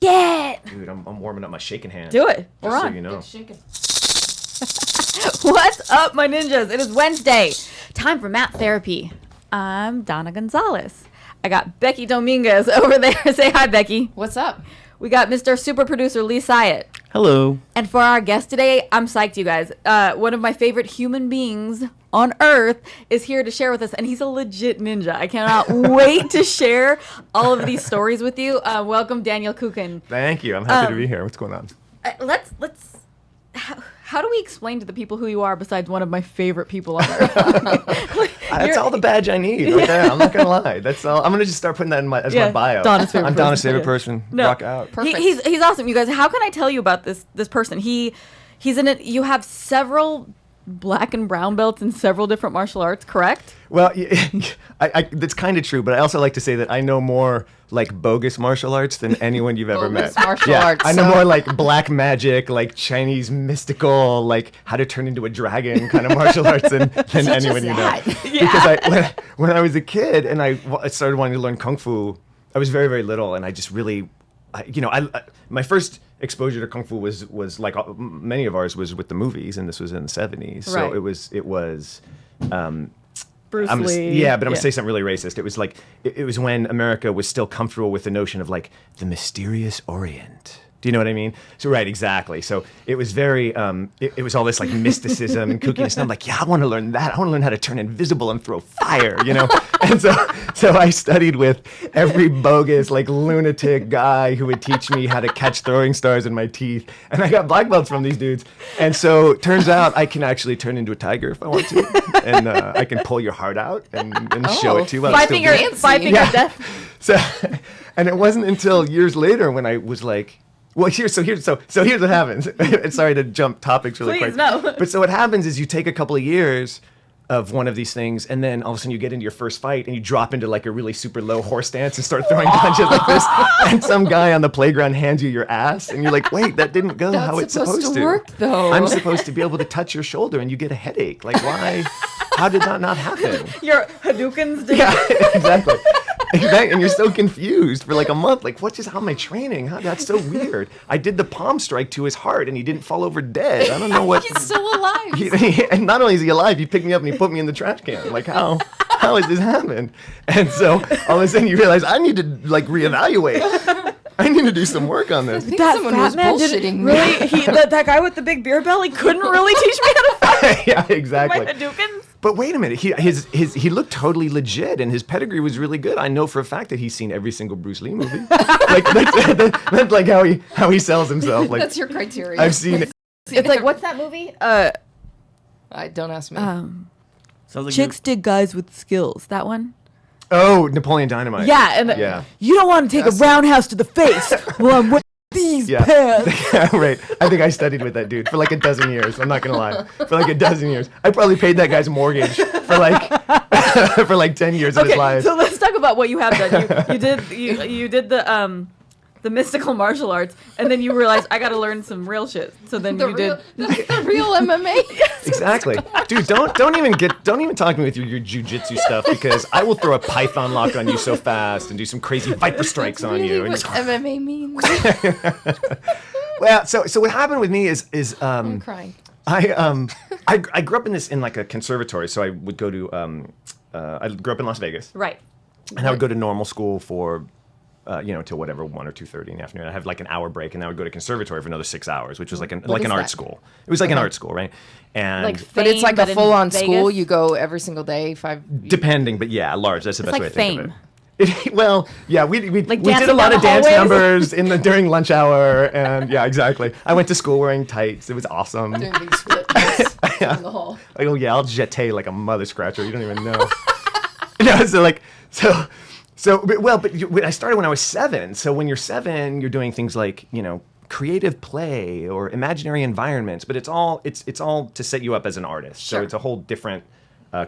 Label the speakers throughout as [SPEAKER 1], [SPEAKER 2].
[SPEAKER 1] Yeah.
[SPEAKER 2] Dude, I'm warming up my shaking hand.
[SPEAKER 1] Do it. We're
[SPEAKER 2] Just
[SPEAKER 1] on.
[SPEAKER 2] so you know.
[SPEAKER 3] Shaking.
[SPEAKER 1] What's up, my ninjas? It is Wednesday. Time for Mat Therapy. I'm Donna Gonzalez. I got Becky Dominguez over there. Say hi, Becky.
[SPEAKER 3] What's up?
[SPEAKER 1] We got Mr. Super Producer Lee Syatt.
[SPEAKER 2] Hello.
[SPEAKER 1] And for our guest today, I'm psyched, you guys. One of my favorite human beings on Earth is here to share with us, and he's a legit ninja. I cannot wait to share all of these stories with you. Welcome, Daniel Kucan.
[SPEAKER 2] Thank you. I'm happy to be here. What's going on?
[SPEAKER 1] Let's. How do we explain to the people who you are besides one of my favorite people on Earth?
[SPEAKER 2] That's all the badge I need right there. I'm not going to lie. That's all. I'm going to just start putting that in as my bio.
[SPEAKER 1] Donna's favorite
[SPEAKER 2] I'm
[SPEAKER 1] person.
[SPEAKER 2] Donna's favorite person.
[SPEAKER 1] No.
[SPEAKER 2] Rock out.
[SPEAKER 3] Perfect.
[SPEAKER 1] He's awesome, you guys. How can I tell you about this person? He's in it. You have several black and brown belts in several different martial arts, correct?
[SPEAKER 2] Well, that's kind of true, but I also like to say that I know more like bogus martial arts than anyone you've ever met.
[SPEAKER 3] Bogus martial arts.
[SPEAKER 2] I know more like black magic, like Chinese mystical, like how to turn into a dragon kind of martial arts than anyone you know. Because when I was a kid and I started wanting to learn Kung Fu, I was very, very little, and I just really, my first exposure to Kung Fu was like many of ours was with the movies, and this was in the 70s. So
[SPEAKER 1] Right.
[SPEAKER 2] it was
[SPEAKER 1] Bruce
[SPEAKER 2] I'm
[SPEAKER 1] Lee.
[SPEAKER 2] I'm gonna say something really racist. It was like it was when America was still comfortable with the notion of like the mysterious Orient. Do you know what I mean? So right, exactly. So it was very it was all this like mysticism and kookiness. And I'm like, yeah, I want to learn that. I want to learn how to turn invisible and throw fire, you know? And so I studied with every bogus like lunatic guy who would teach me how to catch throwing stars in my teeth. And I got black belts from these dudes. And so turns out I can actually turn into a tiger if I want to. And I can pull your heart out and show it to you. while it's
[SPEAKER 1] Five
[SPEAKER 2] still
[SPEAKER 1] finger
[SPEAKER 2] beating.
[SPEAKER 1] death.
[SPEAKER 2] So, and it wasn't until years later when I was like, well, here's what happens. Sorry to jump topics really quick.
[SPEAKER 1] Please, no.
[SPEAKER 2] But so what happens is you take a couple of years of one of these things, and then all of a sudden you get into your first fight, and you drop into like a really super low horse stance and start throwing punches like this, and some guy on the playground hands you your ass, and you're like, wait, that didn't go how it's supposed to
[SPEAKER 3] work, though.
[SPEAKER 2] I'm supposed to be able to touch your shoulder, and you get a headache. Like, why? How did that not happen?
[SPEAKER 1] Your Hadoukens.
[SPEAKER 2] Yeah, exactly. And you're so confused for like a month. Like, how am I training? That's so weird. I did the palm strike to his heart, and he didn't fall over dead. I don't know what.
[SPEAKER 3] He's still alive.
[SPEAKER 2] And not only is he alive, he picked me up and he put me in the trash can. Like, how has this happened? And so all of a sudden you realize I need to like reevaluate. I need to do some work on this.
[SPEAKER 3] I think someone was bullshitting me.
[SPEAKER 1] Really? That guy with the big beer belly couldn't really teach me how to fight.
[SPEAKER 2] Yeah, exactly.
[SPEAKER 1] My Hadoukens.
[SPEAKER 2] But wait a minute, he looked totally legit, and his pedigree was really good. I know for a fact that he's seen every single Bruce Lee movie. Like that's like how he sells himself. Like
[SPEAKER 3] That's your criteria.
[SPEAKER 2] I've seen it.
[SPEAKER 1] It's like, what's that movie?
[SPEAKER 3] Don't ask me.
[SPEAKER 4] Sounds like
[SPEAKER 1] Chicks dig guys with skills. That one?
[SPEAKER 2] Oh, Napoleon Dynamite.
[SPEAKER 1] Yeah, and
[SPEAKER 2] Yeah.
[SPEAKER 1] you don't want to take a roundhouse to the face while I'm wearing these
[SPEAKER 2] Yeah.
[SPEAKER 1] pants.
[SPEAKER 2] Yeah, right. I think I studied with that dude for like a dozen years. I'm not gonna lie. For like a dozen years, I probably paid that guy's mortgage for like for like 10 years of his life.
[SPEAKER 1] So let's talk about what you have done. You did the mystical martial arts, and then you realized I got to learn some real shit. So then
[SPEAKER 3] the real MMA.
[SPEAKER 2] Exactly, dude. Don't even talk to me with your jujitsu stuff, because I will throw a python lock on you so fast and do some crazy viper strikes on
[SPEAKER 3] Really
[SPEAKER 2] you. And
[SPEAKER 3] what MMA means.
[SPEAKER 2] well, so what happened with me is
[SPEAKER 3] I'm crying.
[SPEAKER 2] I grew up in like a conservatory, so I would go to I grew up in Las Vegas,
[SPEAKER 1] Right.
[SPEAKER 2] and I would go to normal school for till whatever 1 or 2:30 in the afternoon. I have like an hour break, and then I would go to conservatory for another 6 hours, which was like an
[SPEAKER 3] is
[SPEAKER 2] art
[SPEAKER 3] that?
[SPEAKER 2] school. It was like an art school, right? And
[SPEAKER 1] Like
[SPEAKER 3] But it's like
[SPEAKER 1] Fame,
[SPEAKER 3] a full-on
[SPEAKER 1] in
[SPEAKER 3] school.
[SPEAKER 1] Vegas?
[SPEAKER 3] You go every single day, 5.
[SPEAKER 2] depending, but yeah, large. That's the best
[SPEAKER 1] like
[SPEAKER 2] way to think
[SPEAKER 1] Fame.
[SPEAKER 2] of it. Well, yeah, we did
[SPEAKER 1] dancing
[SPEAKER 2] a lot
[SPEAKER 1] down
[SPEAKER 2] of
[SPEAKER 1] the
[SPEAKER 2] dance
[SPEAKER 1] hallways?
[SPEAKER 2] numbers during lunch hour, and yeah, exactly. I went to school wearing tights. It was awesome.
[SPEAKER 3] Doing big split tests in the hall.
[SPEAKER 2] Like, oh yeah, I'll jeté like a mother scratcher. You don't even know. But I started when I was 7. So when you're 7, you're doing things like creative play or imaginary environments. But it's all to set you up as an artist.
[SPEAKER 3] Sure.
[SPEAKER 2] So it's a whole different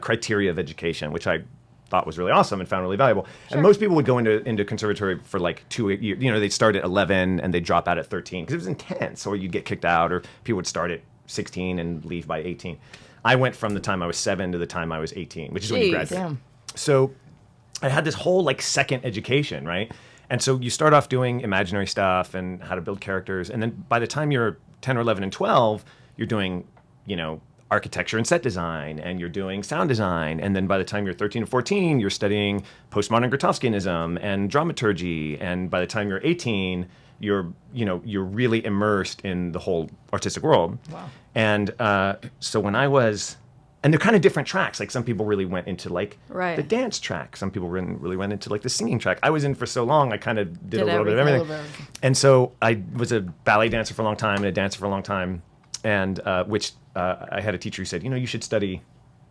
[SPEAKER 2] criteria of education, which I thought was really awesome and found really valuable. Sure. And most people would go into conservatory for like 2 years. They'd start at 11 and they'd drop out at 13 because it was intense, or you'd get kicked out, or people would start at 16 and leave by 18. I went from the time I was 7 to the time I was 18, which is when you graduate.
[SPEAKER 3] Damn.
[SPEAKER 2] So I had this whole like second education, right? And so you start off doing imaginary stuff and how to build characters. And then by the time you're 10 or 11 and 12, you're doing, architecture and set design, and you're doing sound design. And then by the time you're 13 and 14, you're studying postmodern Grotowskianism and dramaturgy. And by the time you're 18, you're really immersed in the whole artistic world.
[SPEAKER 3] Wow.
[SPEAKER 2] And so when I was, and they're kind of different tracks. Like some people really went into like the dance track. Some people really went into like the singing track. I was in for so long, I kind of did a little bit of everything. And so I was a ballet dancer for a long time and a dancer for a long time. And which I had a teacher who said, you should study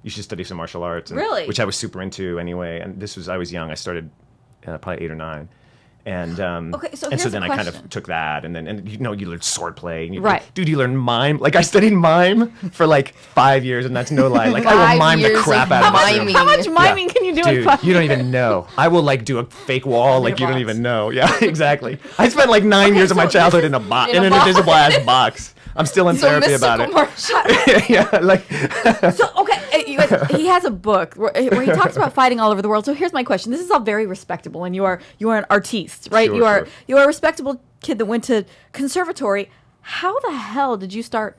[SPEAKER 2] some martial arts. And,
[SPEAKER 1] really?
[SPEAKER 2] Which I was super into anyway. And I was young. I started probably 8 or 9. And so then I kind of took that, and you learn swordplay, and you learn mime. Like I studied mime for like 5 years, and that's no lie. Like I will mime the crap out of
[SPEAKER 3] miming.
[SPEAKER 1] How much miming can you do in 5 years?
[SPEAKER 2] You don't even know. I will like do a fake wall, like you don't even know. Yeah, exactly. I spent like 9 years of my childhood in an invisible ass box. I'm still in therapy about it. Yeah, like.
[SPEAKER 1] So okay, you guys, he has a book where he talks about fighting all over the world. So here's my question: this is all very respectable, and you are an artiste, right?
[SPEAKER 2] Sure,
[SPEAKER 1] you are a respectable kid that went to conservatory. How the hell did you start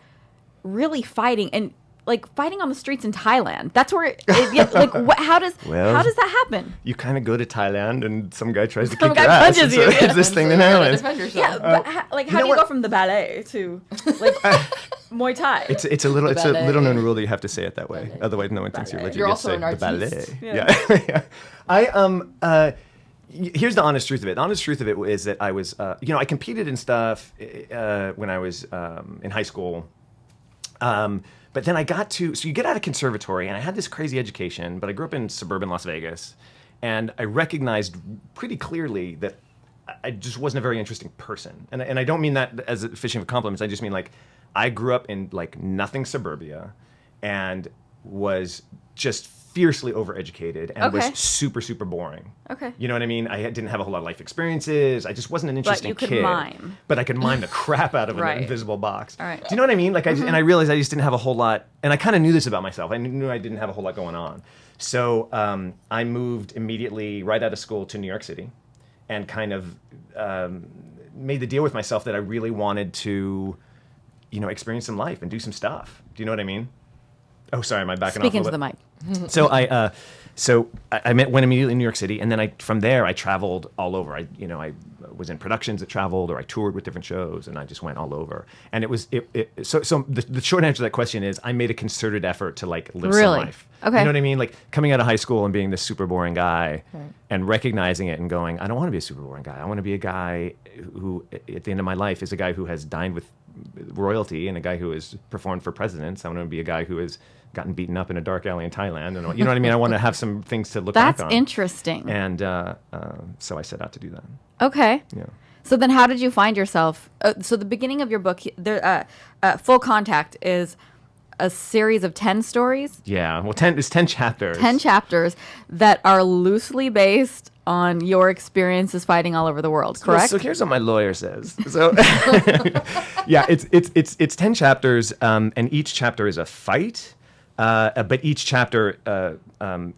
[SPEAKER 1] really fighting and like fighting on the streets in Thailand? That's where how does that happen?
[SPEAKER 2] You kind of go to Thailand and some guy tries to kick
[SPEAKER 1] Some
[SPEAKER 2] your
[SPEAKER 1] guy
[SPEAKER 2] ass.
[SPEAKER 1] punches you.
[SPEAKER 2] It's this thing that happens.
[SPEAKER 1] Yeah, but how do you go from the ballet to like Muay Thai?
[SPEAKER 2] It's a little known rule that you have to say it that way. Otherwise, no one thinks you're legit.
[SPEAKER 3] You're
[SPEAKER 2] You
[SPEAKER 3] also
[SPEAKER 2] say
[SPEAKER 3] an
[SPEAKER 2] the
[SPEAKER 3] artiste.
[SPEAKER 2] ballet. Yeah. Here's the honest truth of it. The honest truth of it is that I was, I competed in stuff when I was in high school. But then so you get out of conservatory, and I had this crazy education, but I grew up in suburban Las Vegas, and I recognized pretty clearly that I just wasn't a very interesting person. And I don't mean that as a fishing for compliments. I just mean like I grew up in like nothing suburbia and was just fiercely overeducated and was super, super boring.
[SPEAKER 1] Okay.
[SPEAKER 2] You know what I mean? I didn't have a whole lot of life experiences. I just wasn't an interesting kid.
[SPEAKER 1] But you could mime.
[SPEAKER 2] But I could mime the crap out of an invisible box.
[SPEAKER 1] All right.
[SPEAKER 2] Do you know what I mean? Like, and I realized I just didn't have a whole lot, and I kind of knew this about myself. I knew I didn't have a whole lot going on. So I moved immediately right out of school to New York City and kind of made the deal with myself that I really wanted to, experience some life and do some stuff. Do you know what I mean? Oh, sorry, am I backing off a
[SPEAKER 1] Speak
[SPEAKER 2] little
[SPEAKER 1] into
[SPEAKER 2] bit?
[SPEAKER 1] the mic.
[SPEAKER 2] So I went immediately to New York City, and then from there I traveled all over. I was in productions that traveled, or I toured with different shows, and I just went all over. And so the short answer to that question is I made a concerted effort to like live some life.
[SPEAKER 1] Okay.
[SPEAKER 2] You know what I mean? Like coming out of high school and being this super boring guy, and recognizing it and going, I don't want to be a super boring guy. I want to be a guy who, at the end of my life, is a guy who has dined with royalty and a guy who has performed for presidents. I want to be a guy who has gotten beaten up in a dark alley in Thailand. And you know what I mean? I want to have some things to look back on.
[SPEAKER 1] That's interesting.
[SPEAKER 2] And so I set out to do that.
[SPEAKER 1] Okay.
[SPEAKER 2] Yeah.
[SPEAKER 1] So then how did you find yourself? So the beginning of your book, Full Contact, is a series of 10 stories.
[SPEAKER 2] Yeah. Well, 10 chapters.
[SPEAKER 1] 10 chapters that are loosely based on your experiences fighting all over the world, correct?
[SPEAKER 2] So here's what my lawyer says. So yeah, it's 10 chapters, and each chapter is a fight, but each chapter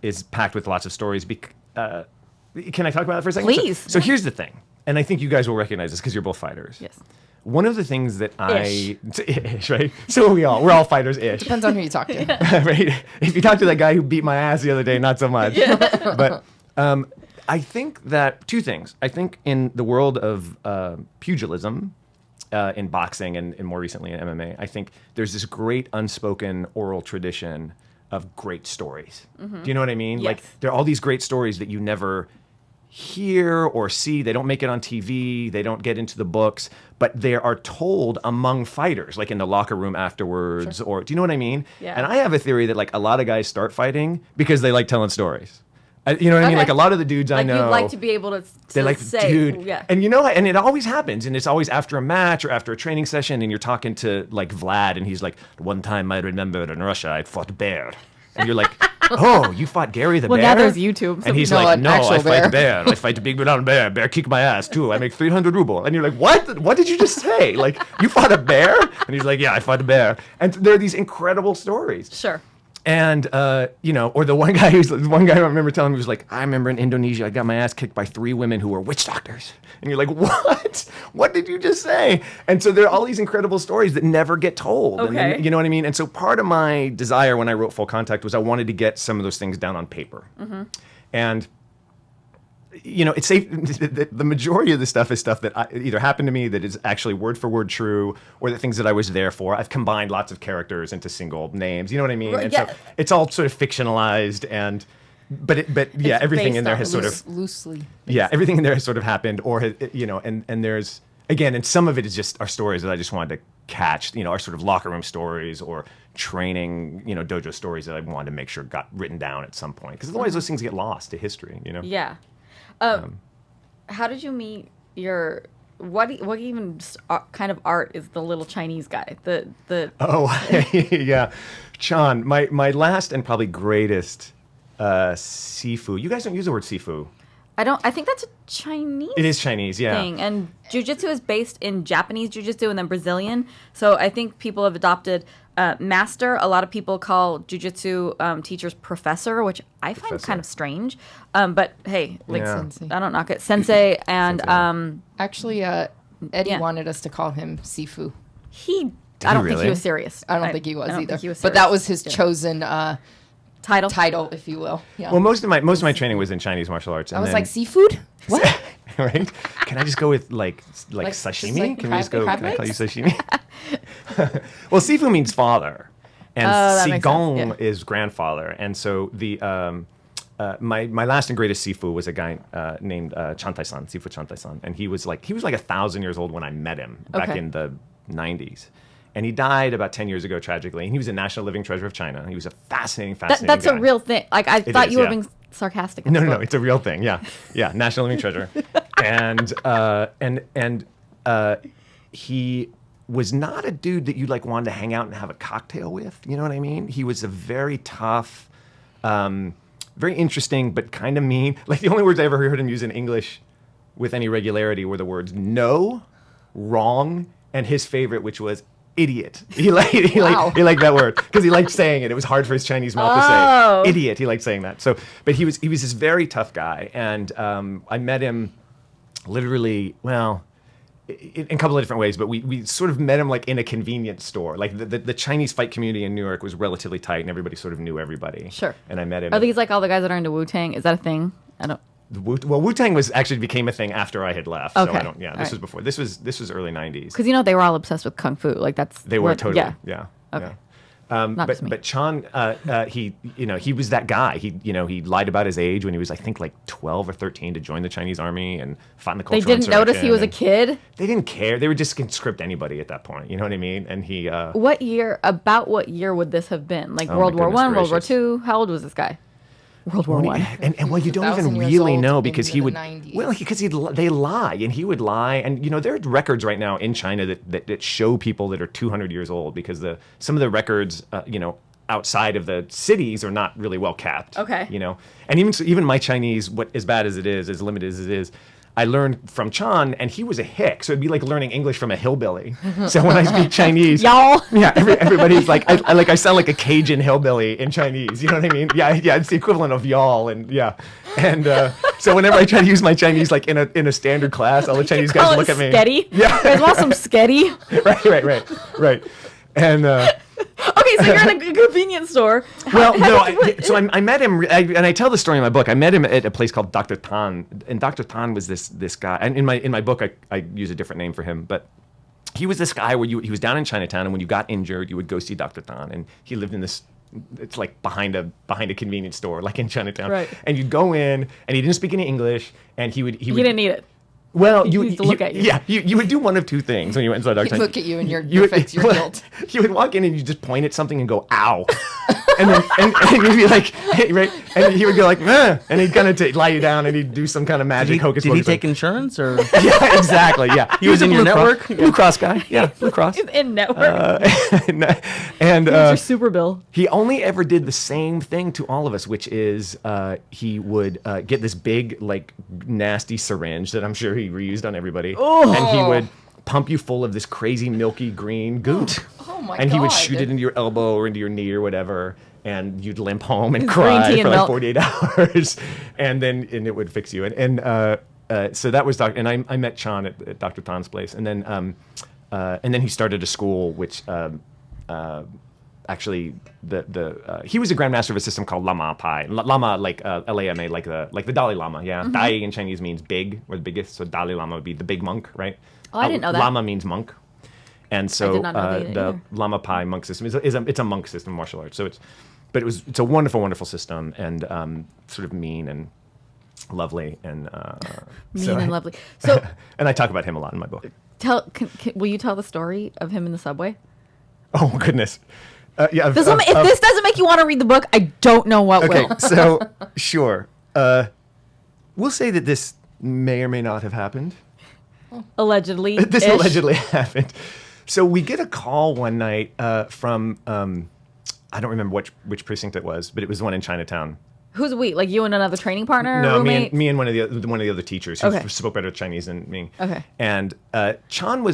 [SPEAKER 2] is packed with lots of stories. Can I talk about that for a second?
[SPEAKER 1] Please.
[SPEAKER 2] So here's the thing, and I think you guys will recognize this because you're both fighters.
[SPEAKER 1] Yes.
[SPEAKER 2] One of the things that ish, right? So are we all. We're all fighters-ish.
[SPEAKER 3] Depends on who you talk to.
[SPEAKER 2] Right? If you talk to that guy who beat my ass the other day, not so much. Yeah. But I think that two things. I think in the world of pugilism, in boxing and more recently in MMA, I think there's this great unspoken oral tradition of great stories. Mm-hmm. Do you know what I mean?
[SPEAKER 1] Yes.
[SPEAKER 2] Like there are all these great stories that you never hear or see. They don't make it on TV. They don't get into the books, but they are told among fighters, like in the locker room afterwards. Sure. Or do you know what I mean?
[SPEAKER 1] Yeah.
[SPEAKER 2] And I have a theory that like a lot of guys start fighting because they like telling stories. You know what I mean? Like a lot of the dudes I know,
[SPEAKER 1] you'd like to be able to
[SPEAKER 2] they're like,
[SPEAKER 1] say,
[SPEAKER 2] dude,
[SPEAKER 1] yeah.
[SPEAKER 2] And and it always happens, and it's always after a match or after a training session, and you're talking to like Vlad, and he's like, one time I remember in Russia I fought bear, and you're like, oh, you fought Gary the bear?
[SPEAKER 1] Well, now there's YouTube.
[SPEAKER 2] And he's like, no, I fight bear. I fight a big brown bear. Bear kick my ass too. I make 300 ruble. And you're like, what? What did you just say? Like, you fought a bear? And he's like, yeah, I fought a bear. And there are these incredible stories.
[SPEAKER 1] Sure.
[SPEAKER 2] And or the one guy I remember telling me was like, I remember in Indonesia, I got my ass kicked by 3 women who were witch doctors. And you're like, what? What did you just say? And so there are all these incredible stories that never get told.
[SPEAKER 1] Okay.
[SPEAKER 2] And then, you know what I mean? And so part of my desire when I wrote Full Contact was I wanted to get some of those things down on paper. Mm-hmm. And it's safe. The majority of the stuff is stuff that either happened to me that is actually word for word true, or the things that I was there for. I've combined lots of characters into single names. You know what I mean? And so it's all sort of fictionalized, but everything in there has sort of
[SPEAKER 3] loosely.
[SPEAKER 2] Yeah, everything in there has sort of happened, or and there's again, and some of it is just our stories that I just wanted to catch. Our sort of locker room stories or training, dojo stories that I wanted to make sure got written down at some point, because otherwise those things get lost to history.
[SPEAKER 1] Yeah. How did you meet your what even kind of art is the little Chinese guy? The
[SPEAKER 2] yeah, Chan, my last and probably greatest Sifu. You guys don't use the word Sifu.
[SPEAKER 1] I think that's a Chinese.
[SPEAKER 2] It is Chinese, yeah.
[SPEAKER 1] Thing. And jiu-jitsu is based in Japanese jiu-jitsu and then Brazilian. So I think people have adopted master. A lot of people call jiu-jitsu teachers professor, which I find kind of strange. But hey, like I don't knock it. Sensei and
[SPEAKER 3] actually Eddie wanted us to call him Sifu.
[SPEAKER 1] I don't think he was serious.
[SPEAKER 3] I don't think he was either.
[SPEAKER 1] Think he was
[SPEAKER 3] but that was his chosen
[SPEAKER 1] title,
[SPEAKER 3] if you will. Yeah.
[SPEAKER 2] Well, most of my training was in Chinese martial arts. And
[SPEAKER 3] I was like, seafood? What?
[SPEAKER 2] Right? Can I just go with like sashimi? Can we just go? Can I call you sashimi? Well, Sifu means father, and Sigong is grandfather, and so the my last and greatest Sifu was a guy named Chantai-san, Sifu Chantai-san, and he was like 1,000 years old when I met him back in the 90s. And he died about 10 years ago, tragically. And he was a National Living Treasure of China. He was a fascinating
[SPEAKER 1] That's
[SPEAKER 2] guy.
[SPEAKER 1] a real thing. Like, I thought you were being sarcastic.
[SPEAKER 2] No, it's a real thing. Yeah, National Living Treasure. And he was not a dude that you like wanted to hang out and have a cocktail with. You know what I mean? He was a very tough, very interesting, but kind of mean. Like, the only words I ever heard him use in English with any regularity were the words no, wrong, and his favorite, which was idiot. He liked that word because he liked saying it. It was hard for his Chinese mouth to say idiot. He liked saying that. So, but he was this very tough guy, and I met him literally in a couple of different ways. But we sort of met him like in a convenience store. Like the Chinese fight community in New York was relatively tight, and everybody sort of knew everybody.
[SPEAKER 1] Sure.
[SPEAKER 2] And I met him.
[SPEAKER 1] Are these like all the guys that are into Wu-Tang? Is that a thing? I don't.
[SPEAKER 2] Well, Wu-Tang became a thing after I had left.
[SPEAKER 1] Okay.
[SPEAKER 2] So I don't. Yeah, this was before. This was early '90s.
[SPEAKER 1] Because they were all obsessed with kung fu. Like
[SPEAKER 2] they were totally. Yeah.
[SPEAKER 1] Okay.
[SPEAKER 2] Yeah.
[SPEAKER 1] Not me.
[SPEAKER 2] But Chan, he was that guy. He lied about his age when he was, I think, like 12 or 13 to join the Chinese army and fought in the cultural
[SPEAKER 1] They didn't notice he was a kid?
[SPEAKER 2] They didn't care. They were just conscript anybody at that point. You know what I mean? And he.
[SPEAKER 1] What year would this have been? Like World War I, World War II? How old was this guy? World War I.
[SPEAKER 2] And you don't even really know because he would, they lie and he would lie. And, there are records right now in China that show people that are 200 years old because some of the records, outside of the cities are not really well kept.
[SPEAKER 1] Okay.
[SPEAKER 2] And even my Chinese, as bad as it is, as limited as it is, I learned from Chan, and he was a hick, so it'd be like learning English from a hillbilly. So when I speak Chinese,
[SPEAKER 1] y'all,
[SPEAKER 2] everybody's like, I sound like a Cajun hillbilly in Chinese. You know what I mean? Yeah, it's the equivalent of y'all, and so whenever I try to use my Chinese like in a standard class, all the Chinese guys look at me.
[SPEAKER 1] Sketty? Yeah, you guys want some sketty?
[SPEAKER 2] Right. And
[SPEAKER 1] okay, so you're in a convenience store.
[SPEAKER 2] I met him, and I tell the story in my book. I met him at a place called Dr. Tan, and Dr. Tan was this guy. And in my book, I use a different name for him, but he was this guy where he was down in Chinatown, and when you got injured, you would go see Dr. Tan, and he lived in this. It's like behind a convenience store, like in Chinatown.
[SPEAKER 1] Right.
[SPEAKER 2] And you'd go in, and he didn't speak any English, and he didn't
[SPEAKER 1] need it.
[SPEAKER 2] Well,
[SPEAKER 1] he used to look at you.
[SPEAKER 2] Yeah, you would do one of two things when you went inside Dr. Tan.
[SPEAKER 3] He'd look at you and your face, your guilt.
[SPEAKER 2] You would walk in and you just point at something and go, ow. and then and you'd be like, hey, right? And he would go like, and he'd kind of lie you down and he'd do some kind of magic hocus pocus.
[SPEAKER 4] Did he take insurance or?
[SPEAKER 2] Yeah, exactly. Yeah,
[SPEAKER 4] he was in your network.
[SPEAKER 2] Blue Cross guy. Yeah, Blue Cross.
[SPEAKER 1] He's in network.
[SPEAKER 2] And
[SPEAKER 1] your super bill.
[SPEAKER 2] He only ever did the same thing to all of us, which is he would get this big, like, nasty syringe that I'm sure he reused on everybody.
[SPEAKER 1] Oh.
[SPEAKER 2] And he would pump you full of this crazy milky green goot.
[SPEAKER 3] Oh my
[SPEAKER 2] And
[SPEAKER 3] God.
[SPEAKER 2] he would shoot it into your elbow or into your knee or whatever. and you'd limp home and
[SPEAKER 1] It's green
[SPEAKER 2] cry
[SPEAKER 1] tea
[SPEAKER 2] for
[SPEAKER 1] and
[SPEAKER 2] like
[SPEAKER 1] milk.
[SPEAKER 2] 48 hours, and it would fix you. So that was and I met Chan at Dr. Tan's place, and then he started a school which actually he was a grandmaster of a system called Lama Pai. Lama like Lama like the Dalai Lama. Yeah, Dai in Chinese means big or the biggest, so Dalai Lama would be the big monk, right?
[SPEAKER 1] Oh, I didn't know that.
[SPEAKER 2] Lama means monk. And so
[SPEAKER 1] did not know that
[SPEAKER 2] the
[SPEAKER 1] either.
[SPEAKER 2] Lama Pai monk system it's a monk system of martial arts. So it's a wonderful, wonderful system, and sort of mean and lovely and
[SPEAKER 1] And lovely. So
[SPEAKER 2] and I talk about him a lot in my book.
[SPEAKER 1] will you tell the story of him in the subway?
[SPEAKER 2] Oh goodness, yeah.
[SPEAKER 1] If this doesn't make you want to read the book, I don't know what
[SPEAKER 2] Okay,
[SPEAKER 1] will.
[SPEAKER 2] so sure, we'll say that this may or may not have happened.
[SPEAKER 1] Allegedly.
[SPEAKER 2] This allegedly happened. So we get a call one night from I don't remember which precinct it was, but it was the one in Chinatown.
[SPEAKER 1] Who's we? Like you and another training partner?
[SPEAKER 2] No,
[SPEAKER 1] roommate?
[SPEAKER 2] me and one of the other teachers who
[SPEAKER 1] Okay.
[SPEAKER 2] spoke better Chinese than me.
[SPEAKER 1] Okay.
[SPEAKER 2] And Chan.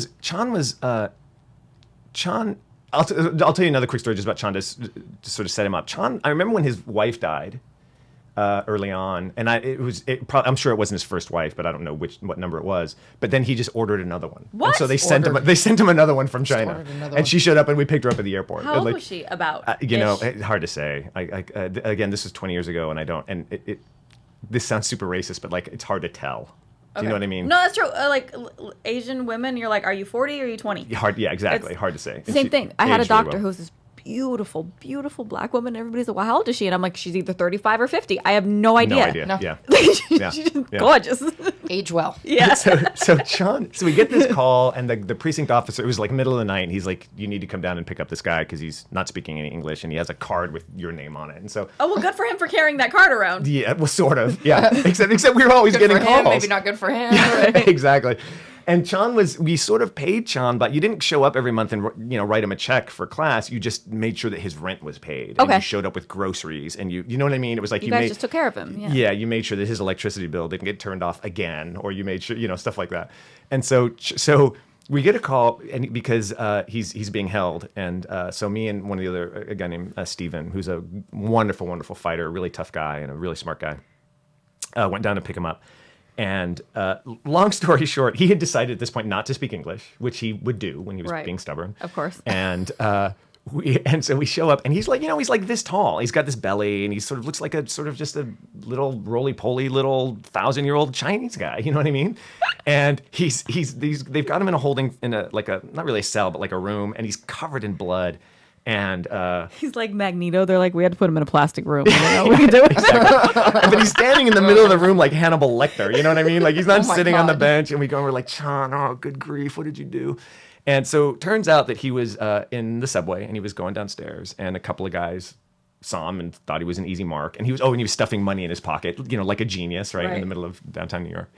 [SPEAKER 2] I'll tell you another quick story just about Chan to sort of set him up. Chan, I remember when his wife died early on, and I'm sure it wasn't his first wife, but I don't know what number it was. But then he just ordered another one.
[SPEAKER 1] What?
[SPEAKER 2] And so they sent him another one from China,
[SPEAKER 3] ordered another
[SPEAKER 2] and
[SPEAKER 3] one.
[SPEAKER 2] she showed up, and we picked her up at the airport.
[SPEAKER 1] How
[SPEAKER 2] And,
[SPEAKER 1] old was she? About?
[SPEAKER 2] Hard to say. Again, this was 20 years ago, and I don't. And this sounds super racist, but like it's hard to tell. Do you know what I mean?
[SPEAKER 1] No, that's true. Asian women, you're like, are you 40 or are you 20?
[SPEAKER 2] Hard. Yeah, exactly.
[SPEAKER 1] It's
[SPEAKER 2] Hard to say. And
[SPEAKER 1] Same
[SPEAKER 2] she
[SPEAKER 1] thing. I had a
[SPEAKER 2] aged really
[SPEAKER 1] doctor
[SPEAKER 2] well.
[SPEAKER 1] who was this beautiful, beautiful black woman. Everybody's like, well, how old is she? And I'm like, she's either 35 or 50. I have no idea.
[SPEAKER 2] No idea.
[SPEAKER 3] No.
[SPEAKER 2] Yeah.
[SPEAKER 1] She's just
[SPEAKER 2] Yeah.
[SPEAKER 1] gorgeous.
[SPEAKER 3] Age well.
[SPEAKER 1] Yeah.
[SPEAKER 2] So Sean, we get this call, and the precinct officer, it was like middle of the night, and he's like, you need to come down and pick up this guy because he's not speaking any English, and he has a card with your name on it. And so,
[SPEAKER 1] Oh, well, good for him for carrying that card around.
[SPEAKER 2] yeah, well, sort of, yeah. except we were always
[SPEAKER 3] Good
[SPEAKER 2] getting
[SPEAKER 3] for him,
[SPEAKER 2] calls.
[SPEAKER 3] maybe not good for him.
[SPEAKER 2] Exactly. And we sort of paid Chan, but you didn't show up every month and write him a check for class. You just made sure that his rent was paid. And
[SPEAKER 1] Okay.
[SPEAKER 2] you showed up with groceries, and you know what I mean? It was like
[SPEAKER 1] You guys just took care of him. Yeah.
[SPEAKER 2] Yeah, you made sure that his electricity bill didn't get turned off again, or you made sure, stuff like that. And so we get a call, and because he's being held, and so me and one of the other, a guy named Steven, who's a wonderful, wonderful fighter, a really tough guy and a really smart guy, went down to pick him up. And long story short, he had decided at this point not to speak English, which he would do when he was
[SPEAKER 1] Right.
[SPEAKER 2] being stubborn.
[SPEAKER 1] Of course.
[SPEAKER 2] And so we show up, and he's like, he's like this tall. He's got this belly, and he sort of looks like just a little roly-poly little 1,000-year-old Chinese guy. You know what I mean? And they've got him in a holding not really a cell, but like a room, and he's covered in blood. And
[SPEAKER 1] He's like Magneto. They're like, we had to put him in a plastic room. I don't know what we can do.
[SPEAKER 2] but he's standing in the middle of the room like Hannibal Lecter. You know what I mean? Like he's not
[SPEAKER 3] Oh my
[SPEAKER 2] sitting on the
[SPEAKER 3] God.
[SPEAKER 2] bench, and we're like, Chan, oh, good grief, what did you do? And so turns out that he was in the subway, and he was going downstairs, and a couple of guys saw him and thought he was an easy mark. And he was stuffing money in his pocket, like a genius, right, in
[SPEAKER 1] Right.
[SPEAKER 2] the middle of downtown New York.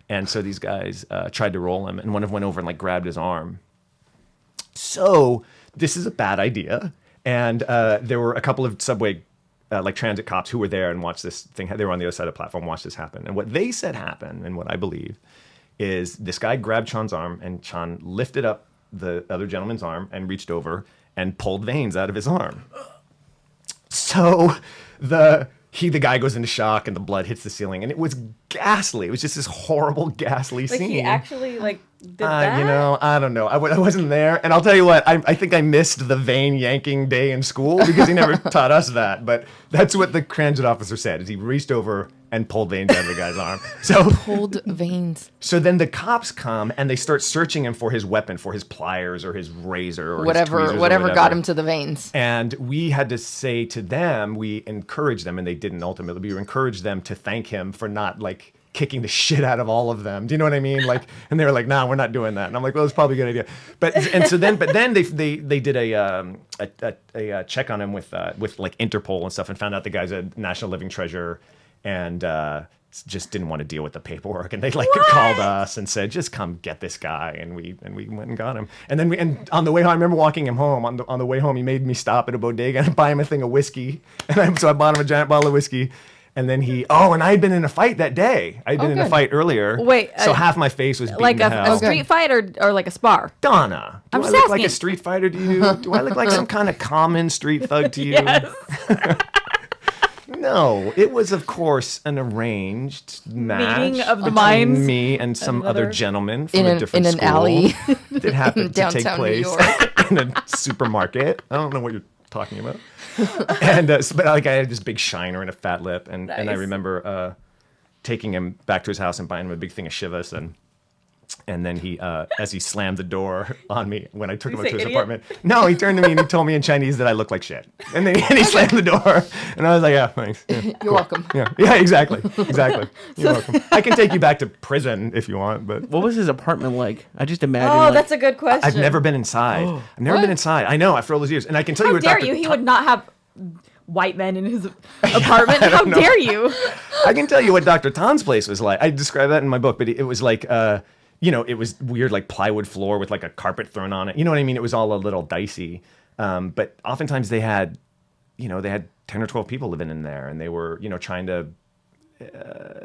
[SPEAKER 2] And so these guys tried to roll him, and one of them went over and like grabbed his arm. So this is a bad idea. And there were a couple of subway transit cops who were there and watched this thing. They were on the other side of the platform, watched this happen. And what they said happened, and what I believe, is this guy grabbed Chan's arm, and Chan lifted up the other gentleman's arm and reached over and pulled veins out of his arm. So the guy goes into shock, and the blood hits the ceiling, and it was ghastly. It was just this horrible, ghastly
[SPEAKER 1] Like
[SPEAKER 2] scene.
[SPEAKER 1] he actually did that?
[SPEAKER 2] I don't know. I wasn't there. And I'll tell you what, I think I missed the vein yanking day in school because he never taught us that. But that's what the transit officer said, is he reached over and pulled veins out of the guy's arm.
[SPEAKER 3] Pulled veins.
[SPEAKER 2] So then the cops come, and they start searching him for his weapon, for his pliers or his razor or
[SPEAKER 3] Whatever
[SPEAKER 2] his tweezers or
[SPEAKER 3] whatever got him to the veins.
[SPEAKER 2] And we had to say to them, we encouraged them, and they didn't ultimately, we encouraged them to thank him for not kicking the shit out of all of them. Do you know what I mean? And they were like, "Nah, we're not doing that." And I'm like, "Well, it's probably a good idea." But then they did a check on him with Interpol and stuff, and found out the guy's a National Living Treasure, and just didn't want to deal with the paperwork. And they called us and said, "Just come get this guy." And we went and got him. And then on the way home, I remember walking him home. On the way home, he made me stop at a bodega and buy him a thing of whiskey. And so I bought him a giant bottle of whiskey. And then and I had been in a fight that day. I'd been in a
[SPEAKER 3] good.
[SPEAKER 2] fight earlier.
[SPEAKER 1] Wait,
[SPEAKER 2] so half my face was beaten
[SPEAKER 1] like
[SPEAKER 2] to hell.
[SPEAKER 1] a street fight or like a spar?
[SPEAKER 2] Donna, do
[SPEAKER 1] I'm
[SPEAKER 2] I
[SPEAKER 1] just
[SPEAKER 2] look like
[SPEAKER 1] asking.
[SPEAKER 2] a street fighter to you? Do I look like some kind of common street thug to you?
[SPEAKER 1] Yes.
[SPEAKER 2] No, it was, of course, an arranged match
[SPEAKER 1] Meeting of the
[SPEAKER 2] between
[SPEAKER 1] minds.
[SPEAKER 2] me and some other
[SPEAKER 1] Another-
[SPEAKER 2] gentleman from
[SPEAKER 3] In
[SPEAKER 2] a
[SPEAKER 3] an
[SPEAKER 2] different school.
[SPEAKER 3] alley.
[SPEAKER 2] That happened to take
[SPEAKER 3] downtown New
[SPEAKER 2] place
[SPEAKER 3] York.
[SPEAKER 2] in a supermarket. I don't know what you're talking about. And but I had this big shiner and a fat lip, and I
[SPEAKER 1] Nice.
[SPEAKER 2] remember taking him back to his house and buying him a big thing of shivas, and then he, as he slammed the door on me when I took him up
[SPEAKER 1] say
[SPEAKER 2] to his
[SPEAKER 1] idiot?
[SPEAKER 2] apartment. No, he turned to me and he told me in Chinese that I looked like shit. And then he slammed the door, and I was like, yeah, thanks. Yeah,
[SPEAKER 3] You're welcome.
[SPEAKER 2] yeah, exactly. You're welcome. I can take you back to prison if you want, but
[SPEAKER 4] What was his apartment like? I just imagine.
[SPEAKER 1] Oh,
[SPEAKER 4] like,
[SPEAKER 1] that's a good question.
[SPEAKER 2] I've never been inside. I've never
[SPEAKER 3] What?
[SPEAKER 2] been inside. I know, after all those years. And I can tell you
[SPEAKER 1] How
[SPEAKER 2] what
[SPEAKER 1] dare
[SPEAKER 2] Dr.
[SPEAKER 1] you? He
[SPEAKER 2] Tom-
[SPEAKER 1] would not have white men in his apartment. How dare you?
[SPEAKER 2] I can tell you what Dr. Tan's place was like. I describe that in my book, but it was like, it was weird, like plywood floor with like a carpet thrown on it. You know what I mean? It was all a little dicey. But oftentimes they had 10 or 12 people living in there, and they were, trying to.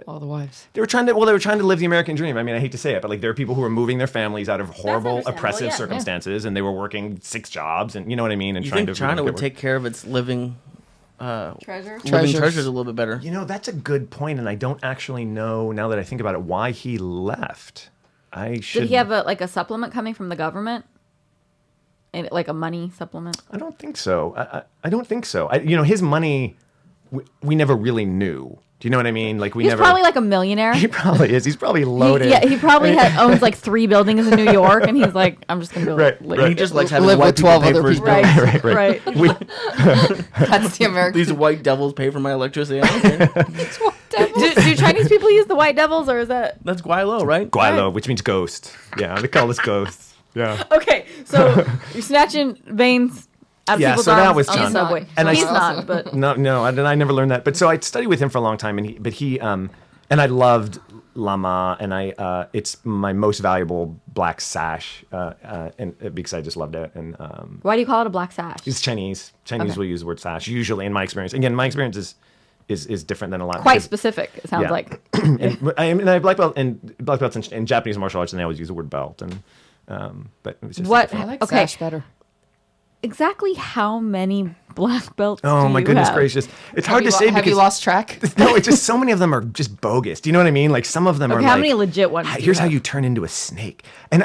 [SPEAKER 3] All the wives.
[SPEAKER 2] They were trying to live the American dream. I mean, I hate to say it, but like there are people who are moving their families out of horrible,
[SPEAKER 1] understandable,
[SPEAKER 2] oppressive
[SPEAKER 1] yeah.
[SPEAKER 2] circumstances, and they were working 6 jobs, and you know what I mean, and
[SPEAKER 4] You
[SPEAKER 2] trying
[SPEAKER 4] think
[SPEAKER 2] to
[SPEAKER 4] China would
[SPEAKER 2] work.
[SPEAKER 4] take care of its living
[SPEAKER 1] Treasure.
[SPEAKER 4] living
[SPEAKER 3] Treasures.
[SPEAKER 4] treasures a little bit better?
[SPEAKER 2] You know, that's a good point, and I don't actually know now that I think about it why he left. I should.
[SPEAKER 1] Did he have a supplement coming from the government? And like a money supplement?
[SPEAKER 2] I don't think so. I don't think so. His money, we never really knew. Do you know what I mean? Like we
[SPEAKER 1] He's
[SPEAKER 2] never.
[SPEAKER 1] probably like a millionaire.
[SPEAKER 2] He probably is. He's probably loaded.
[SPEAKER 1] He probably owns like 3 buildings in New York, and he's like, I'm just gonna go
[SPEAKER 2] Right,
[SPEAKER 1] live.
[SPEAKER 2] right.
[SPEAKER 4] He just likes having
[SPEAKER 3] Live
[SPEAKER 4] white
[SPEAKER 3] with
[SPEAKER 4] people
[SPEAKER 3] 12
[SPEAKER 4] pay
[SPEAKER 3] other
[SPEAKER 4] for his
[SPEAKER 3] people.
[SPEAKER 4] bills.
[SPEAKER 1] Right.
[SPEAKER 2] We,
[SPEAKER 3] That's the American.
[SPEAKER 4] These white devils pay for my electricity. I don't care.
[SPEAKER 1] do Chinese people use the white devils, or is that
[SPEAKER 4] That's Guaylo, right?
[SPEAKER 2] Guaylo, which means ghost. Yeah, they call us ghosts. Yeah.
[SPEAKER 1] okay? So you're snatching veins out of
[SPEAKER 2] Yeah,
[SPEAKER 1] people's
[SPEAKER 2] so that
[SPEAKER 1] arms
[SPEAKER 2] was
[SPEAKER 1] on the
[SPEAKER 2] John.
[SPEAKER 1] subway.
[SPEAKER 2] And
[SPEAKER 1] He's
[SPEAKER 2] I-
[SPEAKER 1] not, but
[SPEAKER 2] No, I never learned that. But so I studied with him for a long time, and I loved Lama, and it's my most valuable black sash, and because I just loved it. And
[SPEAKER 1] why do you call it a black sash?
[SPEAKER 2] it's Chinese.
[SPEAKER 1] Okay.
[SPEAKER 2] Will use the word sash usually, in my experience. Again, my experience is different than a lot.
[SPEAKER 1] Quite
[SPEAKER 2] because-
[SPEAKER 1] specific. It sounds
[SPEAKER 2] Yeah.
[SPEAKER 1] like.
[SPEAKER 2] and I have black belts in Japanese martial arts, and they always use the word belt. And but it was just
[SPEAKER 1] What?
[SPEAKER 2] different.
[SPEAKER 3] I like
[SPEAKER 1] Okay.
[SPEAKER 3] sash better.
[SPEAKER 1] Exactly how many black belts?
[SPEAKER 2] Oh
[SPEAKER 1] do
[SPEAKER 2] my
[SPEAKER 1] you
[SPEAKER 2] goodness
[SPEAKER 1] have?
[SPEAKER 2] gracious! It's hard to say
[SPEAKER 3] Have
[SPEAKER 2] because
[SPEAKER 3] you lost track?
[SPEAKER 2] no, it's just so many of them are just bogus. Do you know what I mean? Like some of them are
[SPEAKER 1] Okay, how
[SPEAKER 2] like,
[SPEAKER 1] many legit ones? do
[SPEAKER 2] here's how
[SPEAKER 1] have?
[SPEAKER 2] you turn into a snake, and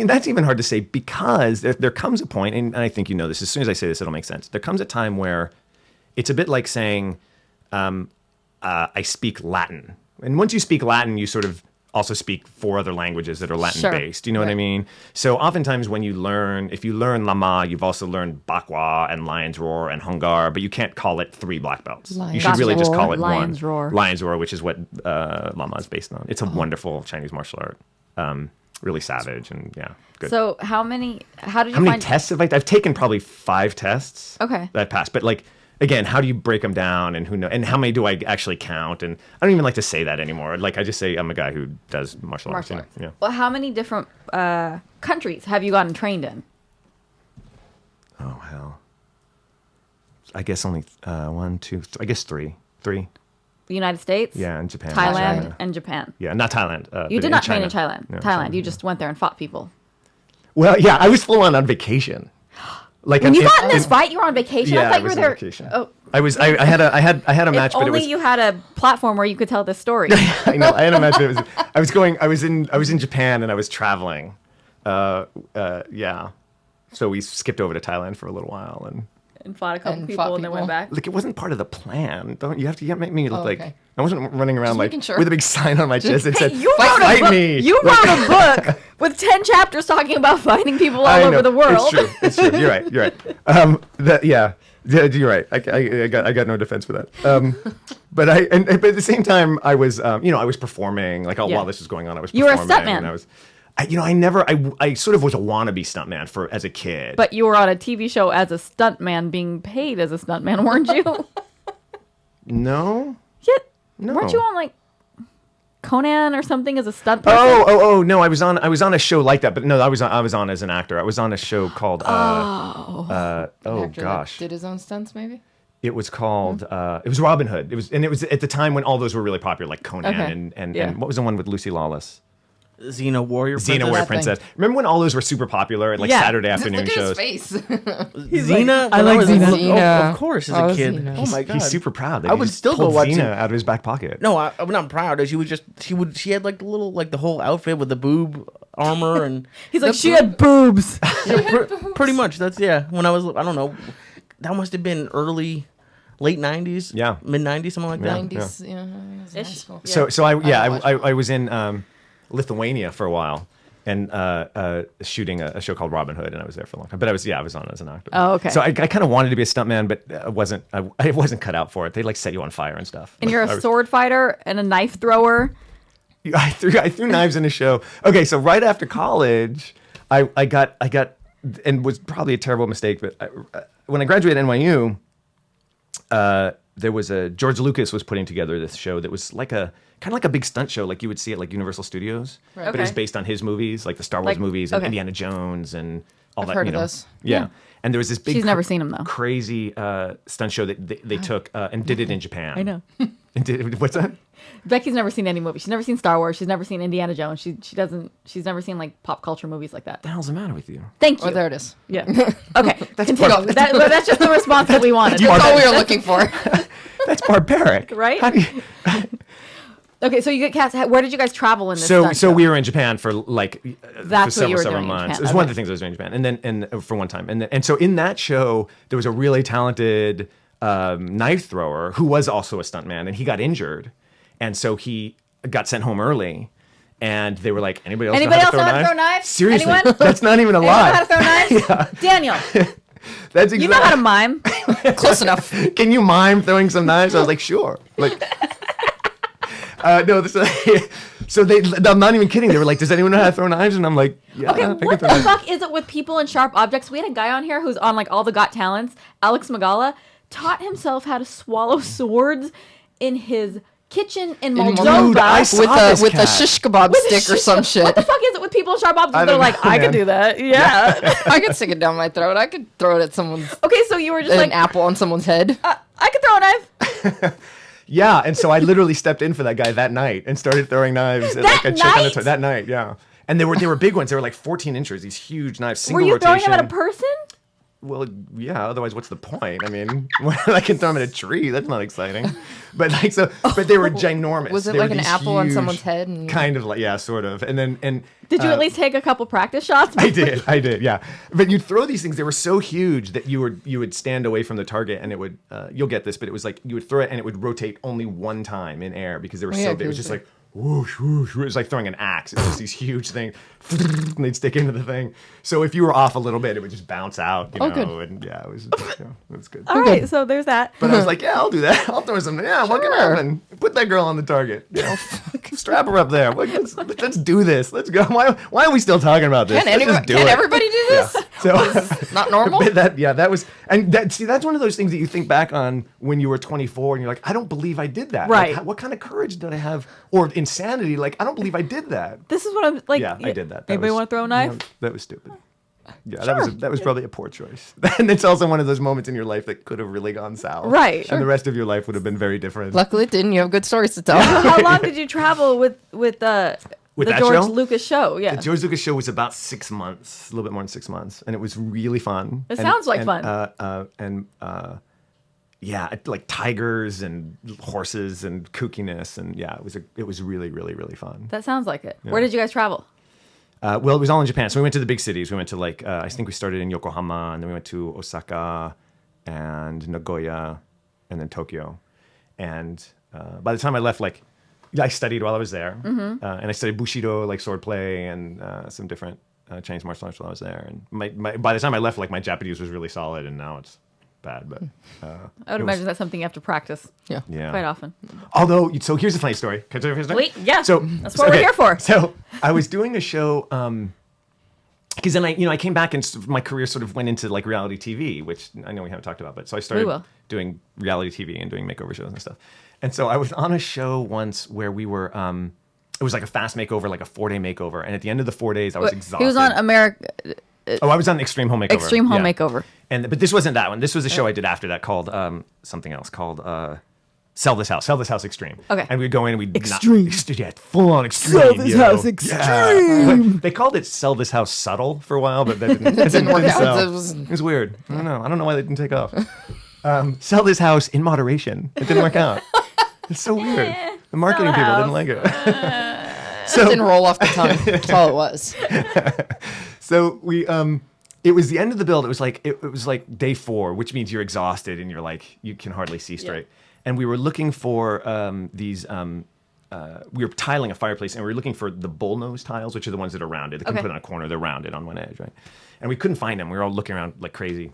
[SPEAKER 2] that's even hard to say because there comes a point, and I think you know this. As soon as I say this, it'll make sense. There comes a time where it's a bit like saying, I speak Latin, and once you speak Latin, you sort of also speak 4 other languages that are Latin based. You know what I mean? So oftentimes when if you learn Lama, you've also learned Bakwa and Lion's Roar and Hungar, but you can't call it 3 black belts. You should really just call it
[SPEAKER 1] Lion's
[SPEAKER 2] one.
[SPEAKER 1] Roar.
[SPEAKER 2] Lion's Roar, which is what Lama is based on. It's a wonderful Chinese martial art. Really savage and yeah, good.
[SPEAKER 1] So how did you
[SPEAKER 2] How many
[SPEAKER 1] find
[SPEAKER 2] tests have I've taken probably 5 tests.
[SPEAKER 1] Okay.
[SPEAKER 2] That I passed, but like. Again, how do you break them down, and who know, and how many do I actually count? And I don't even like to say that anymore. Like I just say I'm a guy who does martial arts.
[SPEAKER 1] martial arts?
[SPEAKER 2] Yeah.
[SPEAKER 1] Well, how many different countries have you gotten trained in?
[SPEAKER 2] Oh hell. I guess only 1, 2. I guess 3. 3.
[SPEAKER 1] The United States,
[SPEAKER 2] Yeah, and Japan.
[SPEAKER 1] Thailand,
[SPEAKER 2] China.
[SPEAKER 1] and Japan.
[SPEAKER 2] Yeah, not Thailand.
[SPEAKER 1] You
[SPEAKER 2] but
[SPEAKER 1] did not train in
[SPEAKER 2] China.
[SPEAKER 1] Thailand.
[SPEAKER 2] No,
[SPEAKER 1] Thailand.
[SPEAKER 2] China,
[SPEAKER 1] You
[SPEAKER 2] yeah.
[SPEAKER 1] just went there and fought people.
[SPEAKER 2] Well, yeah, I was full on vacation. Like
[SPEAKER 1] When you got in this fight, you were on vacation.
[SPEAKER 2] Yeah,
[SPEAKER 1] I thought
[SPEAKER 2] I
[SPEAKER 1] you
[SPEAKER 2] was
[SPEAKER 1] were
[SPEAKER 2] on
[SPEAKER 1] there.
[SPEAKER 2] vacation.
[SPEAKER 1] Oh,
[SPEAKER 2] I was. I had a match,
[SPEAKER 1] if
[SPEAKER 2] but it
[SPEAKER 1] only
[SPEAKER 2] was.
[SPEAKER 1] you had a platform where you could tell this story.
[SPEAKER 2] I know. I had a match. But it was. I was in Japan and I was traveling. Yeah. So we skipped over to Thailand for a little while
[SPEAKER 1] and fought a couple
[SPEAKER 3] And
[SPEAKER 1] people
[SPEAKER 3] fought
[SPEAKER 1] and then
[SPEAKER 3] people.
[SPEAKER 1] went back.
[SPEAKER 2] like it wasn't part of the plan. You have to make me look like
[SPEAKER 3] okay.
[SPEAKER 2] I wasn't running around
[SPEAKER 3] Just
[SPEAKER 2] like
[SPEAKER 3] making sure.
[SPEAKER 2] with a big sign on my chest that
[SPEAKER 1] Hey,
[SPEAKER 2] said
[SPEAKER 1] you wrote a
[SPEAKER 2] "Fight
[SPEAKER 1] book.
[SPEAKER 2] me."
[SPEAKER 1] You wrote a book with 10 chapters talking about fighting people all
[SPEAKER 2] I
[SPEAKER 1] over
[SPEAKER 2] know.
[SPEAKER 1] the world.
[SPEAKER 2] It's true. You're right. You're right. Yeah, you're right. I got no defense for that. But but at the same time, I was I was performing like
[SPEAKER 1] Yeah.
[SPEAKER 2] while this was going on. I was
[SPEAKER 1] You were a
[SPEAKER 2] performing,
[SPEAKER 1] stuntman.
[SPEAKER 2] and I was. I sort of was a wannabe stuntman as a kid.
[SPEAKER 1] But you were on a TV show as a stuntman, being paid as a stuntman, weren't you?
[SPEAKER 2] no.
[SPEAKER 1] Yeah.
[SPEAKER 2] No.
[SPEAKER 1] Weren't you on like Conan or something as a stunt person?
[SPEAKER 2] Oh no, I was on a show like that, but no, I was on as an actor. I was on a show called
[SPEAKER 3] Actor that
[SPEAKER 2] gosh.
[SPEAKER 3] did his own stunts, maybe.
[SPEAKER 2] It was called. It was Robin Hood. It was at the time when all those were really popular, like Conan
[SPEAKER 1] Okay.
[SPEAKER 2] and what was the one with Lucy Lawless?
[SPEAKER 4] Xena Warrior Princess.
[SPEAKER 2] Xena Warrior
[SPEAKER 3] That thing.
[SPEAKER 2] Princess. Remember when all those were super popular at like
[SPEAKER 1] Yeah.
[SPEAKER 2] Saturday afternoon
[SPEAKER 3] Look at
[SPEAKER 2] shows?
[SPEAKER 3] his face.
[SPEAKER 4] Xena?
[SPEAKER 1] I
[SPEAKER 4] when
[SPEAKER 1] like
[SPEAKER 4] was
[SPEAKER 1] Xena.
[SPEAKER 3] Xena.
[SPEAKER 4] of course, as
[SPEAKER 3] Oh,
[SPEAKER 4] a kid.
[SPEAKER 3] Xena.
[SPEAKER 4] Oh my god.
[SPEAKER 2] He's super proud. That
[SPEAKER 4] I
[SPEAKER 2] he
[SPEAKER 4] would
[SPEAKER 2] just
[SPEAKER 4] still go
[SPEAKER 2] pulled
[SPEAKER 4] watch
[SPEAKER 2] Xena
[SPEAKER 4] it.
[SPEAKER 2] out of his back pocket.
[SPEAKER 4] No, I'm not proud. She had like the little the whole outfit with the boob armor and
[SPEAKER 1] He's like, she had boobs.
[SPEAKER 4] pretty much. That's when I was I don't know. That must have been late 90s.
[SPEAKER 2] Yeah.
[SPEAKER 4] Mid 90s, something like that.
[SPEAKER 3] 90s. Yeah. it was in high
[SPEAKER 1] Ish.
[SPEAKER 3] school.
[SPEAKER 2] So I
[SPEAKER 3] watched it.
[SPEAKER 2] was in Lithuania for a while and shooting a show called Robin Hood, and I was there for a long time. But I was on as an actor.
[SPEAKER 1] Oh, okay.
[SPEAKER 2] So I kind of wanted to be a stuntman, but I wasn't cut out for it. They like set you on fire and stuff.
[SPEAKER 1] And you're
[SPEAKER 2] I
[SPEAKER 1] a
[SPEAKER 2] was-
[SPEAKER 1] sword fighter and a knife thrower.
[SPEAKER 2] I threw knives in a show. Okay, so right after college, I got and was probably a terrible mistake, but when I graduated NYU, there was George Lucas was putting together this show that was like kind of like a big stunt show, like you would see at like Universal Studios,
[SPEAKER 3] Right.
[SPEAKER 2] but it was
[SPEAKER 1] Okay.
[SPEAKER 2] based on his movies, like the Star Wars
[SPEAKER 1] Like-
[SPEAKER 2] movies and
[SPEAKER 1] okay.
[SPEAKER 2] Indiana Jones and all
[SPEAKER 3] I've
[SPEAKER 2] that.
[SPEAKER 3] heard
[SPEAKER 2] you
[SPEAKER 3] of
[SPEAKER 2] know.
[SPEAKER 3] this.
[SPEAKER 2] Yeah. And there was this big,
[SPEAKER 1] She's never seen 'em, though.
[SPEAKER 2] crazy stunt show that they took and did it in Japan.
[SPEAKER 1] I know.
[SPEAKER 2] And what's that?
[SPEAKER 1] Becky's never seen any movie. She's never seen Star Wars. She's never seen Indiana Jones. She's never seen like pop culture movies like that.
[SPEAKER 2] What the hell's the matter with you?
[SPEAKER 1] Thank you.
[SPEAKER 3] Oh, there it is.
[SPEAKER 1] Yeah. Okay. Continue. That's just the response that we wanted.
[SPEAKER 3] That's all we were looking for.
[SPEAKER 2] That's barbaric,
[SPEAKER 1] Right?
[SPEAKER 2] How do you-
[SPEAKER 1] Okay, so you get cast. Where did you guys travel in this?
[SPEAKER 2] So
[SPEAKER 1] stunt show?
[SPEAKER 2] we were in Japan for like
[SPEAKER 1] That's
[SPEAKER 2] for
[SPEAKER 1] what you were
[SPEAKER 2] several
[SPEAKER 1] doing in
[SPEAKER 2] months.
[SPEAKER 1] Japan.
[SPEAKER 2] It was one of
[SPEAKER 1] Okay.
[SPEAKER 2] the things I was doing in Japan, and for one time, and so in that show there was a really talented knife thrower who was also a stuntman, and he got injured, and so he got sent home early. And they were like, anybody else
[SPEAKER 1] Anybody
[SPEAKER 2] know
[SPEAKER 1] else know
[SPEAKER 2] how
[SPEAKER 1] how to throw knives?
[SPEAKER 2] Seriously,
[SPEAKER 1] Anyone?
[SPEAKER 2] that's not even a
[SPEAKER 1] You know
[SPEAKER 2] lie.
[SPEAKER 1] how to throw knives? Daniel,
[SPEAKER 2] That's
[SPEAKER 1] you know how to
[SPEAKER 2] exactly.
[SPEAKER 1] mime.
[SPEAKER 3] Close enough.
[SPEAKER 2] Can you mime throwing some knives? I was like, sure. Like, no. So I'm not even kidding. They were like, does anyone know how to throw knives? And I'm like, yeah.
[SPEAKER 1] Okay,
[SPEAKER 2] I can
[SPEAKER 1] what
[SPEAKER 2] throw
[SPEAKER 1] the
[SPEAKER 2] knives.
[SPEAKER 1] fuck is it with people and sharp objects? We had a guy on here who's on like all the Got Talents. Alex Magala taught himself how to swallow swords in his kitchen in Moldova.
[SPEAKER 2] Dude, I saw
[SPEAKER 3] with a
[SPEAKER 2] cat.
[SPEAKER 3] shish kebab stick or some shit.
[SPEAKER 1] What the fuck is it with people and sharp objects?
[SPEAKER 2] I
[SPEAKER 1] They're
[SPEAKER 2] don't
[SPEAKER 1] like,
[SPEAKER 2] know,
[SPEAKER 1] I could
[SPEAKER 2] man.
[SPEAKER 1] do that. Yeah.
[SPEAKER 3] I could stick it down my throat. I could throw it at someone's
[SPEAKER 1] Okay, so you were just
[SPEAKER 3] an
[SPEAKER 1] like,
[SPEAKER 3] apple on someone's head.
[SPEAKER 1] I could throw a knife.
[SPEAKER 2] Yeah, and so I literally stepped in for that guy that night and started throwing knives at like
[SPEAKER 1] That
[SPEAKER 2] a chick on the
[SPEAKER 1] night?
[SPEAKER 2] that night. Yeah, and they were big ones. They were like 14 inches. These huge knives.
[SPEAKER 1] Were
[SPEAKER 2] Single
[SPEAKER 1] you throwing
[SPEAKER 2] rotation.
[SPEAKER 1] them at a person?
[SPEAKER 2] Well, yeah. Otherwise, what's the point? I mean, I can throw them at a tree. That's not exciting. But like so, but they were ginormous.
[SPEAKER 3] Was it
[SPEAKER 2] They were
[SPEAKER 3] like an
[SPEAKER 2] these
[SPEAKER 3] apple on
[SPEAKER 2] huge-
[SPEAKER 3] someone's head? And
[SPEAKER 2] Kind of like sort of. And then
[SPEAKER 1] Did you at least take a couple practice shots?
[SPEAKER 2] I did, yeah. But you'd throw these things; they were so huge that you would stand away from the target, and it would. You'll get this, but it was like you would throw it, and it would rotate only one time in air because they were
[SPEAKER 3] yeah,
[SPEAKER 2] so big. It was just
[SPEAKER 3] 'cause
[SPEAKER 2] like whoosh, whoosh. It was like throwing an axe. It was just these huge things, and they'd stick into the thing. So if you were off a little bit, it would just bounce out. You know,
[SPEAKER 3] good.
[SPEAKER 2] and yeah, it was good.
[SPEAKER 1] All right, so there's that.
[SPEAKER 2] But I was like, yeah, I'll do that. I'll throw something. Yeah, what can happen? Put that girl on the target. You know, strap her up there. Let's do this. Let's go. Why are we still talking about this?
[SPEAKER 3] Can,
[SPEAKER 2] Let's just do
[SPEAKER 3] can
[SPEAKER 2] it.
[SPEAKER 3] everybody do this?
[SPEAKER 2] So
[SPEAKER 3] Not normal?
[SPEAKER 2] but that was that's one of those things that you think back on when you were 24 and you're like, I don't believe I did that.
[SPEAKER 1] Right.
[SPEAKER 2] Like, what kind of courage did I have, or insanity? Like, I don't believe I did that.
[SPEAKER 1] This is what I'm like.
[SPEAKER 2] Yeah, I did that.
[SPEAKER 1] Anybody want to throw a knife?
[SPEAKER 2] That was stupid. Yeah, that was probably a poor choice. And it's also one of those moments in your life that could have really gone south.
[SPEAKER 1] Right.
[SPEAKER 2] And the rest of your life would have been very different.
[SPEAKER 3] Luckily, it didn't. You have good stories to tell.
[SPEAKER 1] How long did you travel with the
[SPEAKER 2] that
[SPEAKER 1] George
[SPEAKER 2] show?
[SPEAKER 1] Lucas show? Yeah.
[SPEAKER 2] The George Lucas show was about 6 months, a little bit more than 6 months, and it was really fun.
[SPEAKER 1] It sounds like fun.
[SPEAKER 2] Yeah, like tigers and horses and kookiness, and yeah, it was really, really, really fun.
[SPEAKER 1] That sounds like it. Where did you guys travel?
[SPEAKER 2] Well, it was all in Japan, so we went to the big cities. We went to like I think we started in Yokohama, and then we went to Osaka and Nagoya, and then Tokyo. And by the time I left, like I studied while I was there, and I studied Bushido, like swordplay, and some different Chinese martial arts while I was there. And by the time I left, like my Japanese was really solid, and now it's bad. But
[SPEAKER 1] I would imagine that's something you have to practice
[SPEAKER 2] yeah.
[SPEAKER 1] quite often.
[SPEAKER 2] Although, so here's a funny story. Can I tell you a funny story?
[SPEAKER 1] Wait, yeah.
[SPEAKER 2] So
[SPEAKER 1] That's what we're here for.
[SPEAKER 2] So I was doing a show. Because then I came back and my career sort of went into like reality TV, which I know we haven't talked about, but so I started doing reality TV and doing makeover shows and stuff. And so I was on a show once where we were, it was like a fast makeover, like a 4-day makeover. And at the end of the 4 days, I was exhausted.
[SPEAKER 1] He was on
[SPEAKER 2] Oh, I was on Extreme Home Makeover.
[SPEAKER 1] Extreme Home Makeover.
[SPEAKER 2] But this wasn't that one. This was a show I did after that called something else called Sell This House. Sell This House Extreme.
[SPEAKER 1] Okay.
[SPEAKER 2] And we'd go in and we'd
[SPEAKER 1] Extreme.
[SPEAKER 2] Full on extreme.
[SPEAKER 1] Sell This House Extreme.
[SPEAKER 2] Yeah. They called it Sell This House Subtle for a while, but that didn't
[SPEAKER 3] work out.
[SPEAKER 2] sell.
[SPEAKER 3] It was-
[SPEAKER 2] It was weird. I don't know why they didn't take off. Sell This House in moderation. It didn't work out. It's so weird. The marketing people didn't like it.
[SPEAKER 3] It didn't roll off the tongue. That's all it was.
[SPEAKER 2] So we it was the end of the build. It was like day 4, which means you're exhausted and you're like you can hardly see straight. And we were looking for these we were tiling a fireplace and we were looking for the bullnose tiles, which are the ones that are rounded. They couldn't put it on a corner, they're rounded on one edge, right? And we couldn't find them. We were all looking around like crazy.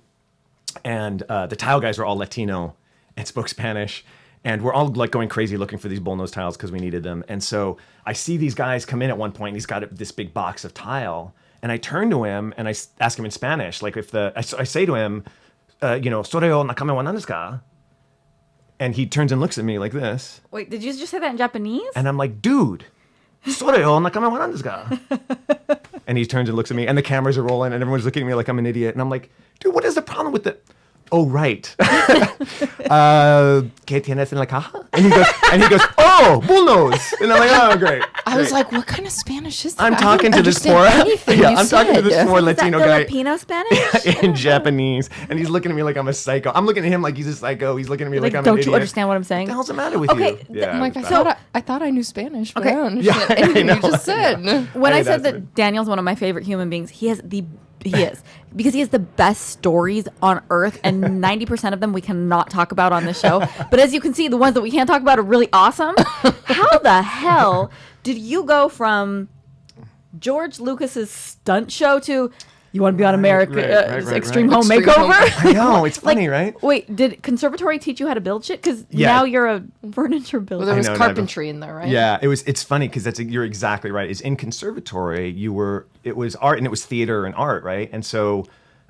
[SPEAKER 2] And the tile guys were all Latino and spoke Spanish. And we're all like going crazy looking for these bullnose tiles because we needed them. And so I see these guys come in at one point and he's got this big box of tile. And I turn to him and I ask him in Spanish, like I say to him, "Soreo nakame wa nan desu ka?" And he turns and looks at me like this.
[SPEAKER 1] Wait, did you just say that in Japanese?
[SPEAKER 2] And I'm like, "Dude, soreo nakame wa nan desu ka?" And he turns and looks at me and the cameras are rolling and everyone's looking at me like I'm an idiot. And I'm like, "Dude, what is the problem with the..." Oh, right. ¿Qué tienes en la caja? And he goes, "Oh, bullnose." And I'm like, "Oh, great."
[SPEAKER 3] I was like, what kind of Spanish is that?
[SPEAKER 2] I'm
[SPEAKER 3] I
[SPEAKER 2] talking
[SPEAKER 3] don't
[SPEAKER 2] to this
[SPEAKER 3] understand
[SPEAKER 2] poor,
[SPEAKER 3] anything you
[SPEAKER 2] I'm talking to this
[SPEAKER 3] said.
[SPEAKER 2] poor
[SPEAKER 1] Is that
[SPEAKER 2] Latino guy
[SPEAKER 1] Filipino Spanish?
[SPEAKER 2] in Japanese, and he's looking at me like I'm a psycho. I'm looking at him like he's a psycho. He's looking at me like I'm an
[SPEAKER 1] don't
[SPEAKER 2] idiot.
[SPEAKER 1] you understand what I'm saying?
[SPEAKER 2] What the hell's the matter with
[SPEAKER 1] Okay,
[SPEAKER 2] you?
[SPEAKER 3] I'm like,
[SPEAKER 2] it was
[SPEAKER 3] I
[SPEAKER 2] bad.
[SPEAKER 3] thought I knew Spanish, but
[SPEAKER 1] Okay.
[SPEAKER 3] I don't understand
[SPEAKER 2] Yeah, I
[SPEAKER 3] anything
[SPEAKER 2] know.
[SPEAKER 3] you just said.
[SPEAKER 1] When
[SPEAKER 2] Hey,
[SPEAKER 1] I said
[SPEAKER 2] that's
[SPEAKER 1] that Daniel's one of my favorite human beings, he is because he has the best stories on earth, and 90% of them we cannot talk about on this show. But as you can see, the ones that we can't talk about are really awesome. How the hell did you go from George Lucas's stunt show to you want to be on America
[SPEAKER 2] right,
[SPEAKER 1] Extreme
[SPEAKER 2] right.
[SPEAKER 1] Home
[SPEAKER 3] Extreme Home
[SPEAKER 1] Makeover?
[SPEAKER 2] I know, it's funny, right?
[SPEAKER 1] Wait, did Conservatory teach you how to build shit? Because
[SPEAKER 2] Yeah.
[SPEAKER 1] now you're a furniture
[SPEAKER 3] Well,
[SPEAKER 1] builder.
[SPEAKER 3] there was
[SPEAKER 2] know,
[SPEAKER 3] carpentry in there, right?
[SPEAKER 2] Yeah, it's funny because you're exactly right. Is in Conservatory it was art and it was theater and art, right? And so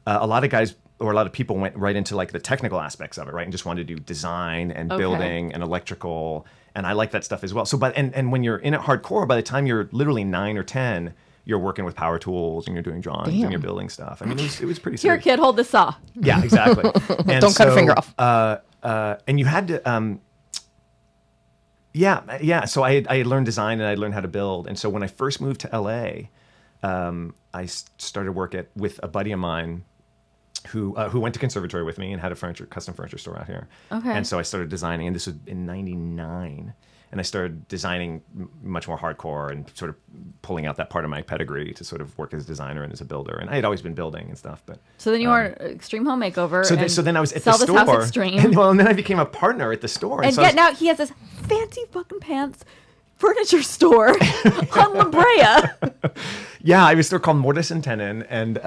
[SPEAKER 2] a lot of guys or a lot of people went right into like the technical aspects of it, right? And just wanted to do design and building and electrical, and I like that stuff as well. So, and when you're in it hardcore, by the time you're literally 9 or 10, you're working with power tools and you're doing drawings and you're building stuff. I mean, it was pretty
[SPEAKER 1] Here,
[SPEAKER 2] serious.
[SPEAKER 1] kid, hold this saw.
[SPEAKER 2] Yeah, exactly. And
[SPEAKER 3] Don't cut a finger off.
[SPEAKER 2] And you had to, So I had learned design and I learned how to build. And so when I first moved to LA, I started work with a buddy of mine who went to Conservatory with me and had a custom furniture store out here.
[SPEAKER 1] Okay.
[SPEAKER 2] And so I started designing, and this was in '99. And I started designing much more hardcore and sort of pulling out that part of my pedigree to sort of work as a designer and as a builder. And I had always been building and stuff, but
[SPEAKER 1] So then you are Extreme Home Makeover.
[SPEAKER 2] so then I was at
[SPEAKER 1] Sell
[SPEAKER 2] the
[SPEAKER 1] This House
[SPEAKER 2] store.
[SPEAKER 1] Extreme.
[SPEAKER 2] And then I became a partner at the store.
[SPEAKER 1] And
[SPEAKER 2] so
[SPEAKER 1] yet now he has this fancy fucking pants furniture store on La Brea.
[SPEAKER 2] yeah, it was a store called Mortis and Tenon, and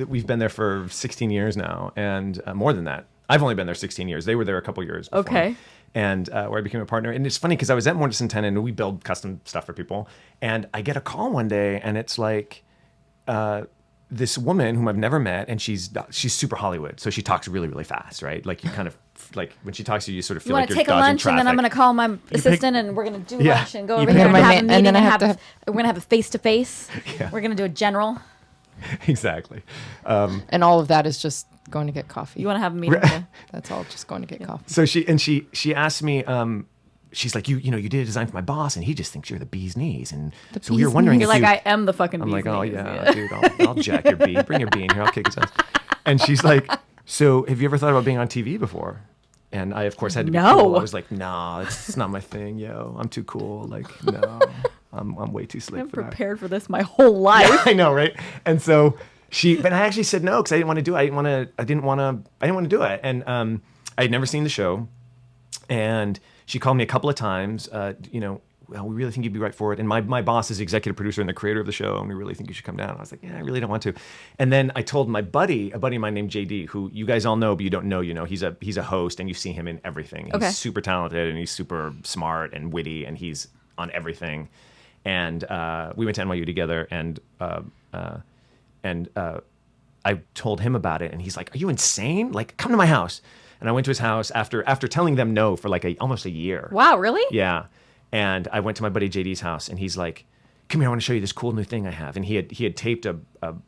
[SPEAKER 2] we've been there for 16 years now, and more than that. I've only been there 16 years. They were there a couple years before.
[SPEAKER 1] Okay.
[SPEAKER 2] And where I became a partner. And it's funny because I was at Mortis and Tenon and we build custom stuff for people. And I get a call one day and it's like this woman whom I've never met, and she's super Hollywood. So she talks really, really fast, right? Like you kind of, like when she talks to you, you sort of
[SPEAKER 1] You
[SPEAKER 2] feel
[SPEAKER 1] want
[SPEAKER 2] like
[SPEAKER 1] to
[SPEAKER 2] you're
[SPEAKER 1] take a
[SPEAKER 2] dodging
[SPEAKER 1] lunch
[SPEAKER 2] traffic.
[SPEAKER 1] and then I'm going to call my assistant and we're going to do
[SPEAKER 2] Yeah.
[SPEAKER 1] lunch and go
[SPEAKER 2] You
[SPEAKER 1] over
[SPEAKER 2] pick
[SPEAKER 1] here
[SPEAKER 2] up
[SPEAKER 1] and
[SPEAKER 3] my
[SPEAKER 1] have a
[SPEAKER 3] ma-
[SPEAKER 1] meeting
[SPEAKER 3] and then
[SPEAKER 1] and
[SPEAKER 3] I have to
[SPEAKER 1] have, we're going to have a face-to-face.
[SPEAKER 2] Yeah.
[SPEAKER 1] We're going to do a general.
[SPEAKER 2] Exactly.
[SPEAKER 3] And all of that is just going to get coffee.
[SPEAKER 1] You want to have a meeting? Yeah.
[SPEAKER 3] That's all just going to get coffee.
[SPEAKER 2] So she asked me, she's like, you did a design for my boss, and he just thinks you're the bee's knees, and so we were
[SPEAKER 3] bee's
[SPEAKER 2] wondering
[SPEAKER 1] You're
[SPEAKER 2] if
[SPEAKER 1] like,
[SPEAKER 2] you.
[SPEAKER 1] I am the fucking
[SPEAKER 2] I'm
[SPEAKER 1] bee's
[SPEAKER 2] like, oh
[SPEAKER 1] knees.
[SPEAKER 2] yeah, dude, I'll jack your bee. Bring your bee in here. I'll kick his ass. And she's like, so have you ever thought about being on TV before? And I, of course, had to be
[SPEAKER 1] No.
[SPEAKER 2] cool. I was like, nah, it's not my thing, yo. I'm too cool. Like, no, I'm way too slick
[SPEAKER 1] I'm
[SPEAKER 2] for that.
[SPEAKER 1] prepared for this my whole life.
[SPEAKER 2] I know, right? And so but I actually said no because I didn't want to do it. I didn't want to do it. And I had never seen the show, and she called me a couple of times. Well, we really think you'd be right for it. And my boss is the executive producer and the creator of the show, and we really think you should come down. I was like, yeah, I really don't want to. And then I told a buddy of mine named JD, who you guys all know, but you don't know, he's a host, and you see him in everything. He's
[SPEAKER 1] Okay.
[SPEAKER 2] super talented, and he's super smart and witty, and he's on everything. And we went to NYU together, and I told him about it, and he's like, "Are you insane? Like, come to my house." And I went to his house after telling them no for like almost a year.
[SPEAKER 1] Wow, really?
[SPEAKER 2] Yeah. And I went to my buddy JD's house, and he's like, come here, I want to show you this cool new thing I have. And he had taped an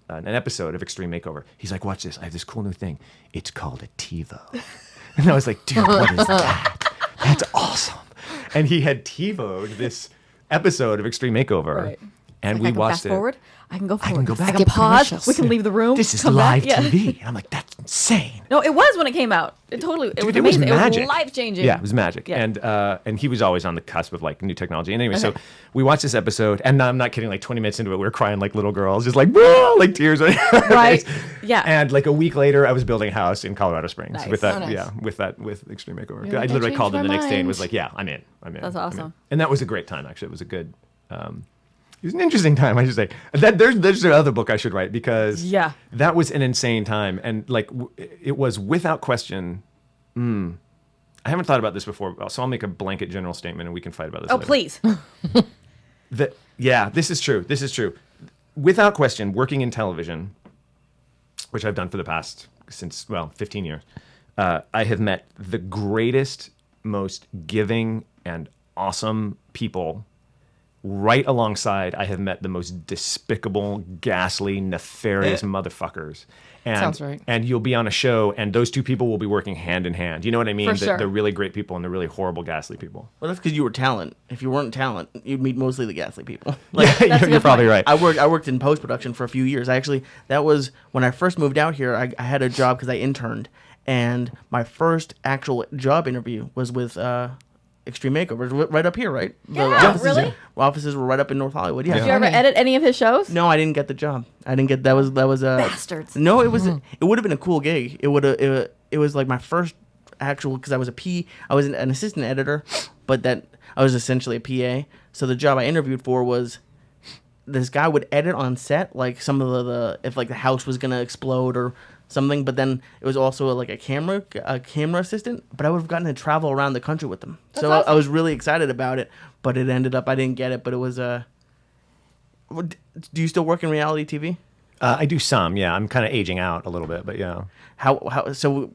[SPEAKER 2] episode of Extreme Makeover. He's like, watch this. I have this cool new thing. It's called a TiVo. And I was like, dude, what is that? That's awesome. And he had TiVo'd this episode of Extreme Makeover.
[SPEAKER 1] Right.
[SPEAKER 2] And
[SPEAKER 1] Like,
[SPEAKER 2] we watched it.
[SPEAKER 1] Forward. I can go forward.
[SPEAKER 2] I can go back.
[SPEAKER 1] I can pause.
[SPEAKER 3] commercials.
[SPEAKER 1] We can leave the room.
[SPEAKER 2] This is
[SPEAKER 1] come
[SPEAKER 2] live
[SPEAKER 1] back. Yeah.
[SPEAKER 2] TV. And I'm like, that's insane.
[SPEAKER 1] No, it was when it came out. It totally. It was
[SPEAKER 2] Dude, it was
[SPEAKER 1] amazing.
[SPEAKER 2] magic.
[SPEAKER 1] It was life changing.
[SPEAKER 2] Yeah, it was magic.
[SPEAKER 1] Yeah.
[SPEAKER 2] And he was always on the cusp of like new technology. And anyway, so we watched this episode, and I'm not kidding. Like 20 minutes into it, we were crying like little girls, just like whoa, like tears.
[SPEAKER 1] Right. Yeah.
[SPEAKER 2] And like a week later, I was building a house in Colorado Springs
[SPEAKER 1] Nice.
[SPEAKER 2] with that.
[SPEAKER 3] Oh, nice.
[SPEAKER 2] With Extreme Makeover.
[SPEAKER 3] You're
[SPEAKER 2] I
[SPEAKER 3] like,
[SPEAKER 2] literally
[SPEAKER 3] "I
[SPEAKER 2] called
[SPEAKER 3] changed
[SPEAKER 2] him the
[SPEAKER 3] my
[SPEAKER 2] next day and
[SPEAKER 3] mind."
[SPEAKER 2] was like, yeah, I'm in.
[SPEAKER 1] That's
[SPEAKER 2] I'm
[SPEAKER 1] awesome.
[SPEAKER 2] in. And that was a great time. Actually, it was a good. It was an interesting time, I should say. There's another book I should write because that was an insane time, and like it was without question. I haven't thought about this before, so I'll make a blanket general statement, and we can fight about this.
[SPEAKER 1] Oh,
[SPEAKER 2] later.
[SPEAKER 1] please.
[SPEAKER 2] This is true. This is true. Without question, working in television, which I've done for the past 15 years, I have met the greatest, most giving and awesome people. Right alongside, I have met the most despicable, ghastly, nefarious motherfuckers. And,
[SPEAKER 3] Sounds right.
[SPEAKER 2] And you'll be on a show, and those two people will be working hand in hand. You know what I mean?
[SPEAKER 1] For sure.
[SPEAKER 2] The really great people and the really horrible, ghastly people.
[SPEAKER 4] Well, that's because you were talent. If you weren't talent, you'd meet mostly the ghastly people. Like,
[SPEAKER 2] You're probably right.
[SPEAKER 4] I worked in post production for a few years. That was when I first moved out here. I had a job because I interned, and my first actual job interview was with Extreme Makeover, right up here, right?
[SPEAKER 1] Yeah, really?
[SPEAKER 4] Offices were right up in North Hollywood. Yeah.
[SPEAKER 1] Did you ever edit any of his shows?
[SPEAKER 4] No, I didn't get the job. I didn't get that was
[SPEAKER 1] Bastards.
[SPEAKER 4] No, it was it would have been a cool gig. It was like my first actual because I was an assistant editor, but that I was essentially a PA. So the job I interviewed for was this guy would edit on set like some of the if like the house was gonna explode or something, but then it was also like a camera assistant, but I would have gotten to travel around the country with them.
[SPEAKER 1] That's
[SPEAKER 4] so
[SPEAKER 1] awesome.
[SPEAKER 4] I was really excited about it, but it ended up I didn't get it, but it was do you still work in reality TV?
[SPEAKER 2] I do some, yeah. I'm kind of aging out a little bit, but yeah.
[SPEAKER 4] So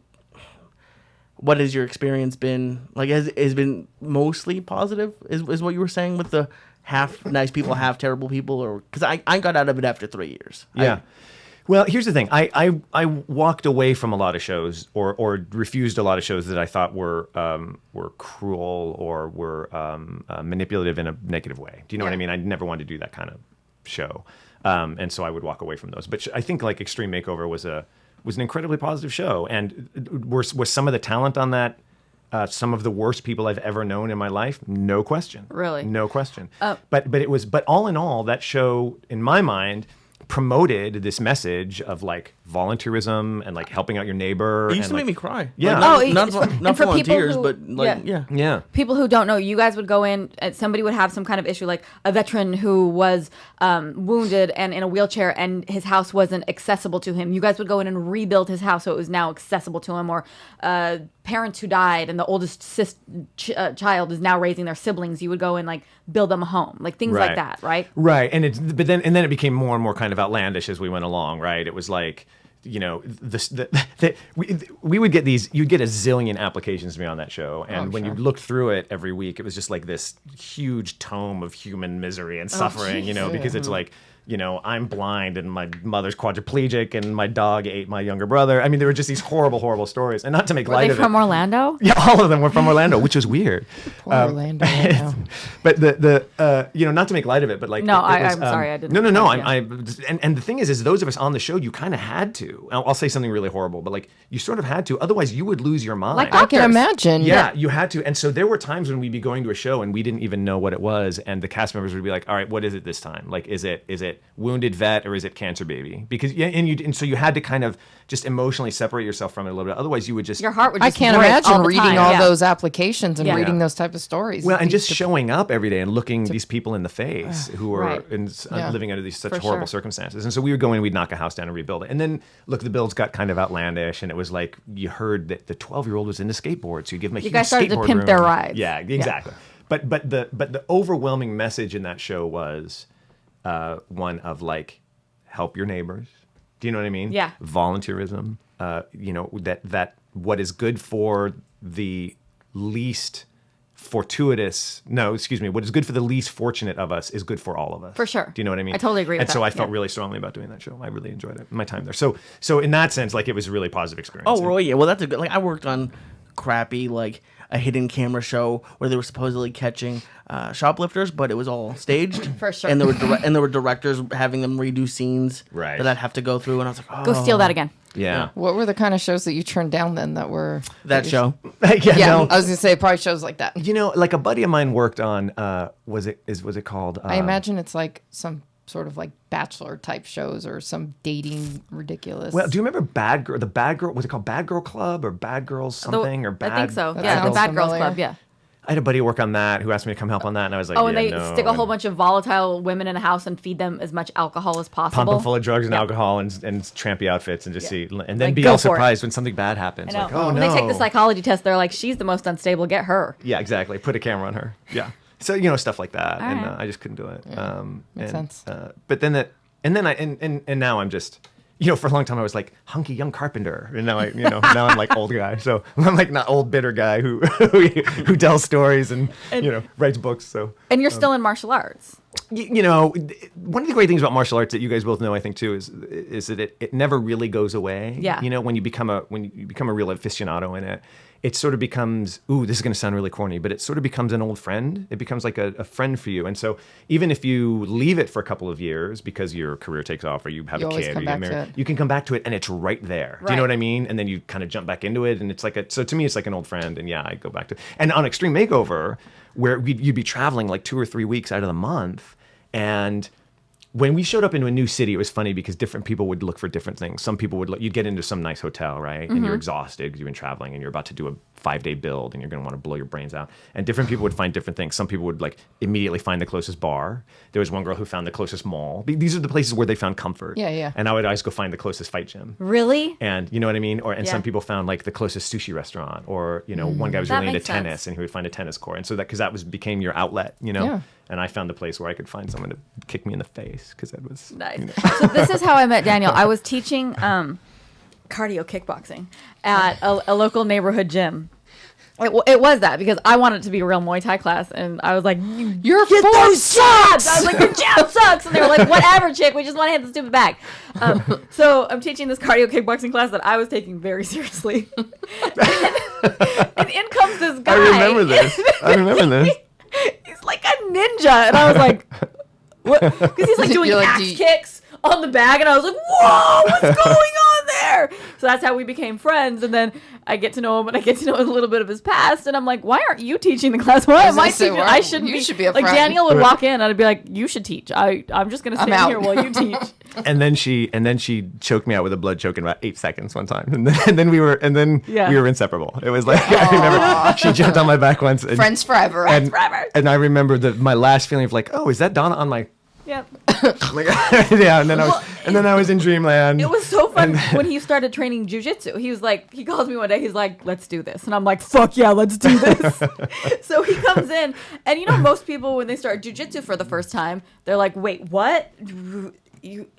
[SPEAKER 4] what has your experience been like? Has been mostly positive is what you were saying with the half nice people, half terrible people, or because I got out of it after 3 years.
[SPEAKER 2] Yeah. Well, here's the thing. I walked away from a lot of shows or refused a lot of shows that I thought were cruel or were manipulative in a negative way. Do you know what I mean? I never wanted to do that kind of show. And so I would walk away from those. But I think like Extreme Makeover was an incredibly positive show. And was some of the talent on that some of the worst people I've ever known in my life? No question.
[SPEAKER 1] Really?
[SPEAKER 2] No question. But all in all, that show, in my mind, promoted this message of like volunteerism and like helping out your neighbor.
[SPEAKER 4] It used to
[SPEAKER 2] like,
[SPEAKER 4] make me cry.
[SPEAKER 2] Yeah.
[SPEAKER 4] Like, not
[SPEAKER 1] and for people
[SPEAKER 4] volunteers,
[SPEAKER 1] who-
[SPEAKER 4] but like
[SPEAKER 2] Yeah.
[SPEAKER 1] People who don't know, you guys would go in, and somebody would have some kind of issue, like a veteran who was wounded and in a wheelchair, and his house wasn't accessible to him. You guys would go in and rebuild his house so it was now accessible to him. Or parents who died, and the oldest child is now raising their siblings. You would go and like build them a home, like things like that, right?
[SPEAKER 2] Right. And then it became more and more kind of outlandish as we went along, right? It was like, you know, we would get you'd get a zillion applications to be on that show. And when you looked through it every week, it was just like this huge tome of human misery and suffering, you know, because it's like, you know, I'm blind and my mother's quadriplegic and my dog ate my younger brother. I mean, there were just these horrible, horrible stories. And not to make light of it.
[SPEAKER 1] Were they from Orlando?
[SPEAKER 2] Yeah, all of them were from Orlando, which was weird.
[SPEAKER 3] Poor Orlando. Right now.
[SPEAKER 2] But the you know, not to make light of it, but like
[SPEAKER 1] No,
[SPEAKER 2] it was,
[SPEAKER 1] I'm sorry, I didn't.
[SPEAKER 2] No.
[SPEAKER 1] Yeah.
[SPEAKER 2] And the thing is those of us on the show, you kind of had to. I'll say something really horrible, but like you sort of had to. Otherwise, you would lose your mind.
[SPEAKER 1] Like
[SPEAKER 3] I can
[SPEAKER 1] doctors.
[SPEAKER 3] imagine.
[SPEAKER 2] Yeah, you had to. And so there were times when we'd be going to a show and we didn't even know what it was, and the cast members would be like, "All right, what is it this time? Like, is it wounded vet or is it cancer baby?" Because and so you had to kind of just emotionally separate yourself from it a little bit. Otherwise, you would just
[SPEAKER 1] Your heart would
[SPEAKER 3] I
[SPEAKER 1] just
[SPEAKER 3] can't
[SPEAKER 1] break
[SPEAKER 3] imagine
[SPEAKER 1] all the
[SPEAKER 3] reading
[SPEAKER 1] time.
[SPEAKER 3] all
[SPEAKER 1] Yeah.
[SPEAKER 3] those applications and
[SPEAKER 1] Yeah.
[SPEAKER 3] reading those type of stories.
[SPEAKER 2] well, and
[SPEAKER 3] These
[SPEAKER 2] just showing up every day and looking these people in the face who are
[SPEAKER 1] Right.
[SPEAKER 2] living under these such
[SPEAKER 1] For
[SPEAKER 2] horrible
[SPEAKER 1] sure.
[SPEAKER 2] circumstances. And so we would go in, we'd knock a house down and rebuild it. And then look, the builds got kind of outlandish, and it was like you heard that the 12-year-old was into skateboards, so you give him a
[SPEAKER 1] You
[SPEAKER 2] huge
[SPEAKER 1] guys started to
[SPEAKER 2] skateboard
[SPEAKER 1] pimp
[SPEAKER 2] room.
[SPEAKER 1] their rides.
[SPEAKER 2] Yeah, exactly. But the overwhelming message in that show was one of like, help your neighbors. Do you know what I mean?
[SPEAKER 1] Yeah.
[SPEAKER 2] Volunteerism. You know, that what is good for the least fortuitous. No, excuse me. What is good for the least fortunate of us is good for all of us.
[SPEAKER 1] For sure.
[SPEAKER 2] Do you know what I mean?
[SPEAKER 1] I totally agree with
[SPEAKER 2] and so
[SPEAKER 1] that,
[SPEAKER 2] I felt
[SPEAKER 1] yeah.
[SPEAKER 2] really strongly about doing that show. I really enjoyed it. My time there. So in that sense, like it was a really positive experience.
[SPEAKER 4] Oh, well, yeah. Well, that's a good. Like, I worked on crappy, like a hidden camera show where they were supposedly catching shoplifters, but it was all staged.
[SPEAKER 1] For sure.
[SPEAKER 4] And there were directors having them redo scenes
[SPEAKER 2] Right.
[SPEAKER 4] that I'd have to go through, and I was like, oh,
[SPEAKER 1] Go steal that again.
[SPEAKER 2] Yeah.
[SPEAKER 3] What were the kind of shows that you turned down then that were
[SPEAKER 4] that show.
[SPEAKER 3] Yeah,
[SPEAKER 2] no.
[SPEAKER 3] I was gonna say probably shows like that.
[SPEAKER 2] You know, like a buddy of mine worked on. Was it called?
[SPEAKER 3] I imagine it's like some sort of like Bachelor type shows or some dating ridiculous.
[SPEAKER 2] Well, do you remember Bad Girl? The Bad Girl, was it called Bad Girl Club or Bad Girls something or Bad?
[SPEAKER 1] I think so.
[SPEAKER 3] That
[SPEAKER 1] Yeah, the
[SPEAKER 3] sounds
[SPEAKER 1] Bad Girls
[SPEAKER 3] familiar.
[SPEAKER 1] Club. Yeah.
[SPEAKER 2] I had a buddy work on that who asked me to come help on that, and I was like,
[SPEAKER 1] Oh, and they
[SPEAKER 2] no.
[SPEAKER 1] stick a whole bunch of volatile women in a house and feed them as much alcohol as possible.
[SPEAKER 2] Pump them full of drugs and alcohol and trampy outfits and just see, and then
[SPEAKER 1] Like,
[SPEAKER 2] be
[SPEAKER 1] go
[SPEAKER 2] all
[SPEAKER 1] for it.
[SPEAKER 2] surprised when something bad happens.
[SPEAKER 1] I know.
[SPEAKER 2] Like, oh
[SPEAKER 1] when
[SPEAKER 2] no.
[SPEAKER 1] they take the psychology test, they're like, she's the most unstable. Get her.
[SPEAKER 2] Yeah, exactly. Put a camera on her. Yeah. So stuff like that,
[SPEAKER 1] All
[SPEAKER 2] and
[SPEAKER 1] right.
[SPEAKER 2] I just couldn't do it.
[SPEAKER 3] Makes sense.
[SPEAKER 2] But then now I'm just. For a long time I was like hunky young carpenter, and now now I'm like old guy. So I'm like not old bitter guy who tells stories and writes books. So
[SPEAKER 1] And you're still in martial arts.
[SPEAKER 2] one of the great things about martial arts that you guys both know, I think too, is that it never really goes away.
[SPEAKER 1] Yeah.
[SPEAKER 2] When you become a real aficionado in it, it sort of becomes, ooh, this is going to sound really corny, but it sort of becomes an old friend. It becomes like a friend for you. And so even if you leave it for a couple of years because your career takes off or you have
[SPEAKER 3] You
[SPEAKER 2] a
[SPEAKER 3] always
[SPEAKER 2] kid or
[SPEAKER 3] come
[SPEAKER 2] you get
[SPEAKER 3] back to
[SPEAKER 2] married,
[SPEAKER 3] it.
[SPEAKER 2] you can come back to it and it's right there. Do you know
[SPEAKER 1] Right.
[SPEAKER 2] what I mean? And then you kind of jump back into it, and it's like so to me it's like an old friend, and yeah, I go back to. And on Extreme Makeover, where you'd be traveling like 2 or 3 weeks out of the month, and when we showed up into a new city, it was funny because different people would look for different things. Some people would you'd get into some nice hotel, right? And you're exhausted because you've been traveling and you're about to do a 5-day build and you're going to want to blow your brains out. And different people would find different things. Some people would immediately find the closest bar. There was one girl who found the closest mall. These are the places where they found comfort.
[SPEAKER 3] Yeah, yeah.
[SPEAKER 2] And I would always go find the closest fight gym.
[SPEAKER 1] Really?
[SPEAKER 2] And you know what I mean? And some
[SPEAKER 1] Yeah.
[SPEAKER 2] people found the closest sushi restaurant, or one guy was
[SPEAKER 1] That
[SPEAKER 2] really into
[SPEAKER 1] makes sense.
[SPEAKER 2] tennis and he would find a tennis court. And so because that became your outlet,
[SPEAKER 3] Yeah.
[SPEAKER 2] And I found the place where I could find someone to kick me in the face because that was
[SPEAKER 1] Nice. So this is how I met Daniel. I was teaching cardio kickboxing at a local neighborhood gym. It was that because I wanted it to be a real Muay Thai class, and I was like,
[SPEAKER 3] Your
[SPEAKER 1] "Get
[SPEAKER 3] form
[SPEAKER 1] those shots!" I
[SPEAKER 3] sucks!
[SPEAKER 1] was like, "Your jab sucks," and they were like, "Whatever, chick. We just want to hit the stupid bag." So I'm teaching this cardio kickboxing class that I was taking very seriously, and in comes this guy.
[SPEAKER 2] I remember this.
[SPEAKER 1] He's like a ninja, and I was like, "What?" Because he's like doing
[SPEAKER 3] You're like,
[SPEAKER 1] axe
[SPEAKER 3] "Do you-"
[SPEAKER 1] kicks on the bag, and I was like, "Whoa, what's going on there?" So that's how we became friends, and then I get to know him, and I get to know a little bit of his past, and I'm like, "Why aren't you teaching the class? Why am
[SPEAKER 3] gonna
[SPEAKER 1] I
[SPEAKER 3] say,
[SPEAKER 1] teaching?
[SPEAKER 3] why-
[SPEAKER 1] I shouldn't
[SPEAKER 3] you
[SPEAKER 1] be."
[SPEAKER 3] should be a
[SPEAKER 1] like
[SPEAKER 3] friend.
[SPEAKER 1] Daniel would walk in, and I'd be like, "You should teach. I'm just gonna
[SPEAKER 3] I'm
[SPEAKER 1] stand
[SPEAKER 3] out.
[SPEAKER 1] here while you teach."
[SPEAKER 2] And then she choked me out with a blood choke in about 8 seconds one time, and then we were
[SPEAKER 1] Yeah.
[SPEAKER 2] we were inseparable. It was like I remember she jumped on my back once. And,
[SPEAKER 3] Friends forever.
[SPEAKER 2] and,
[SPEAKER 1] forever.
[SPEAKER 2] and I remember my last feeling of like, oh, is that Donna on my?
[SPEAKER 1] Yep.
[SPEAKER 2] Like, yeah, and then I was in dreamland.
[SPEAKER 1] It was so fun when he started training jujitsu. He was like, he calls me one day. He's like, "Let's do this," and I'm like, "Fuck yeah, let's do this." So he comes in, and most people when they start jujitsu for the first time, they're like, "Wait, what?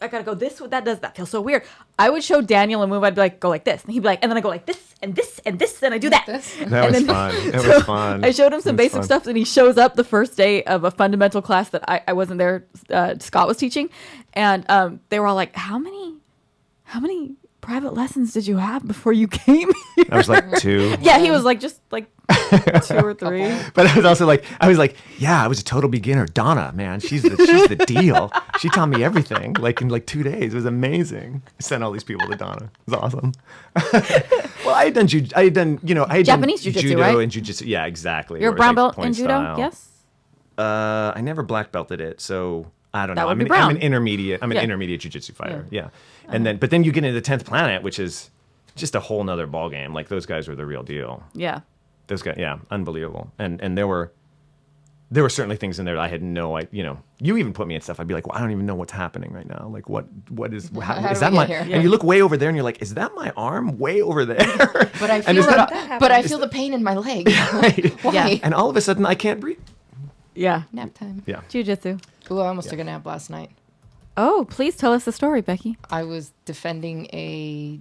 [SPEAKER 1] I gotta go this. That feels so weird." I would show Daniel a move. I'd be like, "Go like this," and he'd be like, and then I go like this and this and this, and I do that.
[SPEAKER 3] This.
[SPEAKER 2] That was fun. It
[SPEAKER 1] So
[SPEAKER 2] was fun.
[SPEAKER 1] I showed him some
[SPEAKER 2] It was
[SPEAKER 1] basic
[SPEAKER 2] fun.
[SPEAKER 1] stuff, and he shows up the first day of a fundamental class that I wasn't there. Scott was teaching, and they were all like, "How many private lessons did you have before you came here?"
[SPEAKER 2] I was like 2.
[SPEAKER 1] Yeah, he was like just like 2 or 3.
[SPEAKER 2] But I was also like, yeah, I was a total beginner. Donna, man, she's the deal. She taught me everything, like in 2 days. It was amazing. I sent all these people to Donna. It was awesome. Well, I had done
[SPEAKER 1] Japanese jiu-jitsu,
[SPEAKER 2] judo
[SPEAKER 1] right?
[SPEAKER 2] and jiu-jitsu. Yeah, exactly.
[SPEAKER 1] You're a
[SPEAKER 2] where
[SPEAKER 1] brown
[SPEAKER 2] it's, like,
[SPEAKER 1] belt in
[SPEAKER 2] point
[SPEAKER 1] judo,
[SPEAKER 2] style.
[SPEAKER 1] yes?
[SPEAKER 2] I never black belted it, so I don't
[SPEAKER 1] That
[SPEAKER 2] know.
[SPEAKER 1] would be
[SPEAKER 2] I'm
[SPEAKER 1] brown.
[SPEAKER 2] an intermediate. I'm an
[SPEAKER 1] Yeah.
[SPEAKER 2] intermediate jiu-jitsu fighter. Yeah. But then you get into the 10th planet, which is just a whole nother ball game. Like those guys were the real deal.
[SPEAKER 1] Yeah.
[SPEAKER 2] Those guys, yeah, unbelievable. And there were certainly things in there that I had no idea. You even put me in stuff. I'd be like, well, I don't even know what's happening right now. Like, what is?
[SPEAKER 3] How
[SPEAKER 2] Is
[SPEAKER 3] do
[SPEAKER 2] that
[SPEAKER 3] we
[SPEAKER 2] my?
[SPEAKER 3] get here?
[SPEAKER 2] And you look way over there, and you're like, is that my arm way over there?
[SPEAKER 3] But I
[SPEAKER 2] And
[SPEAKER 3] feel
[SPEAKER 2] is that-
[SPEAKER 3] I feel the pain in my leg. Why?
[SPEAKER 1] Yeah.
[SPEAKER 2] And all of a sudden, I can't breathe.
[SPEAKER 1] Yeah.
[SPEAKER 3] Nap time.
[SPEAKER 2] Yeah.
[SPEAKER 1] Jiu-jitsu.
[SPEAKER 3] Ooh, I almost took a nap last night.
[SPEAKER 1] Oh, please tell us the story, Becky.
[SPEAKER 3] I was defending a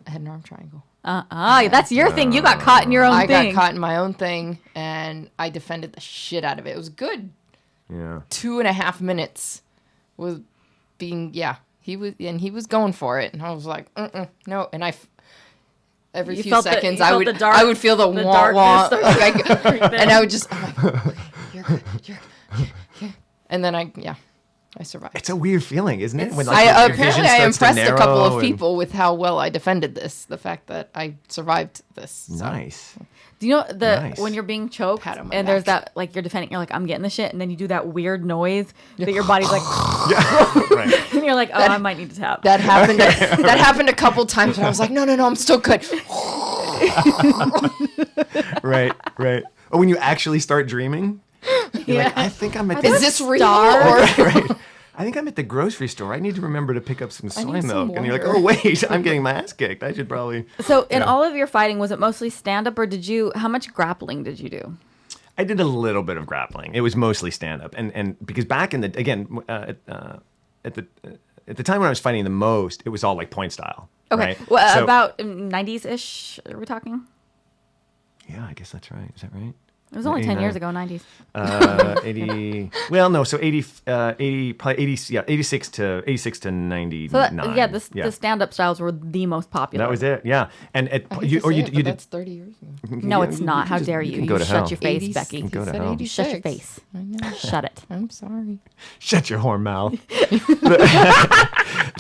[SPEAKER 3] head and arm triangle.
[SPEAKER 1] That's your thing. You got caught in your own
[SPEAKER 3] I
[SPEAKER 1] thing.
[SPEAKER 3] got caught in my own thing, and I defended the shit out of it. It was good.
[SPEAKER 2] Yeah.
[SPEAKER 3] 2.5 minutes was being, he was going for it, and I was like, no, and every
[SPEAKER 1] You
[SPEAKER 3] few
[SPEAKER 1] felt the-
[SPEAKER 3] seconds
[SPEAKER 1] you
[SPEAKER 3] I
[SPEAKER 1] felt
[SPEAKER 3] would
[SPEAKER 1] the dark-
[SPEAKER 3] I would feel the
[SPEAKER 1] the
[SPEAKER 3] wah wah,
[SPEAKER 1] darkness start
[SPEAKER 3] and I would just, I'm like, okay, you're good, and then I survived.
[SPEAKER 2] It's a weird feeling, isn't it? When,
[SPEAKER 3] I
[SPEAKER 2] your vision
[SPEAKER 3] apparently I
[SPEAKER 2] starts to
[SPEAKER 3] impressed a couple
[SPEAKER 2] narrow
[SPEAKER 3] of
[SPEAKER 2] and-
[SPEAKER 3] people with how well I defended this. The fact that I survived this. So.
[SPEAKER 2] Nice.
[SPEAKER 1] Do you know
[SPEAKER 2] Nice.
[SPEAKER 1] when you're being choked
[SPEAKER 3] Pat on my
[SPEAKER 1] and there's
[SPEAKER 3] back.
[SPEAKER 1] that, like, you're defending, you're like, I'm getting the shit, and then you do that weird noise that your body's like,
[SPEAKER 2] Right.
[SPEAKER 1] and you're like, I might need to tap.
[SPEAKER 3] That happened. That happened a couple times, and I was like, no, I'm still good.
[SPEAKER 2] Right. Oh, when you actually start dreaming, you're
[SPEAKER 1] Yeah.
[SPEAKER 2] like, I think I'm at
[SPEAKER 3] Is
[SPEAKER 2] the
[SPEAKER 3] this real?
[SPEAKER 1] Star?
[SPEAKER 3] Or
[SPEAKER 2] right. I think I'm at the grocery store. I need to remember to pick up some soy
[SPEAKER 3] need some
[SPEAKER 2] milk. And you're like,
[SPEAKER 3] water.
[SPEAKER 2] oh wait, I'm getting my ass kicked. I should probably.
[SPEAKER 1] So in
[SPEAKER 2] Yeah.
[SPEAKER 1] all of your fighting, was it mostly stand up, or how much grappling did you do?
[SPEAKER 2] I did a little bit of grappling. It was mostly stand up, and because back in the at the time when I was fighting the most, it was all like point style.
[SPEAKER 1] Okay.
[SPEAKER 2] Right?
[SPEAKER 1] Well,
[SPEAKER 2] So-
[SPEAKER 1] about 90s ish, are we talking?
[SPEAKER 2] Yeah, I guess that's right. Is that right?
[SPEAKER 1] It was only 10
[SPEAKER 2] 89.
[SPEAKER 1] years ago, 90s.
[SPEAKER 2] 80. Well, no. So 80, probably 80. Yeah, 86 to 99.
[SPEAKER 1] So the stand up styles were the most popular.
[SPEAKER 2] That was it. Yeah, and
[SPEAKER 3] you
[SPEAKER 2] did.
[SPEAKER 3] that's 30 years ago.
[SPEAKER 1] No,
[SPEAKER 2] Yeah,
[SPEAKER 1] it's not. How
[SPEAKER 2] just-
[SPEAKER 1] dare you?
[SPEAKER 2] can
[SPEAKER 1] You
[SPEAKER 2] go to
[SPEAKER 1] shut
[SPEAKER 2] hell.
[SPEAKER 1] your face,
[SPEAKER 3] 80s,
[SPEAKER 1] Becky.
[SPEAKER 3] he
[SPEAKER 2] Go to
[SPEAKER 3] said
[SPEAKER 2] hell.
[SPEAKER 3] 86.
[SPEAKER 1] Shut your face.
[SPEAKER 3] I know.
[SPEAKER 1] Shut it.
[SPEAKER 3] I'm sorry.
[SPEAKER 2] Shut your whore mouth.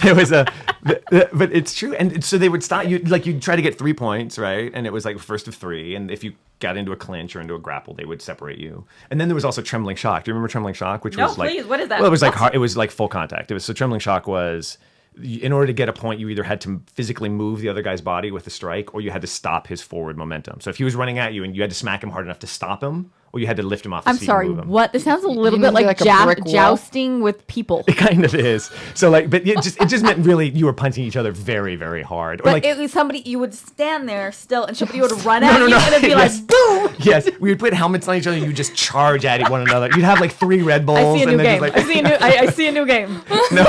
[SPEAKER 2] There was but it's true. And so they would stop you, like you'd try to get 3 points, right? And it was like first of 3. And if you got into a clinch or into a grapple, they would separate you. And then there was also trembling shock. Do you remember trembling shock? Which
[SPEAKER 1] No,
[SPEAKER 2] was like,
[SPEAKER 1] please, what is that?
[SPEAKER 2] Well, it was like it was like full contact. It was so trembling shock was, in order to get a point, you either had to physically move the other guy's body with a strike, or you had to stop his forward momentum. So if he was running at you and you had to smack him hard enough to stop him, or you had to lift him off his
[SPEAKER 1] I'm
[SPEAKER 2] feet
[SPEAKER 1] sorry,
[SPEAKER 2] and move him.
[SPEAKER 1] what? This sounds a little
[SPEAKER 3] You
[SPEAKER 1] bit
[SPEAKER 3] mean
[SPEAKER 1] like,
[SPEAKER 3] like a brick wall?
[SPEAKER 1] jousting with people.
[SPEAKER 2] It kind of is. So like, but it just meant really you were punching each other very, very hard. Or
[SPEAKER 1] But
[SPEAKER 2] like,
[SPEAKER 1] it was somebody, you would stand there still, and somebody would run at you, and it'd be
[SPEAKER 2] Yes.
[SPEAKER 1] like, boom!
[SPEAKER 2] yes, we would put helmets on each other. You would just charge at one another. You'd have like 3 Red Bulls.
[SPEAKER 1] I see a new
[SPEAKER 2] and then
[SPEAKER 1] game.
[SPEAKER 2] just,
[SPEAKER 1] I see a new. I see a new game.
[SPEAKER 2] no,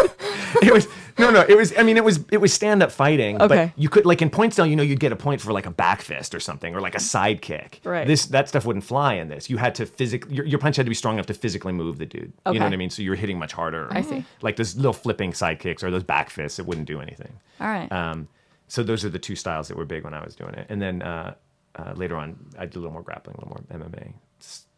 [SPEAKER 2] it was. No, it was. I mean, it was stand up fighting.
[SPEAKER 1] Okay.
[SPEAKER 2] But you could, like in point style, you'd get a point for like a back fist or something, or like a side kick.
[SPEAKER 1] Right.
[SPEAKER 2] That stuff wouldn't fly in this. You had to your punch had to be strong enough to physically move the dude.
[SPEAKER 1] Okay.
[SPEAKER 2] You know what I mean? So you were hitting much harder.
[SPEAKER 1] I see.
[SPEAKER 2] Like those little flipping side kicks or those back fists, it wouldn't do anything.
[SPEAKER 1] All right.
[SPEAKER 2] So those are the 2 styles that were big when I was doing it. And then later on, I did a little more grappling, a little more MMA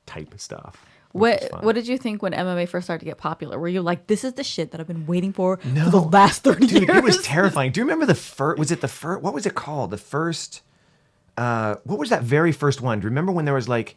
[SPEAKER 2] type stuff.
[SPEAKER 1] What did you think when MMA first started to get popular? Were you like, this is the shit that I've been waiting for the last 30
[SPEAKER 2] Dude,
[SPEAKER 1] years?
[SPEAKER 2] it was terrifying. Do you remember the first? Was it the first? What was it called? The first? What was that very first one? Do you remember when there was like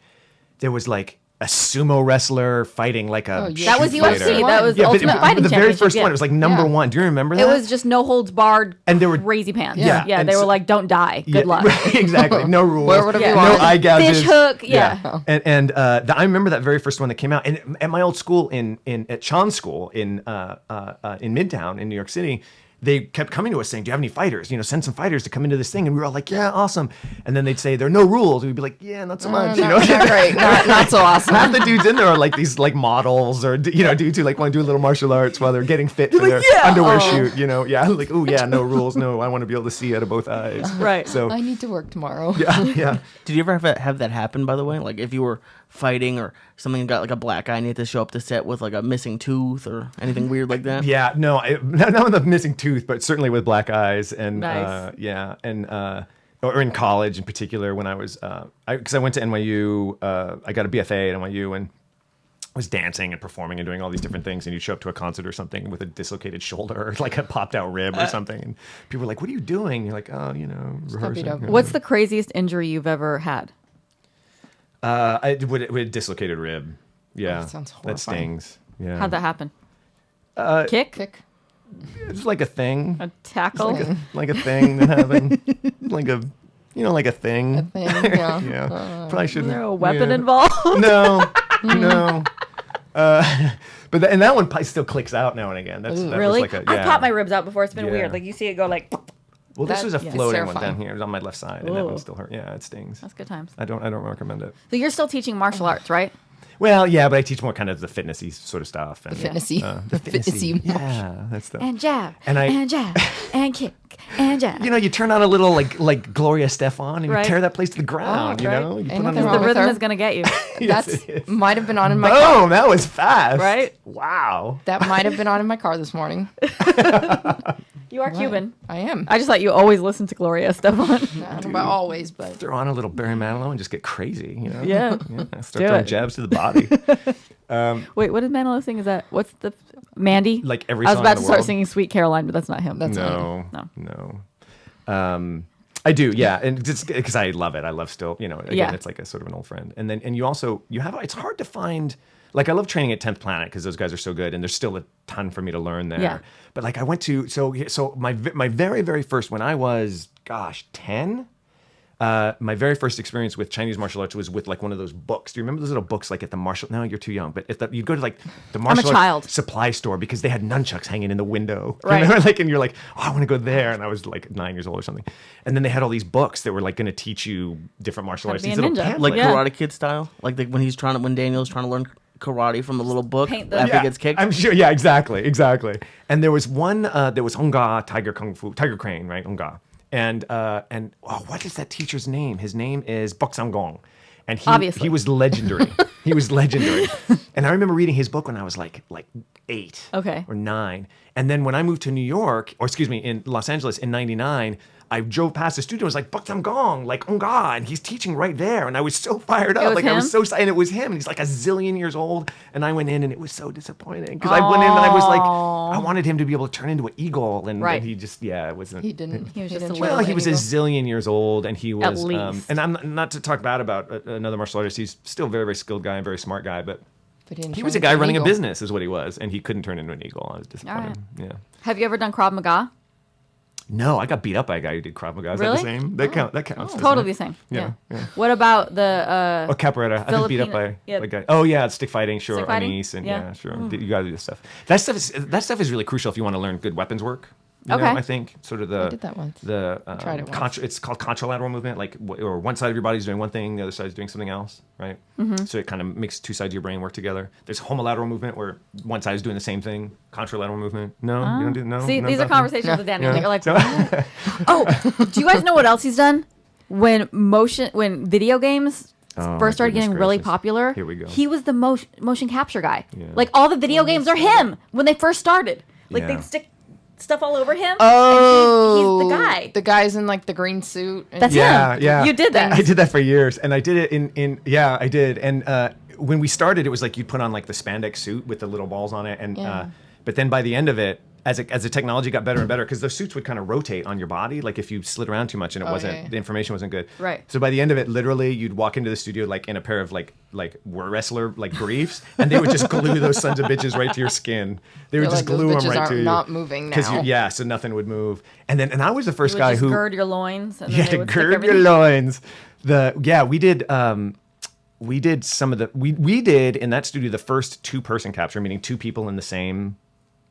[SPEAKER 2] a sumo wrestler fighting like a
[SPEAKER 3] yeah.
[SPEAKER 1] That was
[SPEAKER 2] shoot
[SPEAKER 1] UFC.
[SPEAKER 2] fighter?
[SPEAKER 1] That was
[SPEAKER 2] Yeah, but
[SPEAKER 1] Ultimate Fighting
[SPEAKER 2] the very
[SPEAKER 1] Championship.
[SPEAKER 2] first one.
[SPEAKER 1] Yeah.
[SPEAKER 2] It was like number
[SPEAKER 3] Yeah.
[SPEAKER 2] 1. Do you remember that?
[SPEAKER 1] It was just no holds barred,
[SPEAKER 2] And there were-
[SPEAKER 1] crazy pants.
[SPEAKER 2] Yeah,
[SPEAKER 1] Yeah,
[SPEAKER 2] and
[SPEAKER 1] they
[SPEAKER 2] so-
[SPEAKER 1] were like, don't die. Good luck.
[SPEAKER 2] Right, exactly. No rules.
[SPEAKER 3] Wear whatever
[SPEAKER 1] you
[SPEAKER 2] No
[SPEAKER 1] want.
[SPEAKER 2] eye gouges.
[SPEAKER 1] Fish hook. Yeah.
[SPEAKER 2] And I remember that very first one that came out. And at my old school at Sean's school in Midtown in New York City, they kept coming to us saying, "Do you have any fighters? Send some fighters to come into this thing." And we were all like, "Yeah, awesome." And then they'd say, "There are no rules." And we'd be like, "Yeah, not so much."
[SPEAKER 3] Not great. Not so awesome.
[SPEAKER 2] Half the dudes in there are like these like models or dudes who like want to do a little martial arts while they're getting fit for their underwear shoot. Yeah, like no rules. No, I want to be able to see out of both eyes.
[SPEAKER 1] Right.
[SPEAKER 2] So
[SPEAKER 3] I need to work tomorrow.
[SPEAKER 2] yeah.
[SPEAKER 4] Did you ever have that happen, by the way? Like if you were fighting or something got like a black eye and you had to show up to set with like a missing tooth or anything weird like that?
[SPEAKER 2] Yeah, no, not with a missing tooth, but certainly with black eyes and
[SPEAKER 1] Nice.
[SPEAKER 2] or in college in particular when I was because I went to NYU, I got a BFA at NYU and was dancing and performing and doing all these different things, and you'd show up to a concert or something with a dislocated shoulder or like a popped out rib or something, and people were like, "What are you doing?" You're like, "Oh, rehearsing."
[SPEAKER 3] up.
[SPEAKER 1] What's the craziest injury you've ever had?
[SPEAKER 2] With a dislocated rib. Yeah,
[SPEAKER 3] that sounds
[SPEAKER 2] that
[SPEAKER 3] horrifying.
[SPEAKER 2] stings. Yeah,
[SPEAKER 1] How'd that happen? Kick?
[SPEAKER 3] Kick.
[SPEAKER 2] it's like a thing.
[SPEAKER 1] A tackle?
[SPEAKER 2] Like a thing that happened, like a thing.
[SPEAKER 3] Thing, yeah.
[SPEAKER 2] Yeah, probably
[SPEAKER 1] Is
[SPEAKER 2] shouldn't.
[SPEAKER 1] there a weapon
[SPEAKER 2] yeah.
[SPEAKER 1] involved?
[SPEAKER 2] No. But that one probably still clicks out now and again. That
[SPEAKER 1] Really?
[SPEAKER 2] was like
[SPEAKER 1] I've popped my ribs out before. It's been
[SPEAKER 2] Yeah.
[SPEAKER 1] weird. Like you see it go like.
[SPEAKER 2] Well, this
[SPEAKER 3] That-
[SPEAKER 2] was a
[SPEAKER 3] yeah,
[SPEAKER 2] floating
[SPEAKER 3] it's
[SPEAKER 2] one down
[SPEAKER 3] terrifying.
[SPEAKER 2] here. It was on my left side, and that
[SPEAKER 1] Ooh.
[SPEAKER 2] one still hurt. Yeah, it stings.
[SPEAKER 1] That's good times.
[SPEAKER 2] I don't recommend it.
[SPEAKER 1] So you're still teaching martial arts, right?
[SPEAKER 2] Well, yeah, but I teach more kind of the fitnessy sort of stuff. And,
[SPEAKER 3] Fitnessy.
[SPEAKER 2] the
[SPEAKER 3] Fitnessy.
[SPEAKER 2] Yeah, that stuff.
[SPEAKER 1] And jab.
[SPEAKER 2] And
[SPEAKER 1] And jab. And kick. and jab.
[SPEAKER 2] You know, you turn on a little like Gloria Stefan and
[SPEAKER 1] Right.
[SPEAKER 2] you tear that place to the ground. You
[SPEAKER 3] right.
[SPEAKER 2] know, you
[SPEAKER 3] Ain't
[SPEAKER 2] put on
[SPEAKER 3] nothing
[SPEAKER 2] a
[SPEAKER 3] wrong
[SPEAKER 1] The
[SPEAKER 2] little.
[SPEAKER 3] with
[SPEAKER 1] rhythm
[SPEAKER 3] her.
[SPEAKER 1] is gonna get you.
[SPEAKER 2] Yes, it is.
[SPEAKER 3] That might have been on in my car.
[SPEAKER 2] Boom! That was fast.
[SPEAKER 1] Right?
[SPEAKER 2] Wow.
[SPEAKER 3] That might have been on in my car this morning.
[SPEAKER 1] You are Cuban.
[SPEAKER 3] I am.
[SPEAKER 1] I just thought you always listen to Gloria Estefan.
[SPEAKER 3] I don't know about always, but
[SPEAKER 2] Throw on a little Barry Manilow and just get crazy. You know.
[SPEAKER 1] Yeah.
[SPEAKER 2] Start
[SPEAKER 1] Do
[SPEAKER 2] throwing
[SPEAKER 1] it.
[SPEAKER 2] jabs to the body.
[SPEAKER 1] Wait, what did Manilow sing? Is that what's the Mandy?
[SPEAKER 2] Like every
[SPEAKER 1] I was
[SPEAKER 2] song
[SPEAKER 1] about
[SPEAKER 2] in
[SPEAKER 1] to
[SPEAKER 2] the
[SPEAKER 1] start
[SPEAKER 2] world.
[SPEAKER 1] singing Sweet Caroline, but that's not him.
[SPEAKER 3] That's
[SPEAKER 2] No.
[SPEAKER 1] No.
[SPEAKER 2] I do, yeah, and just because I love it, I love still, you know, again,
[SPEAKER 1] Yeah.
[SPEAKER 2] it's like a sort of an old friend, and then you have it's hard to find. Like I love training at 10th Planet because those guys are so good, and there's still a ton for me to learn there.
[SPEAKER 1] Yeah.
[SPEAKER 2] But like I went to so my very very first when I was 10. My very first experience with Chinese martial arts was with like one of those books. Do you remember those little books like at the martial? No, you're too young. But you'd go to like the martial
[SPEAKER 1] child.
[SPEAKER 2] arts supply store because they had nunchucks hanging in the window.
[SPEAKER 1] Right.
[SPEAKER 2] Remember? Like, and you're like, oh, I want to go there. And I was like 9 years old or something. And then they had all these books that were like going to teach you different martial
[SPEAKER 1] How to
[SPEAKER 2] arts.
[SPEAKER 1] be
[SPEAKER 2] These
[SPEAKER 1] a
[SPEAKER 2] little
[SPEAKER 1] ninja.
[SPEAKER 2] pamphlets.
[SPEAKER 4] Like
[SPEAKER 1] Yeah.
[SPEAKER 4] Karate Kid style, like when Daniel's trying to learn karate from the little book
[SPEAKER 1] Paint the-
[SPEAKER 4] after he gets kicked.
[SPEAKER 2] I'm sure. Yeah, exactly. And there was one. There was Onga Tiger Crane, right? Onga. And what is that teacher's name? His name is Bok Samgong. And
[SPEAKER 1] Obviously.
[SPEAKER 2] he was legendary. He was legendary. And I remember reading his book when I was like 8
[SPEAKER 1] Okay.
[SPEAKER 2] or 9. And then when I moved to New York, or excuse me, in Los Angeles in 99, I drove past the studio and was like, Bok Samgong, like Onga, and he's teaching right there. And I was so fired up.
[SPEAKER 1] was
[SPEAKER 2] Like I was
[SPEAKER 1] him?
[SPEAKER 2] so excited. And it was him. And he's like a zillion years old. And I went in and it was so disappointing. Because I went in and I was like, I wanted him to be able to turn into an eagle. And,
[SPEAKER 1] Right.
[SPEAKER 2] he just, it wasn't.
[SPEAKER 3] he didn't.
[SPEAKER 1] He was just
[SPEAKER 3] didn't
[SPEAKER 1] a
[SPEAKER 3] try to
[SPEAKER 1] little
[SPEAKER 2] Well, he was a
[SPEAKER 3] eagle.
[SPEAKER 2] zillion years old, and he was.
[SPEAKER 1] least.
[SPEAKER 2] And I'm not to talk bad about another martial artist. He's still a very, very skilled guy and very smart guy, but
[SPEAKER 3] But he didn't
[SPEAKER 2] he
[SPEAKER 3] turn
[SPEAKER 2] was a
[SPEAKER 3] into
[SPEAKER 2] guy
[SPEAKER 3] an
[SPEAKER 2] running a
[SPEAKER 3] eagle.
[SPEAKER 2] business, is what he was, and he couldn't turn into an eagle. I was disappointed.
[SPEAKER 1] right.
[SPEAKER 2] Yeah.
[SPEAKER 1] Have you ever done Krav Maga?
[SPEAKER 2] No, I got beat up by a guy who did Krav Maga. Is that the
[SPEAKER 1] Really?
[SPEAKER 2] same? That counts. doesn't
[SPEAKER 1] Totally
[SPEAKER 2] it?
[SPEAKER 1] the same.
[SPEAKER 2] Yeah,
[SPEAKER 1] Yeah.
[SPEAKER 2] yeah.
[SPEAKER 1] What about the
[SPEAKER 2] Oh, capoeira. I've been beat up
[SPEAKER 1] Filipino-
[SPEAKER 2] by
[SPEAKER 1] yeah.
[SPEAKER 2] a guy. Oh yeah, stick fighting, sure,
[SPEAKER 1] Stick fighting?
[SPEAKER 2] Anise, and
[SPEAKER 1] Yeah.
[SPEAKER 2] yeah, sure. You got to do this stuff. That stuff is really crucial if you want to learn good weapons work. You know,
[SPEAKER 1] Okay.
[SPEAKER 2] I think sort of the
[SPEAKER 3] I did that once.
[SPEAKER 2] the
[SPEAKER 3] tried it once.
[SPEAKER 2] it's called contralateral movement, like or one side of your body's doing one thing, the other side's doing something else, right?
[SPEAKER 1] Mm-hmm.
[SPEAKER 2] So it kind of makes two sides of your brain work together. There's homolateral movement where one side is doing the same thing. Contralateral movement. No, you don't do no.
[SPEAKER 1] See,
[SPEAKER 2] no,
[SPEAKER 1] these are
[SPEAKER 2] nothing?
[SPEAKER 1] conversations with Daniel.
[SPEAKER 2] Yeah.
[SPEAKER 1] You're like,
[SPEAKER 2] So-
[SPEAKER 1] what? Oh, do you guys know what else he's done? When video games
[SPEAKER 2] Oh, my
[SPEAKER 1] first started
[SPEAKER 2] goodness
[SPEAKER 1] getting really
[SPEAKER 2] gracious.
[SPEAKER 1] popular,
[SPEAKER 2] Here we go.
[SPEAKER 1] he was the motion capture guy.
[SPEAKER 2] Yeah.
[SPEAKER 1] Like all the video games are him when they first started. Like
[SPEAKER 2] Yeah.
[SPEAKER 1] they'd stick stuff all over him.
[SPEAKER 3] Oh,
[SPEAKER 1] and he's the guy.
[SPEAKER 3] The guy's in like the green suit. And
[SPEAKER 1] That's
[SPEAKER 2] Yeah,
[SPEAKER 1] him.
[SPEAKER 2] yeah.
[SPEAKER 1] You did that.
[SPEAKER 2] I did that for years, and I did it in I did. And when we started, it was like you'd put on like the spandex suit with the little balls on it, and
[SPEAKER 3] Yeah.
[SPEAKER 2] but then by the end of it, as the technology got better and better, because the suits would kind of rotate on your body, like if you slid around too much and it wasn't
[SPEAKER 3] yeah.
[SPEAKER 2] the information wasn't good.
[SPEAKER 1] Right.
[SPEAKER 2] So by the end of it, literally, you'd walk into the studio like in a pair of like wrestler like briefs, and they would just glue those sons of bitches right to your skin. They would
[SPEAKER 3] They're
[SPEAKER 2] just
[SPEAKER 3] like,
[SPEAKER 2] glue
[SPEAKER 3] "Those
[SPEAKER 2] them
[SPEAKER 3] bitches
[SPEAKER 2] right
[SPEAKER 3] aren't
[SPEAKER 2] to you.
[SPEAKER 3] not moving now."
[SPEAKER 2] Yeah, so nothing would move. And I was the
[SPEAKER 1] You
[SPEAKER 2] first
[SPEAKER 1] would
[SPEAKER 2] guy
[SPEAKER 1] just
[SPEAKER 2] who
[SPEAKER 1] gird your loins. And then
[SPEAKER 2] yeah,
[SPEAKER 1] they
[SPEAKER 2] to
[SPEAKER 1] would stick
[SPEAKER 2] gird your
[SPEAKER 1] everything-
[SPEAKER 2] loins. We did some of the we did in that studio the first two-person capture, meaning two people in the same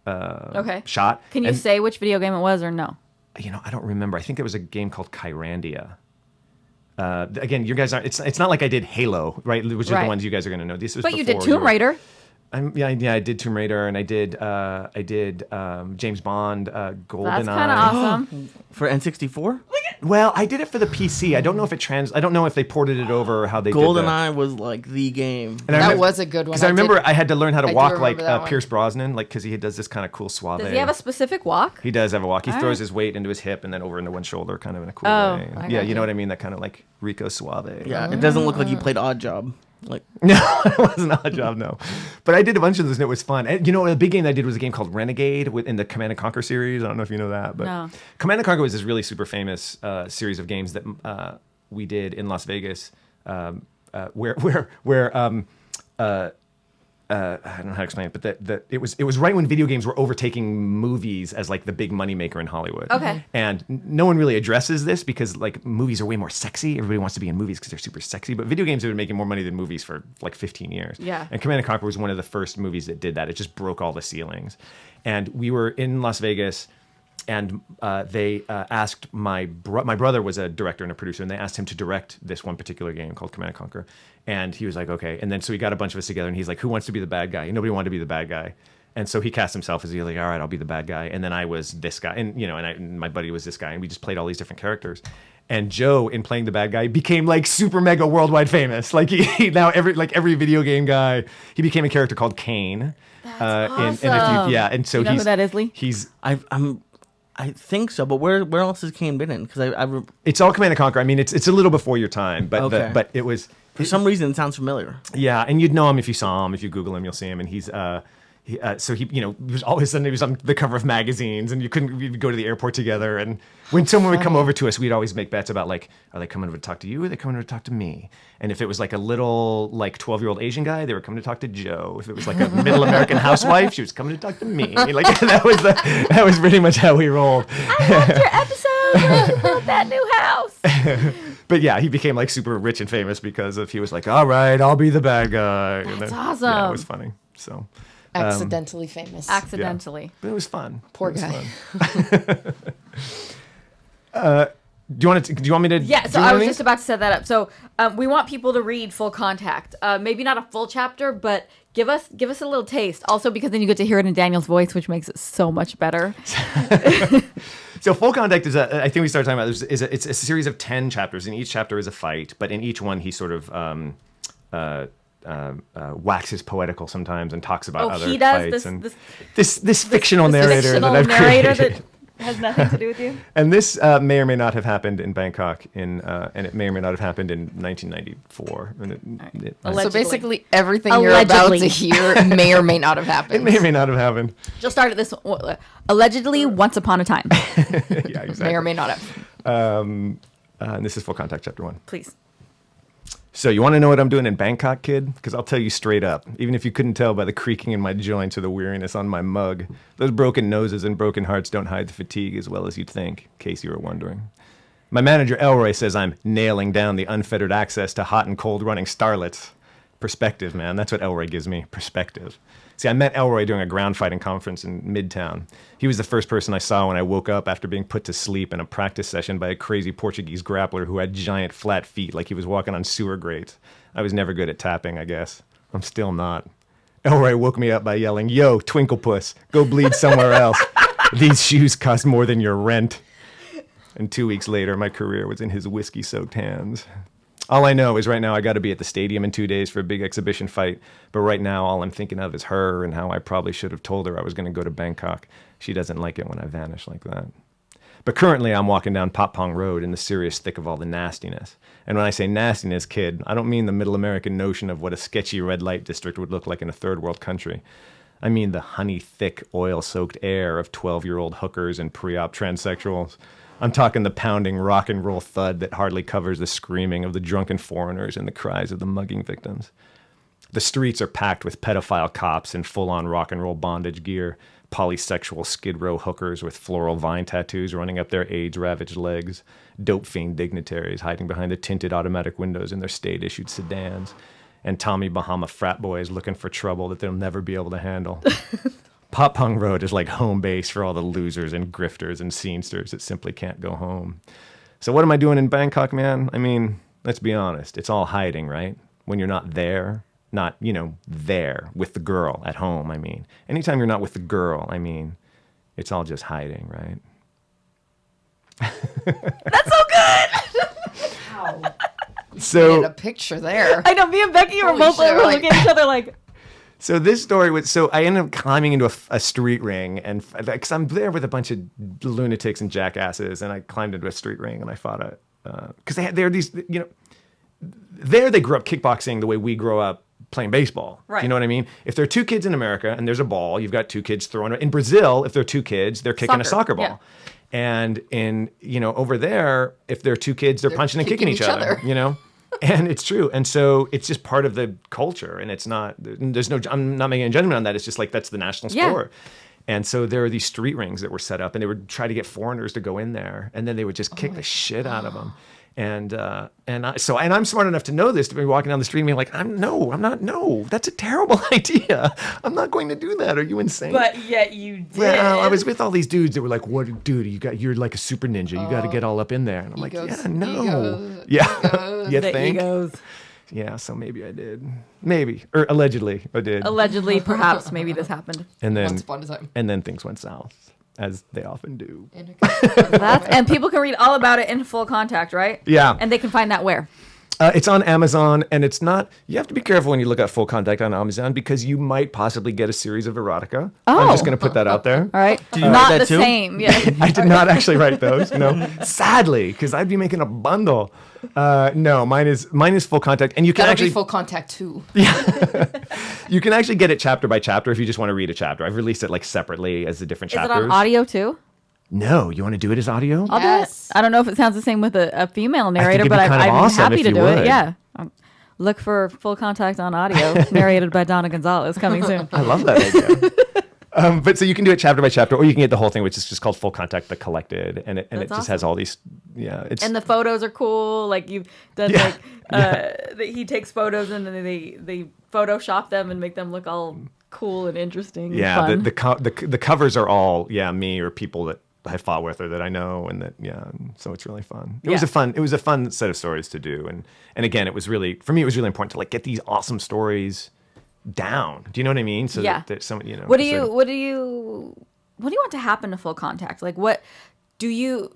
[SPEAKER 1] Okay.
[SPEAKER 2] shot.
[SPEAKER 1] Can you
[SPEAKER 2] And,
[SPEAKER 1] say which video game it was or no?
[SPEAKER 2] I don't remember. I think there was a game called Kyrandia. Again, you guys aren't. It's not like I did Halo, right? Which are
[SPEAKER 1] Right.
[SPEAKER 2] the ones you guys are going to know. This was
[SPEAKER 1] But you did
[SPEAKER 2] before
[SPEAKER 1] Tomb
[SPEAKER 2] were-
[SPEAKER 1] Raider.
[SPEAKER 2] I did Tomb Raider, and I did James Bond, GoldenEye.
[SPEAKER 1] That's kind of awesome.
[SPEAKER 4] For N64,
[SPEAKER 2] Well, I did it for the PC. I don't know if I don't know if they ported it over or how they did that.
[SPEAKER 4] GoldenEye was like the game.
[SPEAKER 2] And I
[SPEAKER 3] That
[SPEAKER 2] remember-
[SPEAKER 3] was a good one.
[SPEAKER 2] Because I remember
[SPEAKER 3] did-
[SPEAKER 2] I had to learn how to
[SPEAKER 3] I do
[SPEAKER 2] walk like
[SPEAKER 3] remember that one.
[SPEAKER 2] Pierce Brosnan, like because he does this kind of cool suave.
[SPEAKER 1] Does he have a specific walk?
[SPEAKER 2] He does have a walk. He
[SPEAKER 1] All
[SPEAKER 2] throws
[SPEAKER 1] right.
[SPEAKER 2] his weight into his hip and then over into one shoulder, kind of in a cool
[SPEAKER 1] Oh,
[SPEAKER 2] way.
[SPEAKER 1] I
[SPEAKER 2] Yeah,
[SPEAKER 1] got
[SPEAKER 2] you know
[SPEAKER 1] you.
[SPEAKER 2] what I mean? That kind of like Rico Suave.
[SPEAKER 4] Yeah, it doesn't look like you played Odd Job. Like
[SPEAKER 2] No, it wasn't a job, no. But I did a bunch of those and it was fun. And, a big game I did was a game called Renegade in the Command and Conquer series. I don't know if you know that, but
[SPEAKER 1] No.
[SPEAKER 2] Command and Conquer was this really super famous series of games that we did in Las Vegas, where I don't know how to explain it, but it was right when video games were overtaking movies as like the big moneymaker in Hollywood.
[SPEAKER 1] Okay.
[SPEAKER 2] And no one really addresses this because like movies are way more sexy. Everybody wants to be in movies because they're super sexy. But video games have been making more money than movies for like 15 years.
[SPEAKER 1] Yeah.
[SPEAKER 2] And Command and Conquer was one of the first movies that did that. It just broke all the ceilings. And we were in Las Vegas, and they asked my brother was a director and a producer, and they asked him to direct this one particular game called Command and Conquer. And he was like, okay. And then so he got a bunch of us together, and he's like, who wants to be the bad guy? And nobody wanted to be the bad guy. And so he cast himself as, he like, all right, I'll be the bad guy. And then I was this guy. And, and my buddy was this guy. And we just played all these different characters. And Joe, in playing the bad guy, became like super mega worldwide famous. Like he now every video game guy, he became a character called Kane.
[SPEAKER 1] That's
[SPEAKER 2] awesome. And so
[SPEAKER 1] you know who that is, Lee?
[SPEAKER 4] I think so, but where else has Kane been in? Because
[SPEAKER 2] it's all Command and Conquer. I mean, it's a little before your time, but
[SPEAKER 4] Okay.
[SPEAKER 2] but it was
[SPEAKER 4] for some reason it sounds familiar.
[SPEAKER 2] Yeah, and you'd know him if you saw him. If you Google him, you'll see him. And he's he was always he was on the cover of magazines, and we'd go to the airport together. And when someone would come over to us, we'd always make bets about like, are they coming over to talk to you, or are they coming over to talk to me? And if it was like a little like 12-year-old Asian guy, they were coming to talk to Joe. If it was like a middle American housewife, she was coming to talk to me. Like that was pretty much how we rolled.
[SPEAKER 1] I loved your episode. I love that new house.
[SPEAKER 2] But yeah, he became like super rich and famous because he was like, all right, I'll be the bad guy.
[SPEAKER 1] That's awesome.
[SPEAKER 2] Yeah, it was funny. So.
[SPEAKER 3] Accidentally famous.
[SPEAKER 1] Accidentally.
[SPEAKER 2] Yeah. But it was fun.
[SPEAKER 3] Poor
[SPEAKER 2] it was
[SPEAKER 3] guy.
[SPEAKER 2] Fun. Do you want me to?
[SPEAKER 1] Yeah, so I was just about to set that up. So we want people to read Full Contact. Maybe not a full chapter, but give us a little taste. Also, because then you get to hear it in Daniel's voice, which makes it so much better.
[SPEAKER 2] So Full Contact is I think we started talking about this, it's a series of 10 chapters, and each chapter is a fight, but in each one he sort of waxes poetical sometimes and talks about other
[SPEAKER 1] he does
[SPEAKER 2] fights. This fictional narrator that I've
[SPEAKER 1] narrator
[SPEAKER 2] created.
[SPEAKER 1] that has nothing to do with you.
[SPEAKER 2] And this may or may not have happened in Bangkok, and it may or may not have happened in 1994. And
[SPEAKER 3] so basically, everything you're about to hear may or may not have happened.
[SPEAKER 2] It may or may not have happened.
[SPEAKER 1] She'll start at this allegedly once upon a time.
[SPEAKER 2] Yeah, exactly.
[SPEAKER 3] May or may not have.
[SPEAKER 2] And this is Full Contact Chapter 1.
[SPEAKER 1] Please.
[SPEAKER 2] So you want to know what I'm doing in Bangkok, kid? Because I'll tell you straight up, even if you couldn't tell by the creaking in my joints or the weariness on my mug, those broken noses and broken hearts don't hide the fatigue as well as you'd think, in case you were wondering. My manager, Elroy, says I'm nailing down the unfettered access to hot and cold running starlets. Perspective, man. That's what Elroy gives me, perspective. See, I met Elroy during a ground fighting conference in Midtown. He was the first person I saw when I woke up after being put to sleep in a practice session by a crazy Portuguese grappler who had giant flat feet like he was walking on sewer grates. I was never good at tapping, I guess. I'm still not. Elroy woke me up by yelling, "Yo, Twinklepuss, go bleed somewhere else. These shoes cost more than your rent." And 2 weeks later, my career was in his whiskey-soaked hands. All I know is right now I got to be at the stadium in 2 days for a big exhibition fight. But right now, all I'm thinking of is her and how I probably should have told her I was going to go to Bangkok. She doesn't like it when I vanish like that. But currently, I'm walking down Pop Pong Road in the serious thick of all the nastiness. And when I say nastiness, kid, I don't mean the middle American notion of what a sketchy red light district would look like in a third world country. I mean the honey-thick, oil-soaked air of 12-year-old hookers and pre-op transsexuals. I'm talking the pounding rock and roll thud that hardly covers the screaming of the drunken foreigners and the cries of the mugging victims. The streets are packed with pedophile cops in full-on rock and roll bondage gear, polysexual skid row hookers with floral vine tattoos running up their AIDS-ravaged legs, dope fiend dignitaries hiding behind the tinted automatic windows in their state-issued sedans, and Tommy Bahama frat boys looking for trouble that they'll never be able to handle. Pop Pong Road is like home base for all the losers and grifters and scenesters that simply can't go home. So what am I doing in Bangkok, man? I mean, let's be honest. It's all hiding, right? When you're not there, not, there with the girl at home, I mean. Anytime you're not with the girl, I mean, it's all just hiding, right?
[SPEAKER 1] That's so good!
[SPEAKER 3] Wow.
[SPEAKER 2] So
[SPEAKER 3] Get a picture there.
[SPEAKER 1] I know, me and Becky were
[SPEAKER 3] Holy
[SPEAKER 1] both
[SPEAKER 3] shit, like-
[SPEAKER 1] looking at each other like...
[SPEAKER 2] So this story was, so I ended up climbing into a street ring, and because I'm there with a bunch of lunatics and jackasses, and I climbed into a street ring and I fought because they're these, there they grew up kickboxing the way we grow up playing baseball.
[SPEAKER 1] Right.
[SPEAKER 2] You know what I mean? If there are two kids in America and there's a ball, you've got two kids throwing it. In Brazil, if there are two kids, they're kicking a soccer ball.
[SPEAKER 1] Yeah.
[SPEAKER 2] And in, over there, if there are two kids, they're punching and kicking each other, And it's true. And so it's just part of the culture. And it's not, I'm not making a judgment on that. It's just like, that's the national sport. Yeah. And so there are these street rings that were set up, and they would try to get foreigners to go in there. And then they would just kick the shit out of them. And I'm smart enough to know this, to be walking down the street and being like, no, that's a terrible idea. I'm not going to do that. Are you insane?
[SPEAKER 1] But yet you did.
[SPEAKER 2] Well, I was with all these dudes that were like, "What, dude? You're like a super ninja. You got to get all up in there." And I'm like, "Yeah, no,
[SPEAKER 3] Egos,
[SPEAKER 2] yeah, you
[SPEAKER 1] the
[SPEAKER 2] think?"
[SPEAKER 1] egos.
[SPEAKER 2] Yeah, so maybe I did. Maybe. Or allegedly I did.
[SPEAKER 1] Allegedly, perhaps, maybe this happened.
[SPEAKER 2] And then
[SPEAKER 3] Once upon a time.
[SPEAKER 2] and then things went south, as they often do.
[SPEAKER 1] And people can read all about it in Full Contact, right?
[SPEAKER 2] Yeah.
[SPEAKER 1] And they can find that where?
[SPEAKER 2] It's on Amazon, and it's not. You have to be careful when you look at Full Contact on Amazon because you might possibly get a series of erotica. I'm just going to put that out there.
[SPEAKER 1] All right.
[SPEAKER 4] Did you
[SPEAKER 1] Not
[SPEAKER 4] write
[SPEAKER 1] the
[SPEAKER 4] that too?
[SPEAKER 1] same. Yeah.
[SPEAKER 2] I did not actually write those. No, sadly, because I'd be making a bundle. No, mine is Full Contact, and you can
[SPEAKER 3] That'll
[SPEAKER 2] actually
[SPEAKER 3] be Full Contact too.
[SPEAKER 2] you can actually get it chapter by chapter if you just want to read a chapter. I've released it like separately as the different
[SPEAKER 1] Is it
[SPEAKER 2] chapters.
[SPEAKER 1] on audio too?
[SPEAKER 2] No, you want to do it as audio?
[SPEAKER 1] I'll
[SPEAKER 3] Yes.
[SPEAKER 1] do it. I don't know if it sounds the same with a female narrator,
[SPEAKER 2] it'd
[SPEAKER 1] but
[SPEAKER 2] be kind of
[SPEAKER 1] I'm
[SPEAKER 2] awesome
[SPEAKER 1] happy
[SPEAKER 2] if
[SPEAKER 1] to
[SPEAKER 2] you
[SPEAKER 1] do
[SPEAKER 2] would.
[SPEAKER 1] it. Yeah. Look for Full Contact on audio, narrated by Donna Gonzalez, coming soon.
[SPEAKER 2] I love that idea. But so you can do it chapter by chapter, or you can get the whole thing, which is just called Full Contact: The Collected, and it
[SPEAKER 1] That's
[SPEAKER 2] just has all these. Yeah, it's
[SPEAKER 1] And the photos are cool. Like you've done, he takes photos and then they Photoshop them and make them look all cool and interesting.
[SPEAKER 2] yeah.
[SPEAKER 1] and fun.
[SPEAKER 2] The covers are all me or people that I fought with or that I know, and that and so it's really fun. It was a fun set of stories to do, and again, it was really important to like get these awesome stories down. Do you know what I mean? So that some
[SPEAKER 1] What do you want to happen to Full Contact? Like, what did you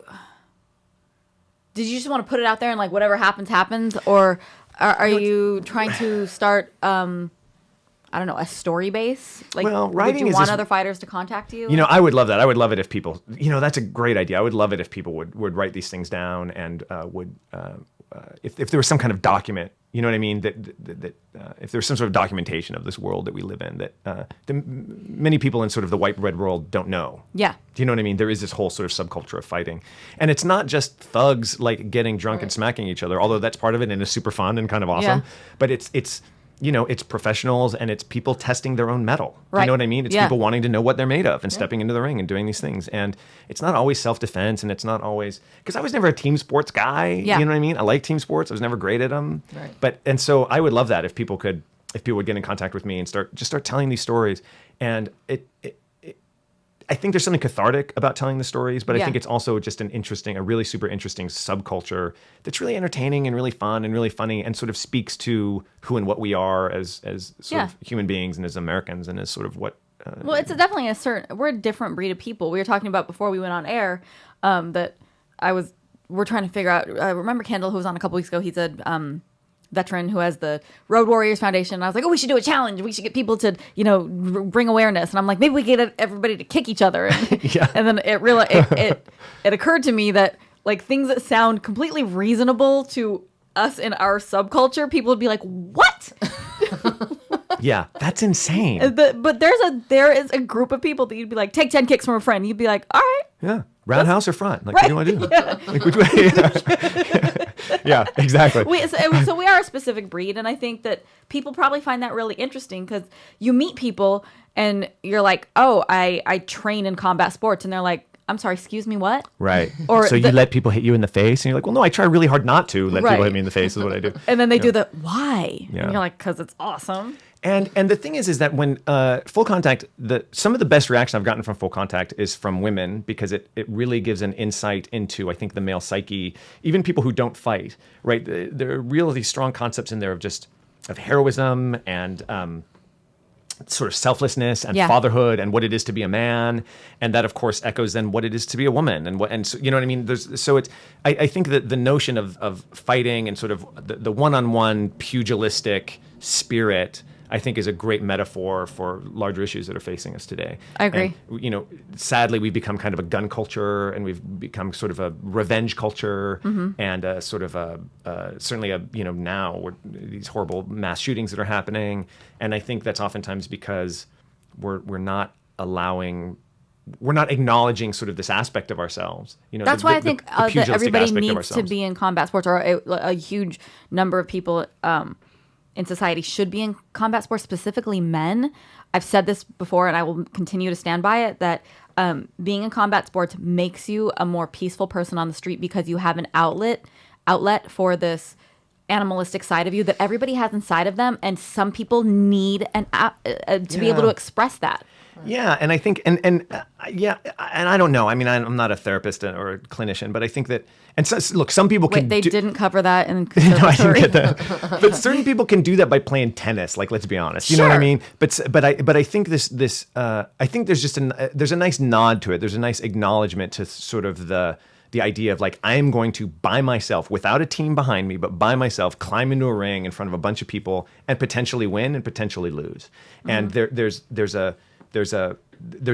[SPEAKER 1] just want to put it out there and like whatever happens, or are you trying to start I don't know, a story base? Like,
[SPEAKER 2] Well,
[SPEAKER 1] would
[SPEAKER 2] writing
[SPEAKER 1] you
[SPEAKER 2] is
[SPEAKER 1] want
[SPEAKER 2] just-
[SPEAKER 1] other fighters to contact you?
[SPEAKER 2] I would love that. I would love it if people, that's a great idea. I would love it if people would write these things down and if there was some kind of document, you know what I mean? That if there's some sort of documentation of this world that we live in that many people in sort of the white bread world don't know.
[SPEAKER 1] Yeah.
[SPEAKER 2] Do you know what I mean? There is this whole sort of subculture of fighting. And it's not just thugs like getting drunk and smacking each other, although that's part of it and is super fun and kind of awesome.
[SPEAKER 1] Yeah.
[SPEAKER 2] But it's it's professionals and it's people testing their own metal. Do
[SPEAKER 1] Right.
[SPEAKER 2] you know what I mean? It's
[SPEAKER 1] Yeah.
[SPEAKER 2] people wanting to know what they're made of and stepping into the ring and doing these things. And it's not always self-defense and it's not always... Because I was never a team sports guy.
[SPEAKER 1] Yeah.
[SPEAKER 2] You know what I mean? I like team sports. I was never great at them.
[SPEAKER 3] Right.
[SPEAKER 2] And so I would love that if people would get in contact with me and start telling these stories. And I think there's something cathartic about telling the stories, but I think it's also just a really super interesting subculture that's really entertaining and really fun and really funny and sort of speaks to who and what we are as sort of human beings and as Americans and as sort of what.
[SPEAKER 1] Well, it's definitely we're a different breed of people. We were talking about before we went on air that we're trying to figure out. I remember Kendall, who was on a couple weeks ago, he said, veteran who has the Road Warriors Foundation. And I was like, we should do a challenge. We should get people to, bring awareness. And I'm like, maybe we get everybody to kick each other. And, and then it occurred to me that like things that sound completely reasonable to us in our subculture, people would be like, what?
[SPEAKER 2] Yeah, that's insane.
[SPEAKER 1] But there is a group of people that you'd be like, take 10 kicks from a friend. You'd be like, all right.
[SPEAKER 2] Yeah. Roundhouse or front? Like, what do you want to do? Yeah. Like, which way? Yeah, exactly.
[SPEAKER 1] So we are a specific breed, and I think that people probably find that really interesting because you meet people and you're like, oh, I train in combat sports, and they're like, I'm sorry, excuse me, what?
[SPEAKER 2] Right.
[SPEAKER 1] Or
[SPEAKER 2] so you let people hit you in the face, and you're like, well, no, I try really hard not to let people
[SPEAKER 1] Right.
[SPEAKER 2] hit me in the face is what I do.
[SPEAKER 1] And then they do the, why?
[SPEAKER 2] Yeah.
[SPEAKER 1] And you're like, because it's awesome.
[SPEAKER 2] And the thing is that when Full Contact, some of the best reaction I've gotten from Full Contact is from women because it really gives an insight into, I think, the male psyche, even people who don't fight, right? There are really strong concepts in there of heroism and sort of selflessness and fatherhood and what it is to be a man, and that of course echoes then what it is to be a woman and so, you know what I mean. I think that the notion of fighting and sort of the one-on-one pugilistic spirit, I think, is a great metaphor for larger issues that are facing us today.
[SPEAKER 1] I agree.
[SPEAKER 2] And, sadly, we've become kind of a gun culture, and we've become sort of a revenge culture, and a sort of certainly now these horrible mass shootings that are happening. And I think that's oftentimes because we're not acknowledging sort of this aspect of ourselves.
[SPEAKER 1] That's why I think that
[SPEAKER 2] pugilistic
[SPEAKER 1] everybody
[SPEAKER 2] aspect of
[SPEAKER 1] needs to
[SPEAKER 2] ourselves.
[SPEAKER 1] be in combat sports, or a huge number of people in society should be in combat sports, specifically men. I've said this before, and I will continue to stand by it, that being in combat sports makes you a more peaceful person on the street because you have an outlet for this animalistic side of you that everybody has inside of them, and some people need to be able to express that.
[SPEAKER 2] Yeah, and I think, and I don't know. I mean, I'm not a therapist or a clinician, but I think that, and so, look, some people can.
[SPEAKER 1] Wait, they didn't cover that in
[SPEAKER 2] No, I
[SPEAKER 1] Conservatory.
[SPEAKER 2] didn't get that. But certain people can do that by playing tennis. Like, let's be honest. You know what I
[SPEAKER 1] Sure.
[SPEAKER 2] mean? But I think I think there's just there's a nice nod to it. There's a nice acknowledgement to sort of the idea of like, I am going to by myself, without a team behind me, but by myself, climb into a ring in front of a bunch of people and potentially win and potentially lose. And there's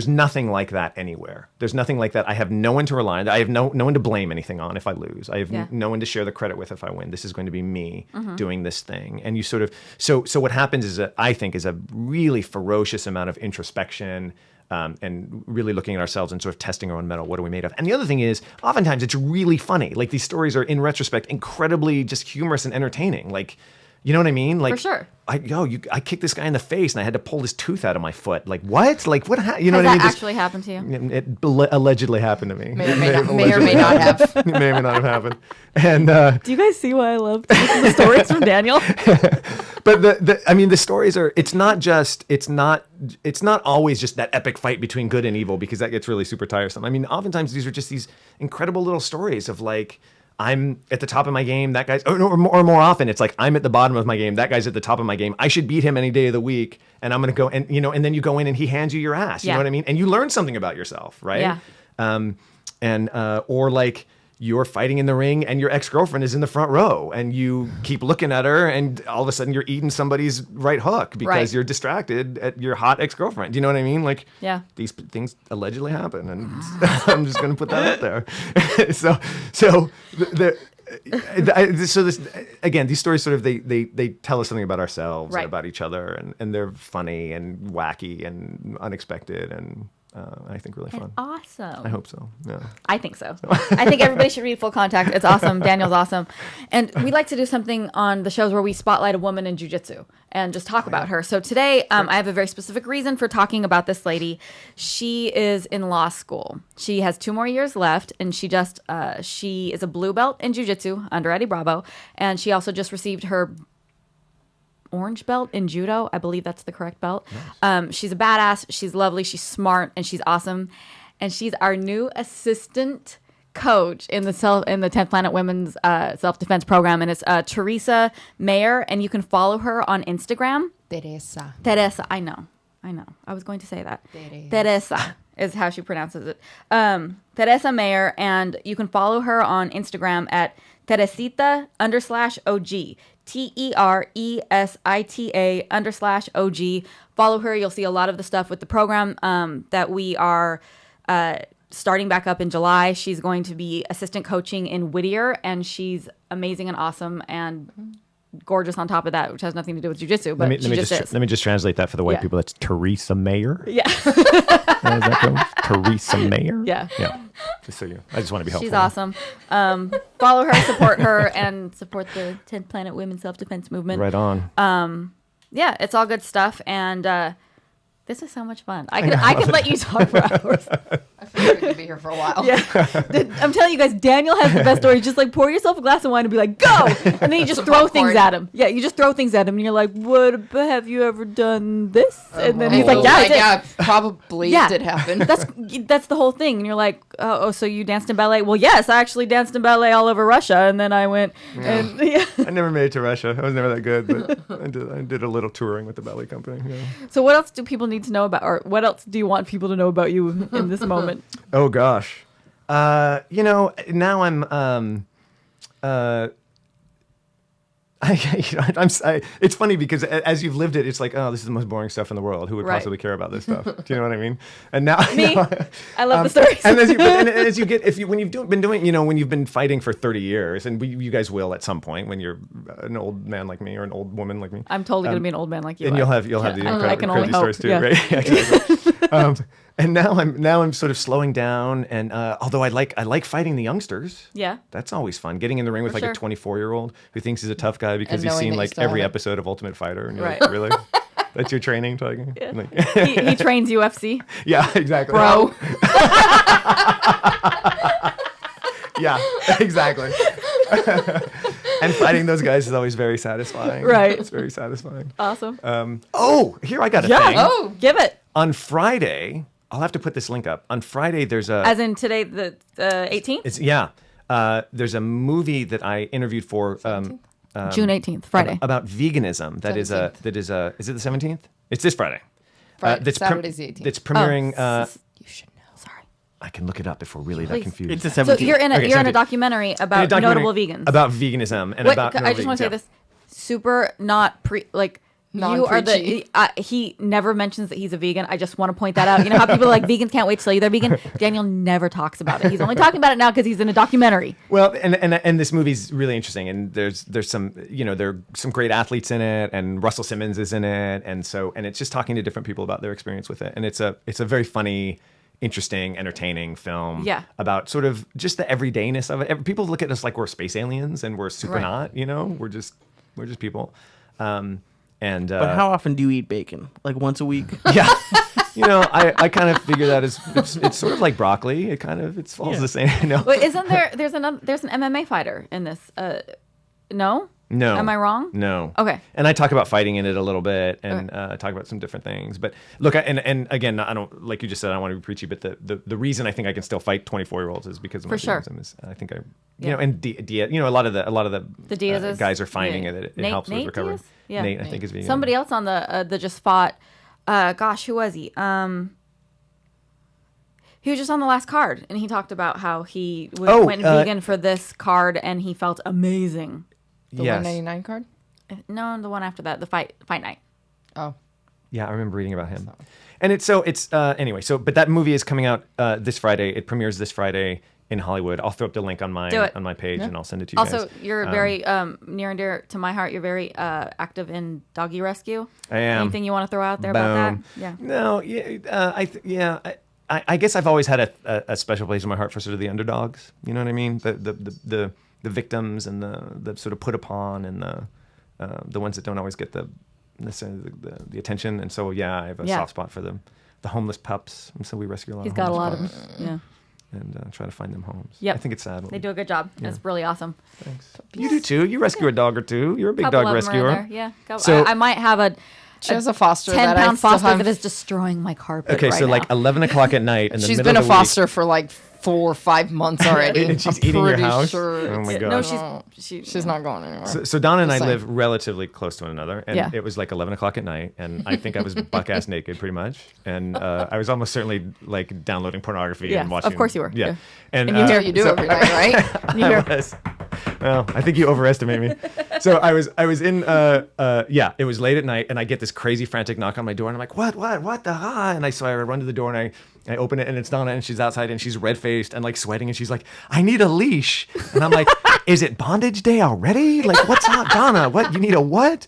[SPEAKER 2] nothing like that anywhere. There's nothing like that. I have no one to rely on. I have no one to blame anything on if I lose. I have no one to share the credit with if I win. This is going to be me doing this thing. And you sort of, so what happens is I think is a really ferocious amount of introspection, and really looking at ourselves and sort of testing our own mettle. What are we made of? And the other thing is, oftentimes it's really funny. Like, these stories are, in retrospect, incredibly just humorous and entertaining. Like, you know what I mean? Like,
[SPEAKER 1] For sure.
[SPEAKER 2] I kicked this guy in the face and I had to pull his tooth out of my foot. Like, what? Like, what? You know
[SPEAKER 1] Has
[SPEAKER 2] what I mean?
[SPEAKER 1] that actually happened to you?
[SPEAKER 2] It allegedly happened to me.
[SPEAKER 3] May or may not have.
[SPEAKER 2] It may or may not have happened. And
[SPEAKER 1] Do you guys see why I love the stories from Daniel?
[SPEAKER 2] but I mean, the stories are. It's not always just that epic fight between good and evil, because that gets really super tiresome. I mean, oftentimes these are just these incredible little stories of like, I'm at the top of my game. That guy's, or more often, it's like, I'm at the bottom of my game. That guy's at the top of my game. I should beat him any day of the week, and I'm going to go and and then you go in and he hands you your ass. You know what I mean? And you learn something about yourself, right?
[SPEAKER 1] Yeah.
[SPEAKER 2] Or like, you're fighting in the ring and your ex-girlfriend is in the front row and you keep looking at her and all of a sudden you're eating somebody's right hook because you're distracted at your hot ex-girlfriend. Do you know what I mean? Like, these things allegedly happen, and I'm just going to put that out there. So this again, these stories sort of they tell us something about ourselves and about each other, and they're funny and wacky and unexpected, and I think really fun.
[SPEAKER 1] Awesome.
[SPEAKER 2] I hope so. Yeah.
[SPEAKER 1] I think so. I think everybody should read Full Contact. It's awesome. Daniel's awesome. And we like to do something on the shows where we spotlight a woman in jiu-jitsu and just talk about her. So today, I have a very specific reason for talking about this lady. She is in law school. She has 2 more years left, and she is a blue belt in jiu-jitsu under Eddie Bravo, and she also just received her orange belt in judo. I believe that's the correct belt. Nice. She's a badass. She's lovely. She's smart, and she's awesome. And she's our new assistant coach in the 10th Planet Women's self-defense program. And it's Teresa Mayer, and you can follow her on Instagram. Teresa. I know. I was going to say that. Teresa is how she pronounces it. Teresa Mayer, and you can follow her on Instagram at Teresita_OG. TERESITA_OG. Follow her. You'll see a lot of the stuff with the program that we are starting back up in July. She's going to be assistant coaching in Whittier, and she's amazing and awesome and gorgeous on top of that, which has nothing to do with jiu-jitsu, but
[SPEAKER 2] let me just translate that for the white people. That's Teresa Mayer.
[SPEAKER 1] Yeah.
[SPEAKER 2] How does that go? Teresa Mayer?
[SPEAKER 1] Yeah.
[SPEAKER 2] Just so I just want to be helpful.
[SPEAKER 1] She's awesome. Follow her, support her, and support the 10th Planet Women's Self-Defense Movement.
[SPEAKER 2] Right on.
[SPEAKER 1] Yeah, it's all good stuff, and this is so much fun. I could let you talk for hours.
[SPEAKER 3] I figured we could be here for a while.
[SPEAKER 1] Yeah. I'm telling you guys, Daniel has the best story. Just like pour yourself a glass of wine and be like, go! And then you just throw things at him. Yeah, you just throw things at him and you're like, have you ever done this? And then he's like, yeah, I did.
[SPEAKER 3] Yeah, probably did happen.
[SPEAKER 1] That's the whole thing. And you're like, oh, so you danced in ballet? Well, yes, I actually danced in ballet all over Russia. And then I went and
[SPEAKER 2] I never made it to Russia. I was never that good, but I did a little touring with the ballet company. Yeah.
[SPEAKER 1] So what else do people need to know about, or what else do you want people to know about you in this moment?
[SPEAKER 2] Oh gosh, now I'm it's funny because as you've lived it, it's like, oh, this is the most boring stuff in the world. Who would possibly care about this stuff? Do you know what I mean? And now,
[SPEAKER 1] me, I love the stories.
[SPEAKER 2] And as you get, when you've been doing, when you've been fighting for 30 years, and you guys will at some point when you're an old man like me or an old woman like me.
[SPEAKER 1] I'm totally gonna be an old man like you.
[SPEAKER 2] And you'll have the crazy stories too,
[SPEAKER 1] yeah.
[SPEAKER 2] right? Exactly. And now I'm sort of slowing down, and although I like fighting the youngsters.
[SPEAKER 1] Yeah,
[SPEAKER 2] that's always fun. Getting in the ring with a 24-year-old who thinks he's a tough guy because he's seen like every episode of Ultimate Fighter, and you're like, really? That's your training, Tiger?
[SPEAKER 1] Yeah.
[SPEAKER 2] Like,
[SPEAKER 1] he trains UFC.
[SPEAKER 2] Yeah, exactly.
[SPEAKER 1] Bro.
[SPEAKER 2] Yeah, exactly. And fighting those guys is always very satisfying.
[SPEAKER 1] Right.
[SPEAKER 2] It's very satisfying.
[SPEAKER 1] Awesome.
[SPEAKER 2] Here I got a thing.
[SPEAKER 1] Oh, give it.
[SPEAKER 2] On Friday, I'll have to put this link up. On Friday, there's a...
[SPEAKER 1] As in today, the 18th?
[SPEAKER 2] There's a movie that I interviewed for...
[SPEAKER 1] June 18th, Friday.
[SPEAKER 2] About veganism. Is it the 17th? It's this Friday.
[SPEAKER 3] Saturday's the 18th.
[SPEAKER 2] That's premiering...
[SPEAKER 3] You should know.
[SPEAKER 1] Sorry.
[SPEAKER 2] I can look it up if we're really that confused.
[SPEAKER 4] It's the
[SPEAKER 1] So
[SPEAKER 4] 17th.
[SPEAKER 1] you're in a
[SPEAKER 2] 17th.
[SPEAKER 1] documentary about notable vegans.
[SPEAKER 2] About veganism and
[SPEAKER 1] Wait,
[SPEAKER 2] about...
[SPEAKER 1] I just want to say this. Super not you are the he never mentions that he's a vegan. I just want to point that out. You know how people are like vegans can't wait to tell you they're vegan? Daniel never talks about it. He's only talking about it now because he's in a documentary.
[SPEAKER 2] Well, and this movie's really interesting, and there's some there are some great athletes in it, and Russell Simmons is in it, and it's just talking to different people about their experience with it, and it's a very funny, interesting, entertaining film.
[SPEAKER 1] Yeah.
[SPEAKER 2] About sort of just the everydayness of it. People look at us like we're space aliens, and we're super not. We're just people. But
[SPEAKER 4] how often do you eat bacon? Like once a week?
[SPEAKER 2] Yeah. I kind of figure that it's sort of like broccoli. It falls the same. No.
[SPEAKER 1] Wait, isn't there's an MMA fighter in this? No?
[SPEAKER 2] No.
[SPEAKER 1] Am I wrong?
[SPEAKER 2] No.
[SPEAKER 1] Okay.
[SPEAKER 2] And I talk about fighting in it a little bit, and talk about some different things. But look, and again, I don't, like you just said, I don't want to be preachy, but the reason I think I can still fight 24-year-olds is because of my veganism. Is I think and Diaz, a lot of the
[SPEAKER 1] Diaz's,
[SPEAKER 2] guys are finding it helps with recovery.
[SPEAKER 1] Diaz? Yeah.
[SPEAKER 2] Nate, I think, is vegan.
[SPEAKER 1] Somebody else on the just fought. Who was he? He was just on the last card, and he talked about how he went vegan for this card, and he felt amazing.
[SPEAKER 3] The 199 card?
[SPEAKER 1] No, the one after that, the fight night.
[SPEAKER 3] Oh.
[SPEAKER 2] Yeah, I remember reading about him. And it's anyway, but that movie is coming out this Friday. It premieres this Friday in Hollywood. I'll throw up the link on my page, and I'll send it to you guys.
[SPEAKER 1] Also, you're very near and dear to my heart. You're very active in doggy rescue.
[SPEAKER 2] I am.
[SPEAKER 1] Anything you want to throw out there about that? Yeah.
[SPEAKER 2] No, I guess I've always had a special place in my heart for sort of the underdogs. You know what I mean? The victims and the sort of put upon, and the ones that don't always get necessarily the attention. And so I have a soft spot for the homeless pups, and so we rescue a lot.
[SPEAKER 1] He's
[SPEAKER 2] of
[SPEAKER 1] got a
[SPEAKER 2] homeless
[SPEAKER 1] lot
[SPEAKER 2] pups.
[SPEAKER 1] of them. Yeah.
[SPEAKER 2] And try to find them homes.
[SPEAKER 1] Yep.
[SPEAKER 2] I think it's sad.
[SPEAKER 1] They do a good job. Yeah. It's really awesome.
[SPEAKER 2] Thanks. You do too. You rescue a dog or two. You're a big
[SPEAKER 1] Couple
[SPEAKER 2] dog
[SPEAKER 1] of them are in
[SPEAKER 2] rescuer.
[SPEAKER 1] there. Yeah.
[SPEAKER 2] So
[SPEAKER 1] I might have
[SPEAKER 3] she has a foster
[SPEAKER 1] 10-pound foster that is destroying my carpet.
[SPEAKER 2] Okay,
[SPEAKER 1] right
[SPEAKER 2] so
[SPEAKER 1] now.
[SPEAKER 2] like 11 o'clock at night, and
[SPEAKER 3] she's been a foster for like 4 or 5 months already.
[SPEAKER 2] And she's eating your house.
[SPEAKER 3] Sure
[SPEAKER 2] Oh my god.
[SPEAKER 1] No,
[SPEAKER 3] she's not going anywhere.
[SPEAKER 2] So Donna and I
[SPEAKER 3] Just saying.
[SPEAKER 2] live relatively close to one another, and it was like 11 o'clock at night, and I think I was buck-ass naked pretty much, and I was almost certainly like downloading pornography and watching.
[SPEAKER 1] Of course you were.
[SPEAKER 2] Yeah.
[SPEAKER 1] And
[SPEAKER 3] you do every night, right?
[SPEAKER 1] You
[SPEAKER 2] was. Well, I think you overestimate me. So I was in it was late at night, and I get this crazy frantic knock on my door, and I'm like, what the ha? And I run to the door, and I open it, and it's Donna, and she's outside, and she's red-faced and like sweating, and she's like, I need a leash. And I'm like, is it bondage day already? Like, what's up, Donna? What, you need a what?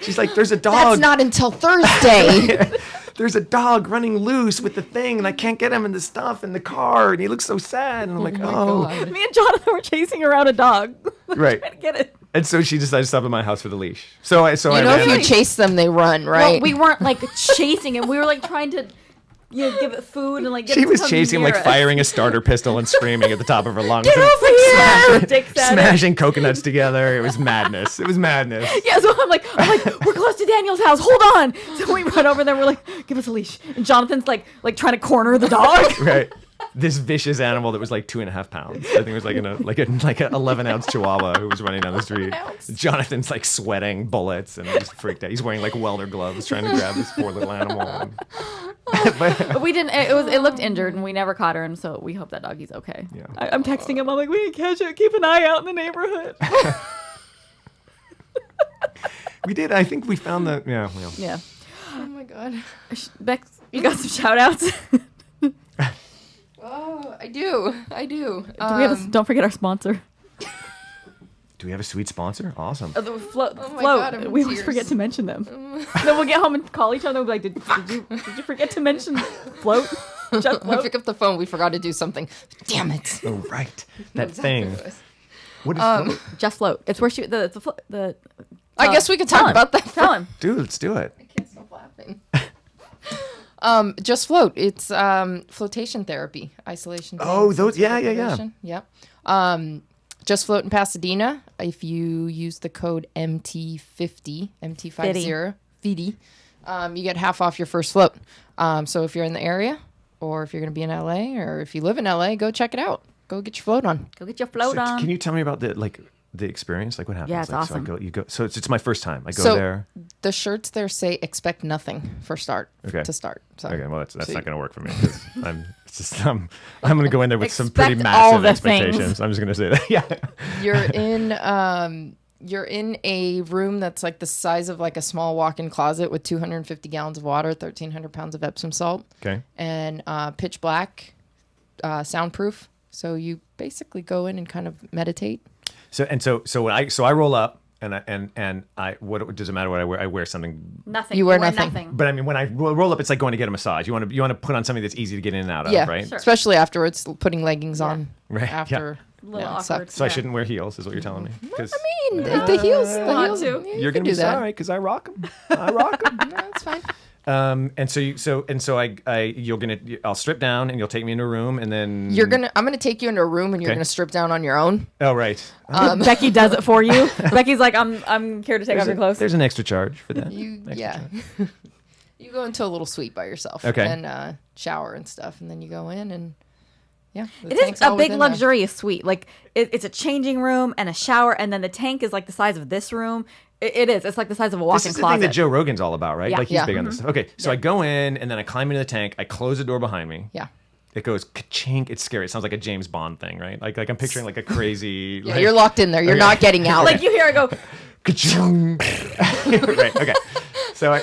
[SPEAKER 2] She's like, there's a dog.
[SPEAKER 3] That's not until Thursday.
[SPEAKER 2] There's a dog running loose with the thing, and I can't get him in the stuff in the car, and he looks so sad. And I'm like,
[SPEAKER 3] God.
[SPEAKER 1] Me and Jonathan were chasing around a dog.
[SPEAKER 2] Right.
[SPEAKER 1] Trying to get it.
[SPEAKER 2] And so she decided to stop at my house for the leash. So I
[SPEAKER 3] if you chase them, they run, right?
[SPEAKER 1] Well, we weren't like chasing him. We were like trying to give it food and like get
[SPEAKER 2] she
[SPEAKER 1] it to
[SPEAKER 2] was
[SPEAKER 1] come
[SPEAKER 2] chasing him,
[SPEAKER 1] near
[SPEAKER 2] like
[SPEAKER 1] us.
[SPEAKER 2] firing a starter pistol and screaming at the top of her lungs.
[SPEAKER 1] Get over here! Dicks at it.
[SPEAKER 2] Smashing coconuts together. It was madness. It was madness.
[SPEAKER 1] Yeah, so I'm like, we're close to Daniel's house. Hold on. So we run over there. We're like, give us a leash. And Jonathan's like trying to corner the dog.
[SPEAKER 2] Right. This vicious animal that was like 2.5 pounds. I think it was like an 11-ounce Chihuahua who was running down the street. Jonathan's like sweating bullets and just freaked out. He's wearing like welder gloves trying to grab this poor little animal.
[SPEAKER 1] But we didn't. It looked injured, and we never caught her, and so we hope that doggy's okay.
[SPEAKER 2] Yeah.
[SPEAKER 1] I'm texting him. I'm like, we didn't catch it. Keep an eye out in the neighborhood.
[SPEAKER 2] We did. I think we found the. Yeah. Well.
[SPEAKER 1] Yeah.
[SPEAKER 3] Oh my god.
[SPEAKER 1] Bex, you got some shout outs?
[SPEAKER 3] Oh, I do.
[SPEAKER 1] Don't forget our sponsor.
[SPEAKER 2] Do we have a sweet sponsor? Awesome.
[SPEAKER 1] The float.
[SPEAKER 3] Oh my God, I'm in
[SPEAKER 1] we always
[SPEAKER 3] tears.
[SPEAKER 1] forget to mention them. Then we'll get home and call each other and be like, did you forget to mention float? Just
[SPEAKER 3] We
[SPEAKER 1] float?
[SPEAKER 3] pick up the phone. We forgot to do something. Damn it.
[SPEAKER 2] Oh, right. That thing.
[SPEAKER 3] Exactly
[SPEAKER 2] What is float?
[SPEAKER 1] Just float. It's where the
[SPEAKER 3] I guess we could talk about that.
[SPEAKER 1] Tell him.
[SPEAKER 2] Dude, let's do it.
[SPEAKER 3] I can't stop laughing. Just float. It's flotation therapy, isolation.
[SPEAKER 2] Oh, those. Yeah.
[SPEAKER 3] Yep. Just float in Pasadena. If you use the code MT50, MT50, You get half off your first float. So if you're in the area, or if you're going to be in LA, or if you live in LA, go check it out. Go get your float on.
[SPEAKER 1] Go get your float on.
[SPEAKER 2] Can you tell me about the experience? Like what happens?
[SPEAKER 1] Yeah, it's awesome.
[SPEAKER 2] So it's my first time. I go
[SPEAKER 3] So
[SPEAKER 2] there.
[SPEAKER 3] the shirts there say expect nothing to start. So
[SPEAKER 2] Okay, well that's
[SPEAKER 3] so
[SPEAKER 2] not
[SPEAKER 3] you-
[SPEAKER 2] going to work for me because I'm going to go in there with some pretty
[SPEAKER 1] Expect all
[SPEAKER 2] massive
[SPEAKER 1] the things.
[SPEAKER 2] expectations. I'm just going to say that. Yeah.
[SPEAKER 3] you're in a room that's like the size of like a small walk-in closet with 250 gallons of water, 1,300 pounds of Epsom salt,
[SPEAKER 2] Okay.
[SPEAKER 3] and pitch black, soundproof. So you basically go in and kind of meditate.
[SPEAKER 2] So when I roll up and I what does it matter what I wear? I wear something.
[SPEAKER 1] Nothing.
[SPEAKER 3] You wear nothing.
[SPEAKER 2] But I mean, when I roll up, it's like going to get a massage. You want to put on something that's easy to get in and out of,
[SPEAKER 3] Yeah,
[SPEAKER 2] right?
[SPEAKER 1] Sure.
[SPEAKER 3] especially afterwards, putting leggings on
[SPEAKER 2] Right, yeah.
[SPEAKER 3] after.
[SPEAKER 1] A little
[SPEAKER 3] yeah,
[SPEAKER 1] awkward.
[SPEAKER 3] sucks.
[SPEAKER 2] So I
[SPEAKER 1] Yeah.
[SPEAKER 2] shouldn't wear heels, is what you're telling me? Because
[SPEAKER 3] I mean, the heels.
[SPEAKER 1] want to.
[SPEAKER 3] You
[SPEAKER 2] you're
[SPEAKER 3] can
[SPEAKER 2] gonna be
[SPEAKER 3] do that.
[SPEAKER 2] sorry because I rock them. I rock them.
[SPEAKER 3] No, that's fine.
[SPEAKER 2] And I'll strip down and you'll take me into a room and then
[SPEAKER 3] I'm gonna take you into a room and you're
[SPEAKER 2] Okay.
[SPEAKER 3] gonna strip down on your own.
[SPEAKER 2] Oh right.
[SPEAKER 1] Becky does it for you. Becky's like, I'm here to take off your clothes.
[SPEAKER 2] There's an extra charge for that.
[SPEAKER 3] You go into a little suite by yourself.
[SPEAKER 2] Okay.
[SPEAKER 3] And shower and stuff, and then you go in and yeah. the
[SPEAKER 1] It
[SPEAKER 3] tank's
[SPEAKER 1] is a
[SPEAKER 3] all
[SPEAKER 1] big
[SPEAKER 3] within there.
[SPEAKER 1] luxurious suite. Like it's a changing room and a shower, and then the tank is like the size of this room. It is. It's like the size of a
[SPEAKER 2] This
[SPEAKER 1] walk-in
[SPEAKER 2] is the
[SPEAKER 1] closet.
[SPEAKER 2] thing that Joe Rogan's all about, right?
[SPEAKER 1] Yeah.
[SPEAKER 2] Like he's
[SPEAKER 3] Yeah.
[SPEAKER 2] big on this stuff. Okay, so I go in and then I climb into the tank. I close the door behind me.
[SPEAKER 3] Yeah.
[SPEAKER 2] It goes ka-chink. It's scary. It sounds like a James Bond thing, right? Like I'm picturing like a crazy.
[SPEAKER 3] Yeah,
[SPEAKER 2] like,
[SPEAKER 3] you're locked in there. You're
[SPEAKER 2] Okay.
[SPEAKER 3] not getting out.
[SPEAKER 1] Like you hear it go.
[SPEAKER 2] ka-chung. Right. Okay. So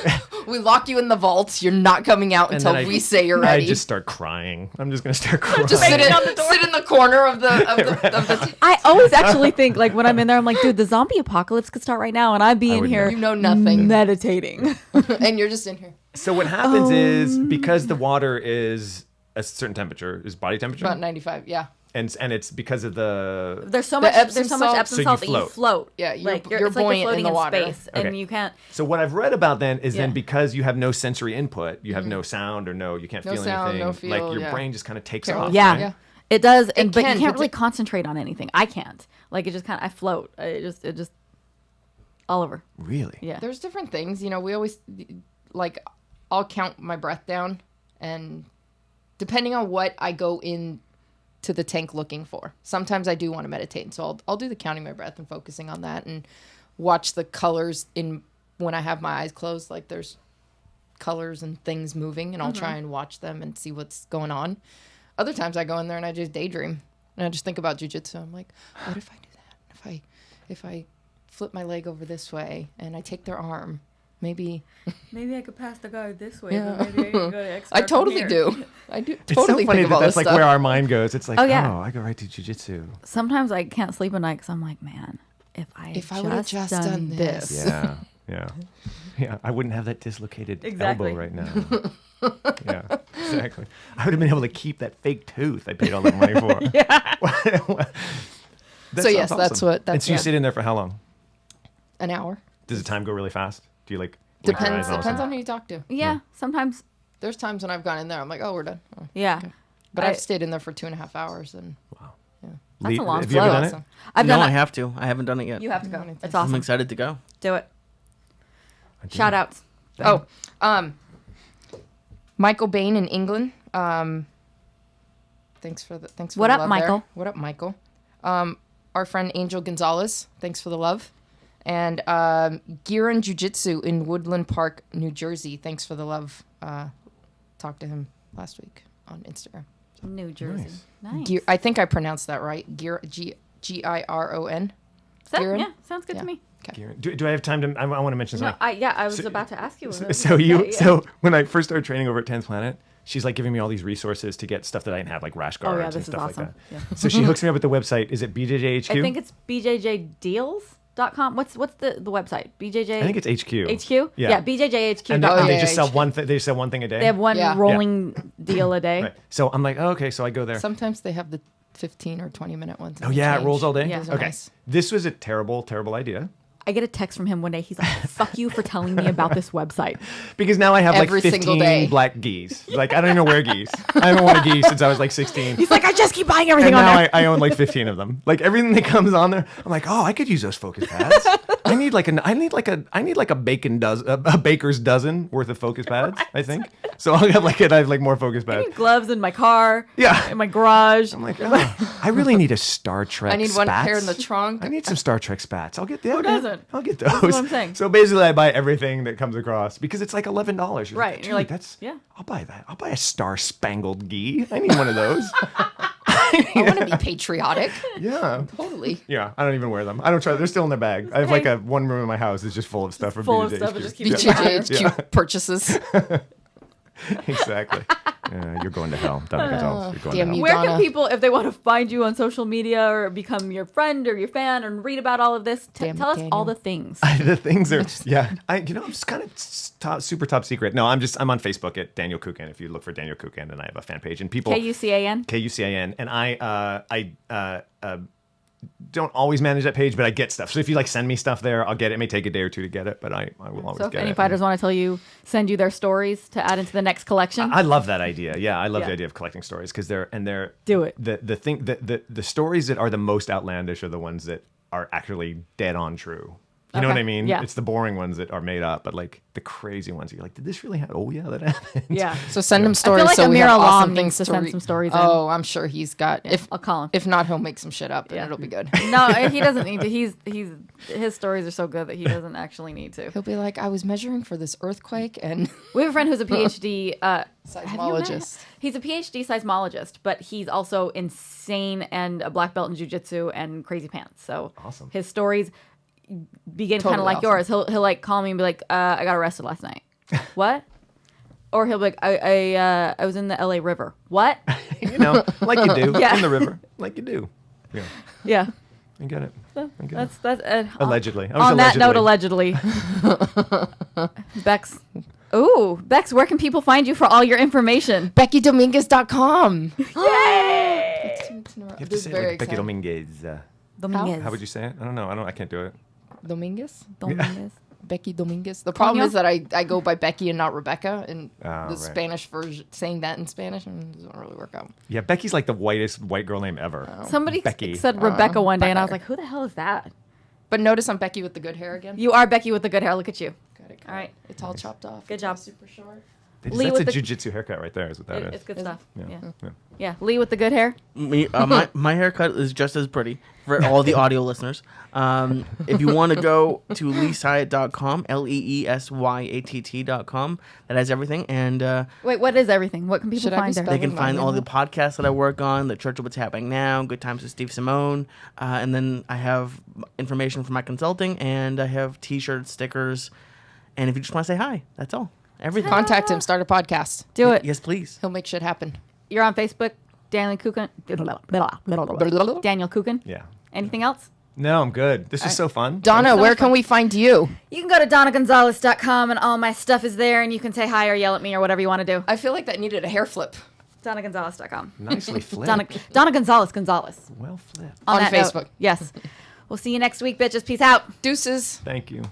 [SPEAKER 3] We lock you in the vault. You're not coming out until
[SPEAKER 2] then
[SPEAKER 3] we say you're ready.
[SPEAKER 2] I just start crying. I'm just gonna start crying.
[SPEAKER 3] Just sit in the corner of the
[SPEAKER 1] I always actually think like when I'm in there, I'm like, dude, the zombie apocalypse could start right now, and I'd be in
[SPEAKER 2] would
[SPEAKER 1] here.
[SPEAKER 2] know.
[SPEAKER 3] You know nothing.
[SPEAKER 1] meditating.
[SPEAKER 3] And you're just in here.
[SPEAKER 2] So what happens is because the water is a certain temperature, is body temperature,
[SPEAKER 3] About 95. Yeah.
[SPEAKER 2] and it's because of the
[SPEAKER 1] There's so
[SPEAKER 3] The
[SPEAKER 1] much.
[SPEAKER 3] Epsom
[SPEAKER 1] There's so much
[SPEAKER 3] salt-
[SPEAKER 1] Epsom
[SPEAKER 2] So you
[SPEAKER 1] salt that you
[SPEAKER 2] float.
[SPEAKER 1] float.
[SPEAKER 3] Yeah, you're
[SPEAKER 1] it's
[SPEAKER 3] buoyant
[SPEAKER 1] like you're
[SPEAKER 3] in
[SPEAKER 1] floating
[SPEAKER 3] the water.
[SPEAKER 1] space,
[SPEAKER 2] Okay.
[SPEAKER 1] and you can't.
[SPEAKER 2] So what I've read about then is then
[SPEAKER 1] Yeah.
[SPEAKER 2] because you have no sensory input, you have no sound or you can't
[SPEAKER 3] No
[SPEAKER 2] feel
[SPEAKER 3] sound,
[SPEAKER 2] anything.
[SPEAKER 3] no feel,
[SPEAKER 2] like your
[SPEAKER 3] yeah.
[SPEAKER 2] brain just kind of takes
[SPEAKER 3] Careless.
[SPEAKER 2] off.
[SPEAKER 1] Yeah.
[SPEAKER 2] right?
[SPEAKER 3] Yeah.
[SPEAKER 1] It does, and but
[SPEAKER 3] can,
[SPEAKER 1] you can't
[SPEAKER 3] but
[SPEAKER 1] really
[SPEAKER 3] it-
[SPEAKER 1] concentrate on anything. I can't. Like it just kind of. I float. It just all over.
[SPEAKER 2] Really?
[SPEAKER 1] Yeah.
[SPEAKER 3] There's different things. You know, we always, like, I'll count my breath down, and depending on what I go in to the tank looking for. Sometimes I do want to meditate, and so I'll do the counting my breath and focusing on that and watch the colors in when I have my eyes closed. Like there's colors and things moving, and I'll try and watch them and see what's going on. Other times I go in there and I just daydream and I just think about jujitsu. I'm like, what if I do that? If I flip my leg over this way and I take their arm, maybe
[SPEAKER 1] Maybe I could pass the guard this way.
[SPEAKER 3] Yeah.
[SPEAKER 1] But maybe I could go to
[SPEAKER 3] I totally do. I do
[SPEAKER 2] It's
[SPEAKER 3] totally
[SPEAKER 2] so funny
[SPEAKER 3] think of
[SPEAKER 2] that
[SPEAKER 3] all
[SPEAKER 2] that's
[SPEAKER 3] this
[SPEAKER 2] like
[SPEAKER 3] stuff.
[SPEAKER 2] where our mind goes. It's like,
[SPEAKER 1] Oh, yeah.
[SPEAKER 2] I go right to jujitsu.
[SPEAKER 1] Sometimes I can't sleep at night because I'm like, man, if I
[SPEAKER 3] would've just done this.
[SPEAKER 2] Yeah, yeah. I wouldn't have that dislocated
[SPEAKER 1] Exactly.
[SPEAKER 2] elbow right now. Yeah, exactly. I would have been able to keep that fake tooth I paid all that money for. Yeah.
[SPEAKER 3] So yes, that's what-
[SPEAKER 2] And
[SPEAKER 3] that's-
[SPEAKER 2] so you
[SPEAKER 3] yeah.
[SPEAKER 2] sit in there for how long?
[SPEAKER 3] An hour.
[SPEAKER 2] Does the time go really fast? Do you like blink your
[SPEAKER 3] Depends
[SPEAKER 2] eyes and all of a
[SPEAKER 3] depends
[SPEAKER 2] sudden-
[SPEAKER 3] on who you talk to.
[SPEAKER 1] Yeah, sometimes.
[SPEAKER 3] There's times when I've gone in there, I'm like, oh, we're done. Oh.
[SPEAKER 1] Yeah.
[SPEAKER 3] But
[SPEAKER 1] I-
[SPEAKER 3] I've stayed in there for 2.5 hours, and
[SPEAKER 1] That's a long
[SPEAKER 2] Have you ever
[SPEAKER 1] flow.
[SPEAKER 2] done it?
[SPEAKER 3] Awesome.
[SPEAKER 1] I've
[SPEAKER 4] No,
[SPEAKER 1] done
[SPEAKER 4] I
[SPEAKER 1] it.
[SPEAKER 4] have to. I haven't done it yet.
[SPEAKER 1] You have to go.
[SPEAKER 3] Mm,
[SPEAKER 1] It's
[SPEAKER 4] I'm
[SPEAKER 1] awesome.
[SPEAKER 4] excited to go.
[SPEAKER 1] Do it. Shout outs.
[SPEAKER 3] Oh, Michael Bain in England. Thanks for the
[SPEAKER 1] What
[SPEAKER 3] the
[SPEAKER 1] up,
[SPEAKER 3] love
[SPEAKER 1] Michael?
[SPEAKER 3] there. What up, Michael? Our friend Angel Gonzalez. Thanks for the love. And Giran Jiu-Jitsu in Woodland Park, New Jersey. Thanks for the love. Talked to him last week on Instagram.
[SPEAKER 1] New Jersey. Nice.
[SPEAKER 3] I think I pronounced that right. Giron. Giran?
[SPEAKER 1] Yeah, sounds good
[SPEAKER 3] Yeah.
[SPEAKER 1] to me.
[SPEAKER 2] Do I have time to? I want to mention
[SPEAKER 1] No,
[SPEAKER 2] something.
[SPEAKER 1] I was about to ask you.
[SPEAKER 2] So when I first started training over at 10th Planet, she's like giving me all these resources to get stuff that I didn't have, like rash guards
[SPEAKER 1] Oh, yeah,
[SPEAKER 2] and
[SPEAKER 1] this is
[SPEAKER 2] stuff
[SPEAKER 1] awesome.
[SPEAKER 2] like that.
[SPEAKER 1] Yeah.
[SPEAKER 2] So she hooks me up with the website. Is it BJJHQ?
[SPEAKER 1] I think it's bjjdeals.com. What's the website? BJJ.
[SPEAKER 2] I think it's HQ.
[SPEAKER 1] HQ. Yeah, BJJHQ.
[SPEAKER 2] And
[SPEAKER 3] Oh,
[SPEAKER 2] they
[SPEAKER 3] yeah,
[SPEAKER 2] just sell
[SPEAKER 3] HQ.
[SPEAKER 2] one thing. They just sell one thing a day.
[SPEAKER 1] They have one
[SPEAKER 3] Yeah.
[SPEAKER 1] rolling deal a day.
[SPEAKER 2] Right. So I'm like, oh, okay. So I go there.
[SPEAKER 3] Sometimes they have the 15 or 20-minute ones.
[SPEAKER 2] Oh yeah, it rolls all day.
[SPEAKER 1] Yeah.
[SPEAKER 3] Those are
[SPEAKER 2] Okay.
[SPEAKER 3] nice.
[SPEAKER 2] This was a terrible, terrible idea
[SPEAKER 1] I get a text from him one day. He's like, "Fuck you for telling me about this website."
[SPEAKER 2] because now I have
[SPEAKER 3] Every
[SPEAKER 2] like
[SPEAKER 3] single
[SPEAKER 2] 15
[SPEAKER 3] day.
[SPEAKER 2] black geese. Like I don't even know where geese. I haven't worn a geese since I was like 16.
[SPEAKER 1] He's like, "I just keep buying
[SPEAKER 2] And
[SPEAKER 1] everything on
[SPEAKER 2] now
[SPEAKER 1] there."
[SPEAKER 2] I own like 15 of them. Like everything that comes on there, I'm like, oh, I could use those focus pads. I need like a baker's dozen worth of focus pads. I think so. I have like more focus
[SPEAKER 1] I
[SPEAKER 2] pads.
[SPEAKER 1] need gloves in my car.
[SPEAKER 2] Yeah.
[SPEAKER 1] In my garage.
[SPEAKER 2] I'm like, I really need a Star Trek.
[SPEAKER 3] I need one
[SPEAKER 2] spats.
[SPEAKER 3] pair in the trunk.
[SPEAKER 2] I need some Star Trek spats. I'll get
[SPEAKER 1] Who doesn't?
[SPEAKER 2] I'll get those.
[SPEAKER 1] That's what I'm saying.
[SPEAKER 2] So basically, I buy everything that comes across because it's like $11.
[SPEAKER 1] Right.
[SPEAKER 2] Dude,
[SPEAKER 1] You're like,
[SPEAKER 2] that's
[SPEAKER 1] yeah.
[SPEAKER 2] I'll buy that. I'll buy a Star Spangled Gee. I need one of those.
[SPEAKER 3] I want to be patriotic.
[SPEAKER 2] Yeah.
[SPEAKER 3] Totally.
[SPEAKER 2] Yeah, I don't even wear them. I don't try. They're still in their bag. I have like one room in my house that's just full of stuff from
[SPEAKER 1] Full of
[SPEAKER 2] BJHQ.
[SPEAKER 1] stuff. It just keeps
[SPEAKER 3] BJHQ purchases.
[SPEAKER 2] Exactly. Yeah, you're going to hell, Donna Gonzalez. You're going
[SPEAKER 3] Damn
[SPEAKER 2] to hell.
[SPEAKER 3] you.
[SPEAKER 1] Where
[SPEAKER 3] Donna.
[SPEAKER 1] can people, if they want to find you on social media or become your friend or your fan and read about all of this,
[SPEAKER 3] Damn it,
[SPEAKER 1] tell us all
[SPEAKER 3] Daniel.
[SPEAKER 1] the things.
[SPEAKER 2] The things are, yeah. I'm just kind of super top secret. No, I'm on Facebook at Daniel Kucan. If you look for Daniel Kucan, and I have a fan page, and people
[SPEAKER 1] KUCAN.
[SPEAKER 2] KUCIN, and I don't always manage that page, but I get stuff. So if you like send me stuff there, I'll get it. It may take a day or two to get it, but I will always
[SPEAKER 1] So if
[SPEAKER 2] get
[SPEAKER 1] any
[SPEAKER 2] it.
[SPEAKER 1] fighters want to tell you, send you their stories to add into the next collection.
[SPEAKER 2] I love that idea. Yeah, I love
[SPEAKER 1] Yeah.
[SPEAKER 2] the idea of collecting stories because they're
[SPEAKER 1] Do it.
[SPEAKER 2] The stories that are the most outlandish are the ones that are actually dead on true. You know
[SPEAKER 1] Okay.
[SPEAKER 2] what I mean?
[SPEAKER 1] Yeah.
[SPEAKER 2] It's the boring ones that are made up, but like the crazy ones, you're like, did this really happen? Oh yeah, that happened.
[SPEAKER 1] Yeah.
[SPEAKER 3] So send him stories.
[SPEAKER 1] like
[SPEAKER 3] so we
[SPEAKER 1] Amir
[SPEAKER 3] have
[SPEAKER 1] Alam
[SPEAKER 3] awesome
[SPEAKER 1] needs
[SPEAKER 3] things
[SPEAKER 1] to send some stories in.
[SPEAKER 3] Oh, I'm sure he's got.
[SPEAKER 1] I'll call him.
[SPEAKER 3] If not, he'll make some shit up, and
[SPEAKER 1] Yeah.
[SPEAKER 3] it'll be good.
[SPEAKER 1] No, he doesn't need to. His stories are so good that he doesn't actually need to.
[SPEAKER 3] He'll be like, I was measuring for this earthquake, and
[SPEAKER 1] We have a friend who's a PhD have you met him?
[SPEAKER 3] seismologist.
[SPEAKER 1] He's a PhD seismologist, but he's also insane and a black belt in jiu-jitsu and crazy pants. So
[SPEAKER 2] Awesome.
[SPEAKER 1] his stories begin kind of
[SPEAKER 3] Totally
[SPEAKER 1] like
[SPEAKER 3] awesome.
[SPEAKER 1] yours. He'll like call me and be like, I got arrested last night. What? Or he'll be like, I was in the LA River. What?
[SPEAKER 2] Like you do
[SPEAKER 1] Yeah.
[SPEAKER 2] in the river, like you do. Yeah,
[SPEAKER 1] Yeah.
[SPEAKER 2] I get it. I get it.
[SPEAKER 1] That's
[SPEAKER 2] Allegedly. I was
[SPEAKER 1] On that note, allegedly. Bex. Ooh, Bex, where can people find you for all your information?
[SPEAKER 3] BeckyDominguez.com.
[SPEAKER 1] Yay!
[SPEAKER 2] You have to say it like Becky Dominguez.
[SPEAKER 1] Dominguez.
[SPEAKER 2] How would you say it? I don't know. I can't do it.
[SPEAKER 3] Dominguez?
[SPEAKER 1] Dominguez.
[SPEAKER 3] Becky Dominguez. The problem
[SPEAKER 1] Coño?
[SPEAKER 3] is that I go by Becky and not Rebecca, and
[SPEAKER 2] Oh,
[SPEAKER 3] the
[SPEAKER 2] right.
[SPEAKER 3] Spanish version, saying that in Spanish doesn't really work out.
[SPEAKER 2] Yeah, Becky's like the whitest white girl name ever.
[SPEAKER 1] Somebody
[SPEAKER 2] Becky.
[SPEAKER 1] said Rebecca one day, and I was
[SPEAKER 3] better.
[SPEAKER 1] like, who the hell is that?
[SPEAKER 3] But notice I'm Becky with the good hair again.
[SPEAKER 1] You are Becky with the good hair. Look at you.
[SPEAKER 3] Got it,
[SPEAKER 1] All right.
[SPEAKER 3] It's all chopped off.
[SPEAKER 1] Good
[SPEAKER 3] It's
[SPEAKER 1] job.
[SPEAKER 3] all super short.
[SPEAKER 1] Lee
[SPEAKER 2] That's
[SPEAKER 1] with
[SPEAKER 2] a
[SPEAKER 1] the-
[SPEAKER 2] jiu-jitsu haircut right there is what that is.
[SPEAKER 1] It's good stuff. Yeah.
[SPEAKER 2] Yeah.
[SPEAKER 1] Yeah. Lee with the good hair.
[SPEAKER 4] Me, my haircut is just as pretty for all the audio listeners. If you want to go to leesyatt.com, leesyat.com, that has everything. And
[SPEAKER 1] Wait, what is everything? What can people
[SPEAKER 3] Should I be
[SPEAKER 1] find there?
[SPEAKER 3] spelling
[SPEAKER 4] they can
[SPEAKER 3] my
[SPEAKER 4] find
[SPEAKER 3] name
[SPEAKER 4] all the
[SPEAKER 3] out?
[SPEAKER 4] podcasts that I work on, the Church of What's Happening Now, Good Times with Steve Simone. And then I have information for my consulting, and I have T-shirts, stickers. And if you just want to say hi, that's all. Everything.
[SPEAKER 3] Contact him. Start a podcast.
[SPEAKER 1] Do it.
[SPEAKER 4] Yes, please.
[SPEAKER 3] He'll make shit happen.
[SPEAKER 1] You're on Facebook, Daniel Kucan. Daniel Kucan.
[SPEAKER 2] Yeah.
[SPEAKER 1] Anything else?
[SPEAKER 2] No, I'm good. This is so fun.
[SPEAKER 3] Donna, where can we find you?
[SPEAKER 1] You can go to donnagonzalez.com and all my stuff is there, and you can say hi or yell at me or whatever you want to do.
[SPEAKER 3] I feel like that needed a hair flip.
[SPEAKER 1] donnagonzalez.com.
[SPEAKER 2] Nicely flipped.
[SPEAKER 1] Donna Gonzalez.
[SPEAKER 2] Well flipped.
[SPEAKER 3] On
[SPEAKER 1] that note,
[SPEAKER 3] Facebook.
[SPEAKER 1] yes. We'll see you next week, bitches. Peace out.
[SPEAKER 3] Deuces.
[SPEAKER 2] Thank you.